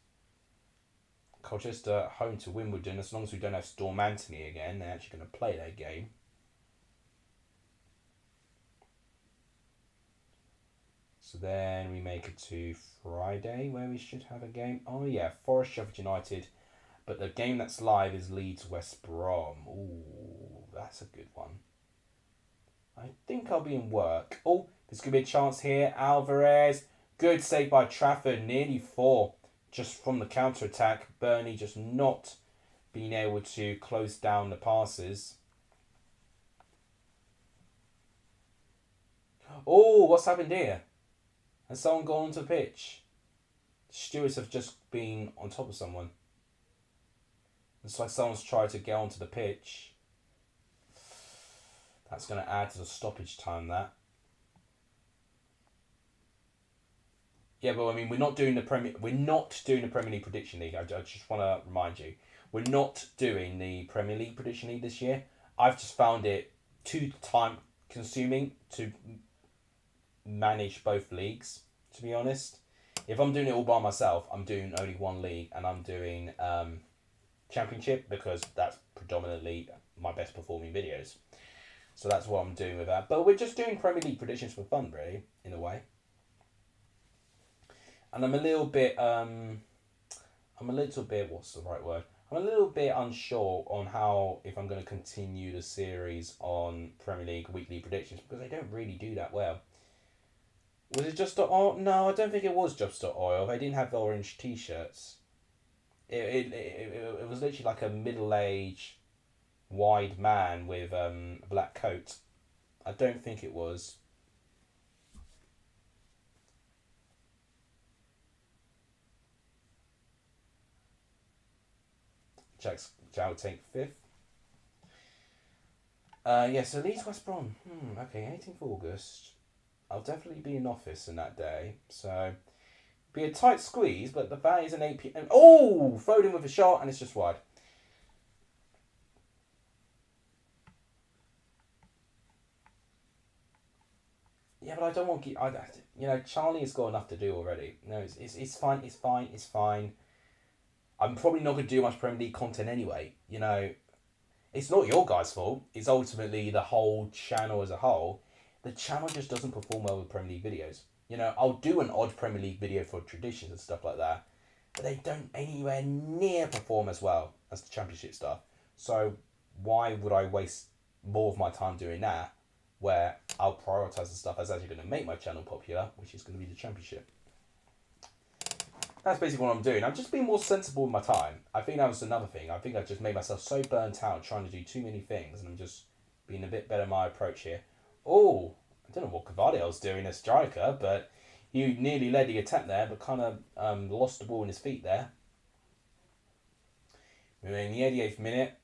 Colchester home to Wimbledon. As long as we don't have Storm Anthony again, they're actually going to play their game. So then we make it to Friday where we should have a game. Oh yeah, Forest Sheffield United. But the game that's live is Leeds West Brom. Ooh, that's a good one. I think I'll be in work. Oh, there's going to be a chance here. Alvarez. Good save by Trafford. Nearly 4. Just from the counter-attack. Burnley just not being able to close down the passes. Oh, what's happened here? Has someone gone onto the pitch? Stewards have just been on top of someone. It's like someone's tried to get onto the pitch. That's going to add to the stoppage time, that. Yeah, but I mean, we're not doing the Premier League Prediction League. I just want to remind you, we're not doing the Premier League Prediction League this year. I've just found it too time consuming to manage both leagues, to be honest. If I'm doing it all by myself, I'm doing only one league, and I'm doing Championship because that's predominantly my best performing videos. So that's what I'm doing with that. But we're just doing Premier League predictions for fun, really, in a way. And I'm a little bit, what's the right word? I'm a little bit unsure on how, if I'm going to continue the series on Premier League weekly predictions, because I don't really do that well. Was it just oil? No, I don't think it was just oil. They didn't have the orange t-shirts. It was literally like a middle-aged, wide man with a black coat. I don't think it was. Jack will take 5th. So Leeds West Brom. Okay, 18th August. I'll definitely be in office on that day. So, be a tight squeeze, but that is an 8 p.m. Oh! Foden with a shot, and it's just wide. Yeah, but I don't want... Charlie has got enough to do already. No, it's fine, it's fine, it's fine. I'm probably not going to do much Premier League content anyway. You know, it's not your guys' fault. It's ultimately the whole channel as a whole. The channel just doesn't perform well with Premier League videos. You know, I'll do an odd Premier League video for traditions and stuff like that, but they don't anywhere near perform as well as the Championship stuff. So why would I waste more of my time doing that, where I'll prioritise the stuff that's actually going to make my channel popular, which is going to be the Championship. That's basically what I'm doing. I'm just being more sensible with my time. I think that was another thing. I think I just made myself so burnt out trying to do too many things, and I'm just being a bit better in my approach here. Oh, I don't know what Cavadiel's doing as striker, but he nearly led the attack there, but kind of lost the ball in his feet there. We're in the 88th minute.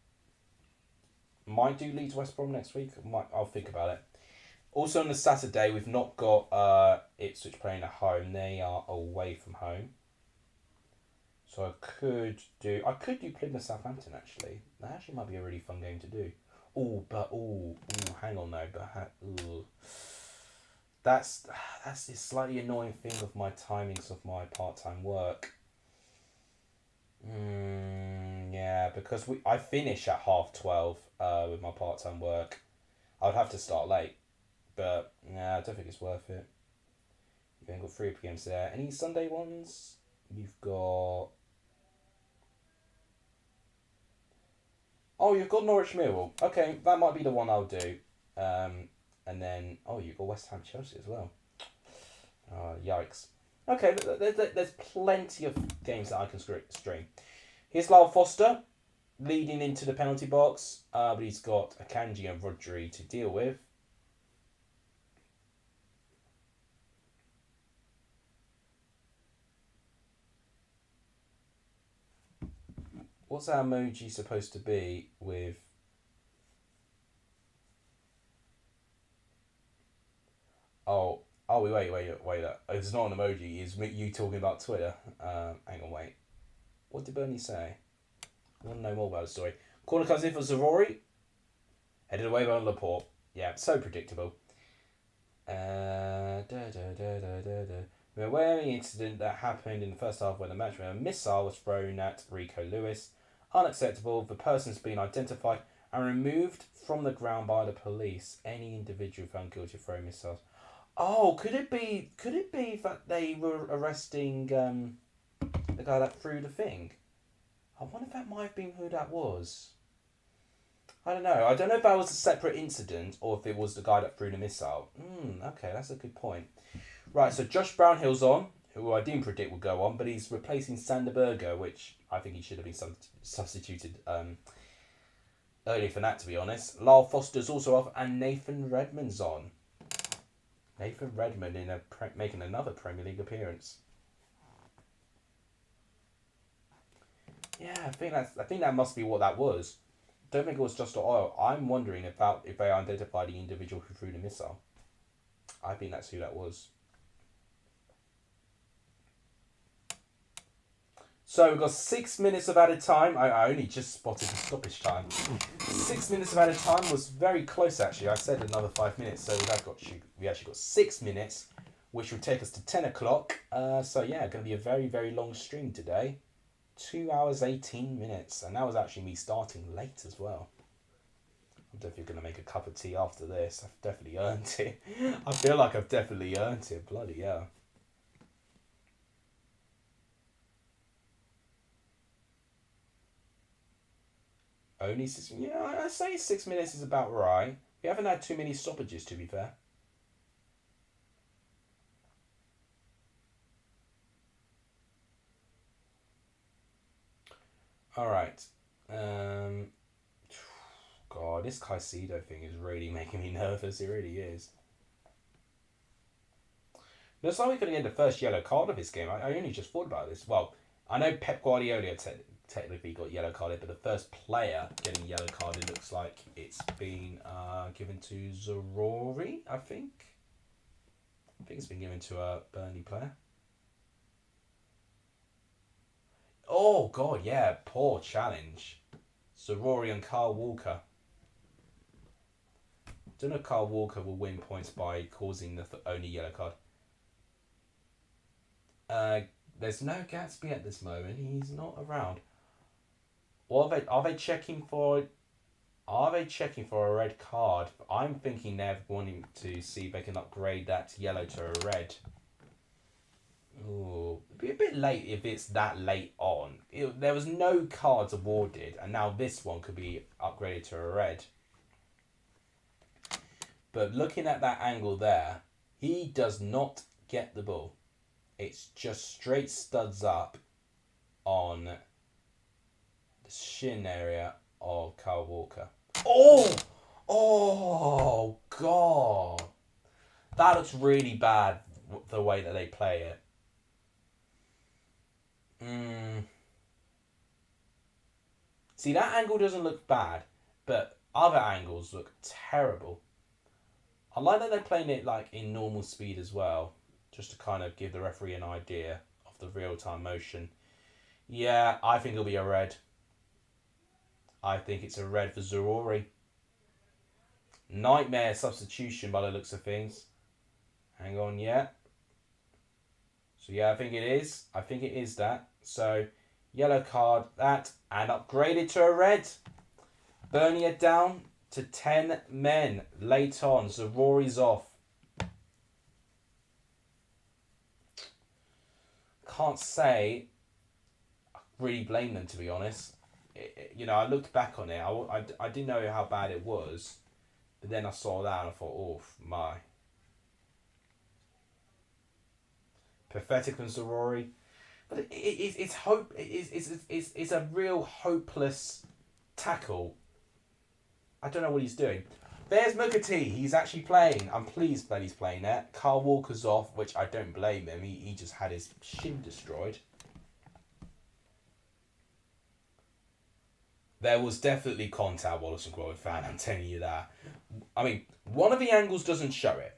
Might do Leeds West Brom next week. I'll think about it. Also on the Saturday, we've not got Ipswich playing at home. They are away from home. So I could do Plymouth Southampton actually. That actually might be a really fun game to do. Hang on though, that's the slightly annoying thing of my timings of my part-time work. Yeah, because I finish at 12:30 with my part-time work. I'd have to start late, but yeah, I don't think it's worth it. You've only got 3 p.m. there. Any Sunday ones? You've got... Oh, you've got Norwich Millwall. Okay, that might be the one I'll do. And then, you've got West Ham Chelsea as well. Yikes. Okay, there's plenty of games that I can stream. Here's Lyle Foster leading into the penalty box, but he's got Akanji and Rodri to deal with. What's our emoji supposed to be with... wait. It's not an emoji. It's you talking about Twitter. Hang on, wait. What did Burnley say? I want to know more about the story. Corner comes in for Zarori. Headed away by Laporte. Yeah, so predictable. We're aware of the incident that happened in the first half when the match where a missile was thrown at Rico Lewis. Unacceptable. The person's been identified and removed from the ground by the police. Any individual found guilty of throwing missiles. Oh, could it be that they were arresting the guy that threw the thing? I wonder if that might have been who that was. I don't know. I don't know if that was a separate incident or if it was the guy that threw the missile. Okay, that's a good point. Right, so Josh Brownhill's on, who I didn't predict would go on, but he's replacing Sander Berger, which I think he should have been substituted earlier for that, to be honest. Lyle Foster's also off, and Nathan Redmond's on. Nathan Redmond making another Premier League appearance. Yeah, I think that must be what that was. Don't think it was just oil. I'm wondering if they identified the individual who threw the missile. I think that's who that was. So we've got 6 minutes of added time. I only just spotted the stoppage time. 6 minutes of added time was very close actually. I said another 5 minutes, so we actually got 6 minutes, which will take us to 10 o'clock. So yeah, going to be a very, very long stream today. 2 hours 18 minutes, and that was actually me starting late as well. I'm definitely going to make a cup of tea after this. I've definitely earned it. I feel like I've definitely earned it. Bloody hell. Only 6 minutes? Yeah, I say 6 minutes is about right. We haven't had too many stoppages, to be fair. Alright. God, this Caicedo thing is really making me nervous. It really is. Looks like we're going to get the first yellow card of this game. I only just thought about this. Well, I know Pep Guardiola technically got yellow carded, but the first player getting yellow carded looks like it's been given to Zarori, I think. I think it's been given to a Burnley player. Oh, God, yeah. Poor challenge. Zarori and Kyle Walker. Don't know if Kyle Walker will win points by causing the only yellow card. There's no Gatsby at this moment. He's not around. Or are they checking for a red card? I'm thinking they're wanting to see if they can upgrade that yellow to a red. Ooh, it'd be a bit late if it's that late on. There was no cards awarded, and now this one could be upgraded to a red. But looking at that angle there, he does not get the ball. It's just straight studs up on the shin area of Kyle Walker. Oh, God. That looks really bad, the way that they play it. See, that angle doesn't look bad, but other angles look terrible. I like that they're playing it like in normal speed as well, just to kind of give the referee an idea of the real-time motion. Yeah, I think it'll be a red. I think it's a red for Zarori. Nightmare substitution by the looks of things. Hang on, yeah. So yeah, I think it is. I think it is that. So Yellow card, that, and upgraded to a red. Burnley are down to 10 men. Late on, Rory's off. Can't say I really blame them, to be honest. I looked back on it. I didn't know how bad it was. But then I saw that and I thought, oh, my. Pathetic from Rory. But it's hope. It's a real hopeless tackle. I don't know what he's doing. There's Mukati. He's actually playing. I'm pleased that he's playing there. Carl Walker's off, which I don't blame him. He just had his shin destroyed. There was definitely contact, Wallace and Grove fan. I'm telling you that. I mean, one of the angles doesn't show it.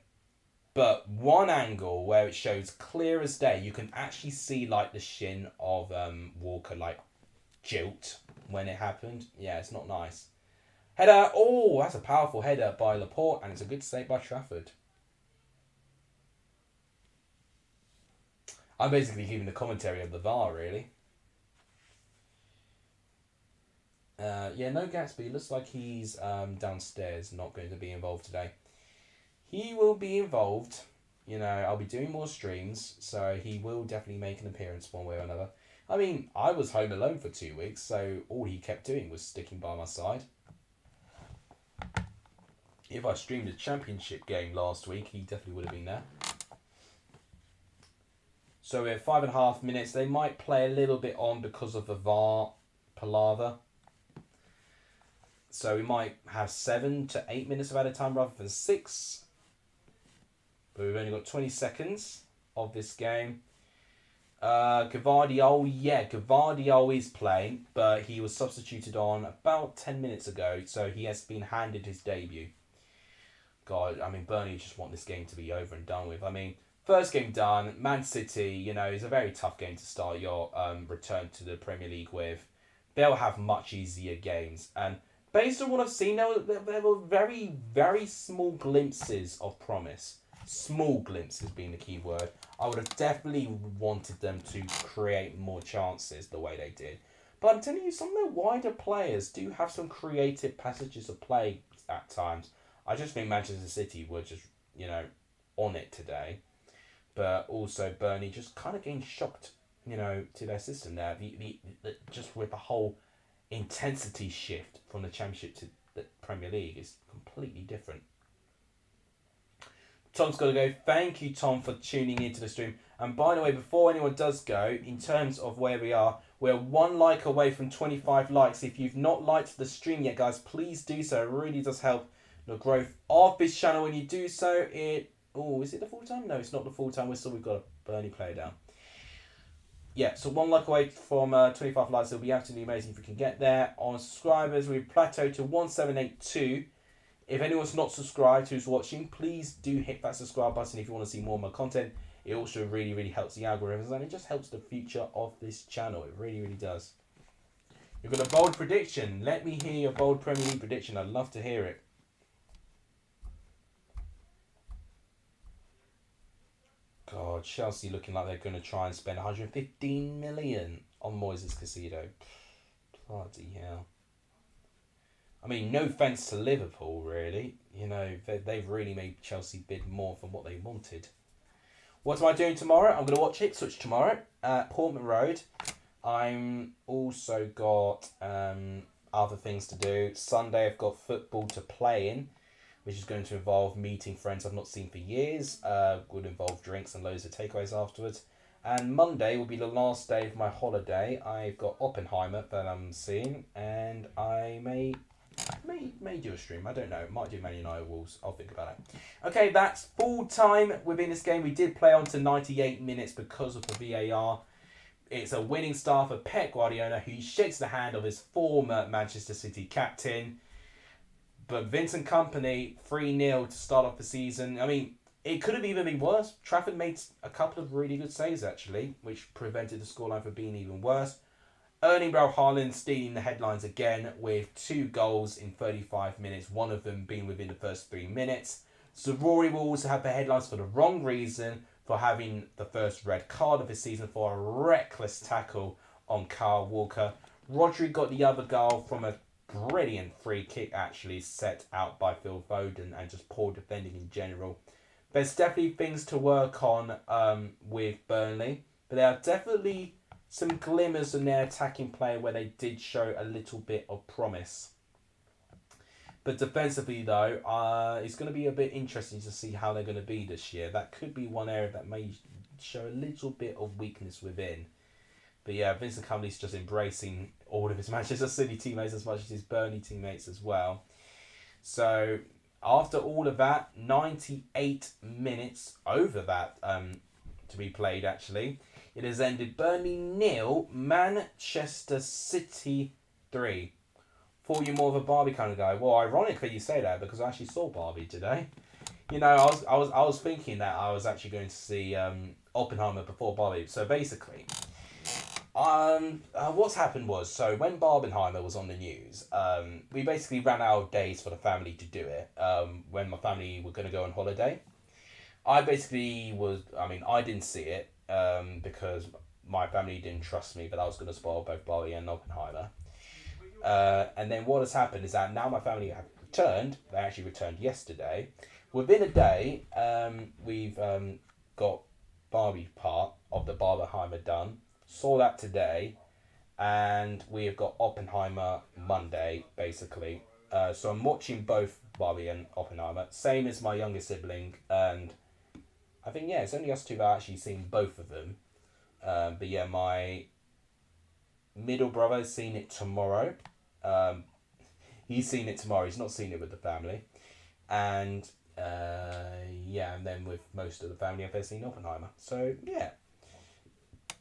But one angle where it shows clear as day, you can actually see like the shin of Walker like jilt when it happened. Yeah, it's not nice. Header. Oh, that's a powerful header by Laporte, and it's a good save by Trafford. I'm basically giving the commentary of the VAR, really. Yeah, no Gatsby. Looks like he's downstairs, not going to be involved today. He will be involved. I'll be doing more streams, so he will definitely make an appearance one way or another. I mean, I was home alone for 2 weeks, so all he kept doing was sticking by my side. If I streamed a championship game last week, he definitely would have been there. So we're 5.5 minutes. They might play a little bit on because of the VAR palaver. So we might have 7 to 8 minutes of added time rather than 6. But we've only got 20 seconds of this game. Gavardio is playing, but he was substituted on about 10 minutes ago, so he has been handed his debut. God, I mean, Burnley just want this game to be over and done with. I mean, first game done, Man City, is a very tough game to start your return to the Premier League with. They'll have much easier games, and based on what I've seen, there were very, very small glimpses of promise. Small glimpses being the key word. I would have definitely wanted them to create more chances the way they did. But I'm telling you, some of the wider players do have some creative passages of play at times. I just think Manchester City were just, on it today. But also Burnley just kind of getting shocked, to their system there. The just with the whole intensity shift from the Championship to the Premier League is completely different. Tom's got to go. Thank you, Tom, for tuning into the stream. And by the way, before anyone does go, in terms of where we are, we're 1 like away from 25 likes. If you've not liked the stream yet, guys, please do so. It really does help the growth of this channel when you do so. Is it the full time? No, it's not the full time. We've got a Burnley player down. Yeah, so 1 like away from 25 likes. It'll be absolutely amazing if we can get there. On subscribers, we've plateaued to 1782. If anyone's not subscribed who's watching, please do hit that subscribe button if you want to see more of my content. It also really, really helps the algorithms, and it just helps the future of this channel. It really, really does. You've got a bold prediction. Let me hear your bold Premier League prediction. I'd love to hear it. God, Chelsea looking like they're going to try and spend 115 million on Moises Caicedo. Bloody hell. I mean, no offence to Liverpool, really. They've really made Chelsea bid more than what they wanted. What am I doing tomorrow? I'm going to watch Ipswich tomorrow at Portman Road. I'm also got other things to do. Sunday, I've got football to play in, which is going to involve meeting friends I've not seen for years. Would involve drinks and loads of takeaways afterwards. And Monday will be the last day of my holiday. I've got Oppenheimer that I'm seeing, and I may do a stream. I don't know. Might do Man United Wolves. I'll think about it. Okay, that's full time within this game. We did play on to 98 minutes because of the VAR. It's a winning start for Pep Guardiola, who shakes the hand of his former Manchester City captain. But Vincent Kompany, 3-0 to start off the season. I mean, it could have even been worse. Trafford made a couple of really good saves, actually, which prevented the scoreline from being even worse. Erling Braut Haaland stealing the headlines again with 2 goals in 35 minutes, one of them being within the first 3 minutes. Rory will also have the headlines for the wrong reason, for having the first red card of his season for a reckless tackle on Kyle Walker. Rodri got the other goal from a brilliant free kick, actually, set out by Phil Foden, and just poor defending in general. There's definitely things to work on with Burnley, but there are definitely some glimmers in their attacking play where they did show a little bit of promise. But defensively, though, it's going to be a bit interesting to see how they're going to be this year. That could be one area that may show a little bit of weakness within. But yeah, Vincent Kompany's just embracing all of his Manchester City teammates as much as his Burnley teammates as well. So after all of that, 98 minutes over that to be played actually, it has ended Burnley 0, Manchester City 3. Thought you're more of a Barbie kind of guy. Well, ironically you say that because I actually saw Barbie today. You know, I was thinking that I was actually going to see Oppenheimer before Barbie. So basically, what's happened was, so when Barbenheimer was on the news, we basically ran out of days for the family to do it. When my family were going to go on holiday, I didn't see it because my family didn't trust me that I was going to spoil both Barbie and Oppenheimer. And then what has happened is that now my family have returned. They actually returned yesterday. Within a day, we've got Barbie part of the Barbenheimer done. Saw that today, and we have got Oppenheimer Monday, basically. So I'm watching both Barbie and Oppenheimer, same as my younger sibling, and I think, yeah, it's only us two that have actually seen both of them. But yeah, my middle brother's seen it tomorrow. He's seen it tomorrow. He's not seen it with the family. And yeah, and then with most of the family, I've seen Oppenheimer. So yeah,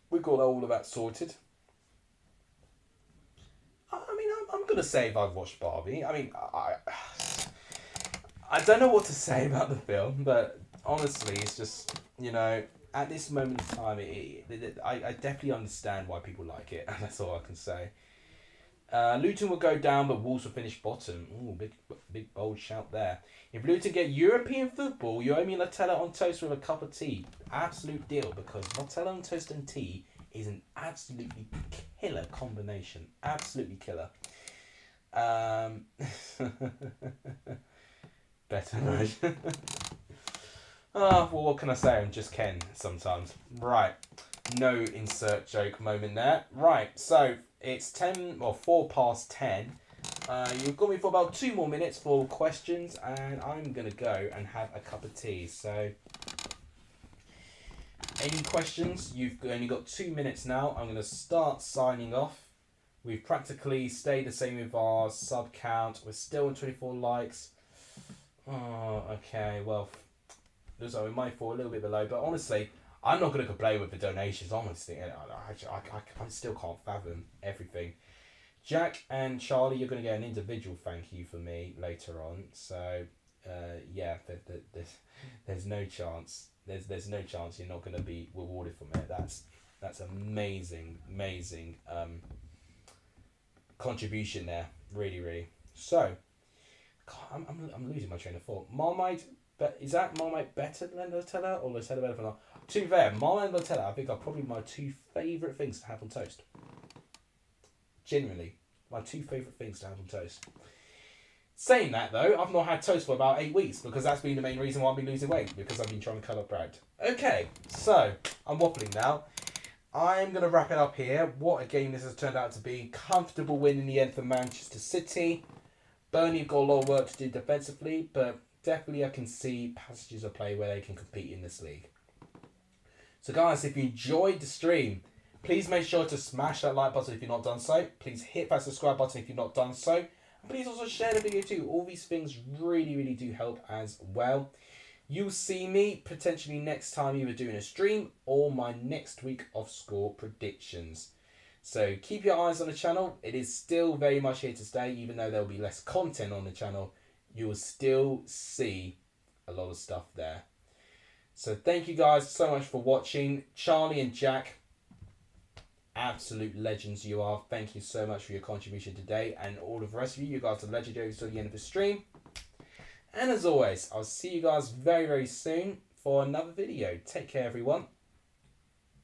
we've got all of that sorted. I mean, I'm gonna say if I've watched Barbie. I mean, I don't know what to say about the film, but honestly, it's just, you know, at this moment in time, I definitely understand why people like it, and that's all I can say. Luton will go down, but Wolves will finish bottom. Ooh, big bold shout there. If Luton get European football, you owe me Nutella on toast with a cup of tea. Absolute deal, because Nutella on toast and tea is an absolutely killer combination. Absolutely killer. Better version. Oh, well, what can I say? I'm just Ken sometimes. Right. No insert joke moment there. Right, so it's 4 past 10. You've got me for about 2 more minutes for questions, and I'm going to go and have a cup of tea. So, any questions? You've only got 2 minutes now. I'm going to start signing off. We've practically stayed the same with our sub count. We're still on 24 likes. Oh, okay, well, looks like we might fall a little bit below, but honestly, I'm not going to complain with the donations. Honestly, I still can't fathom everything. Jack and Charlie, you're going to get an individual thank you from me later on. So, yeah, there's no chance. There's no chance you're not going to be rewarded from it. That's amazing contribution there. Really, really. So, God, I'm losing my train of thought. Marmite. But is that Marmite better than Nutella, or Nutella better than Marmite? To be fair, Marmite and Nutella, I think, are probably my 2 favourite things to have on toast. Genuinely, my 2 favourite things to have on toast. Saying that, though, I've not had toast for about 8 weeks, because that's been the main reason why I've been losing weight, because I've been trying to cut up bread. Okay, so, I'm waffling now. I'm going to wrap it up here. What a game this has turned out to be. Comfortable win in the end for Manchester City. Burnley have got a lot of work to do defensively, but definitely I can see passages of play where they can compete in this league. So guys, if you enjoyed the stream, please make sure to smash that like button if you've not done so. Please hit that subscribe button if you've not done so. And please also share the video too. All these things really, really do help as well. You'll see me potentially next time either doing a stream or my next week of score predictions. So keep your eyes on the channel. It is still very much here to stay, even though there will be less content on the channel. You will still see a lot of stuff there. So thank you guys so much for watching. Charlie and Jack, absolute legends you are. Thank you so much for your contribution today. And all of the rest of you guys are legendary till the end of the stream. And as always, I'll see you guys very, very soon for another video. Take care, everyone.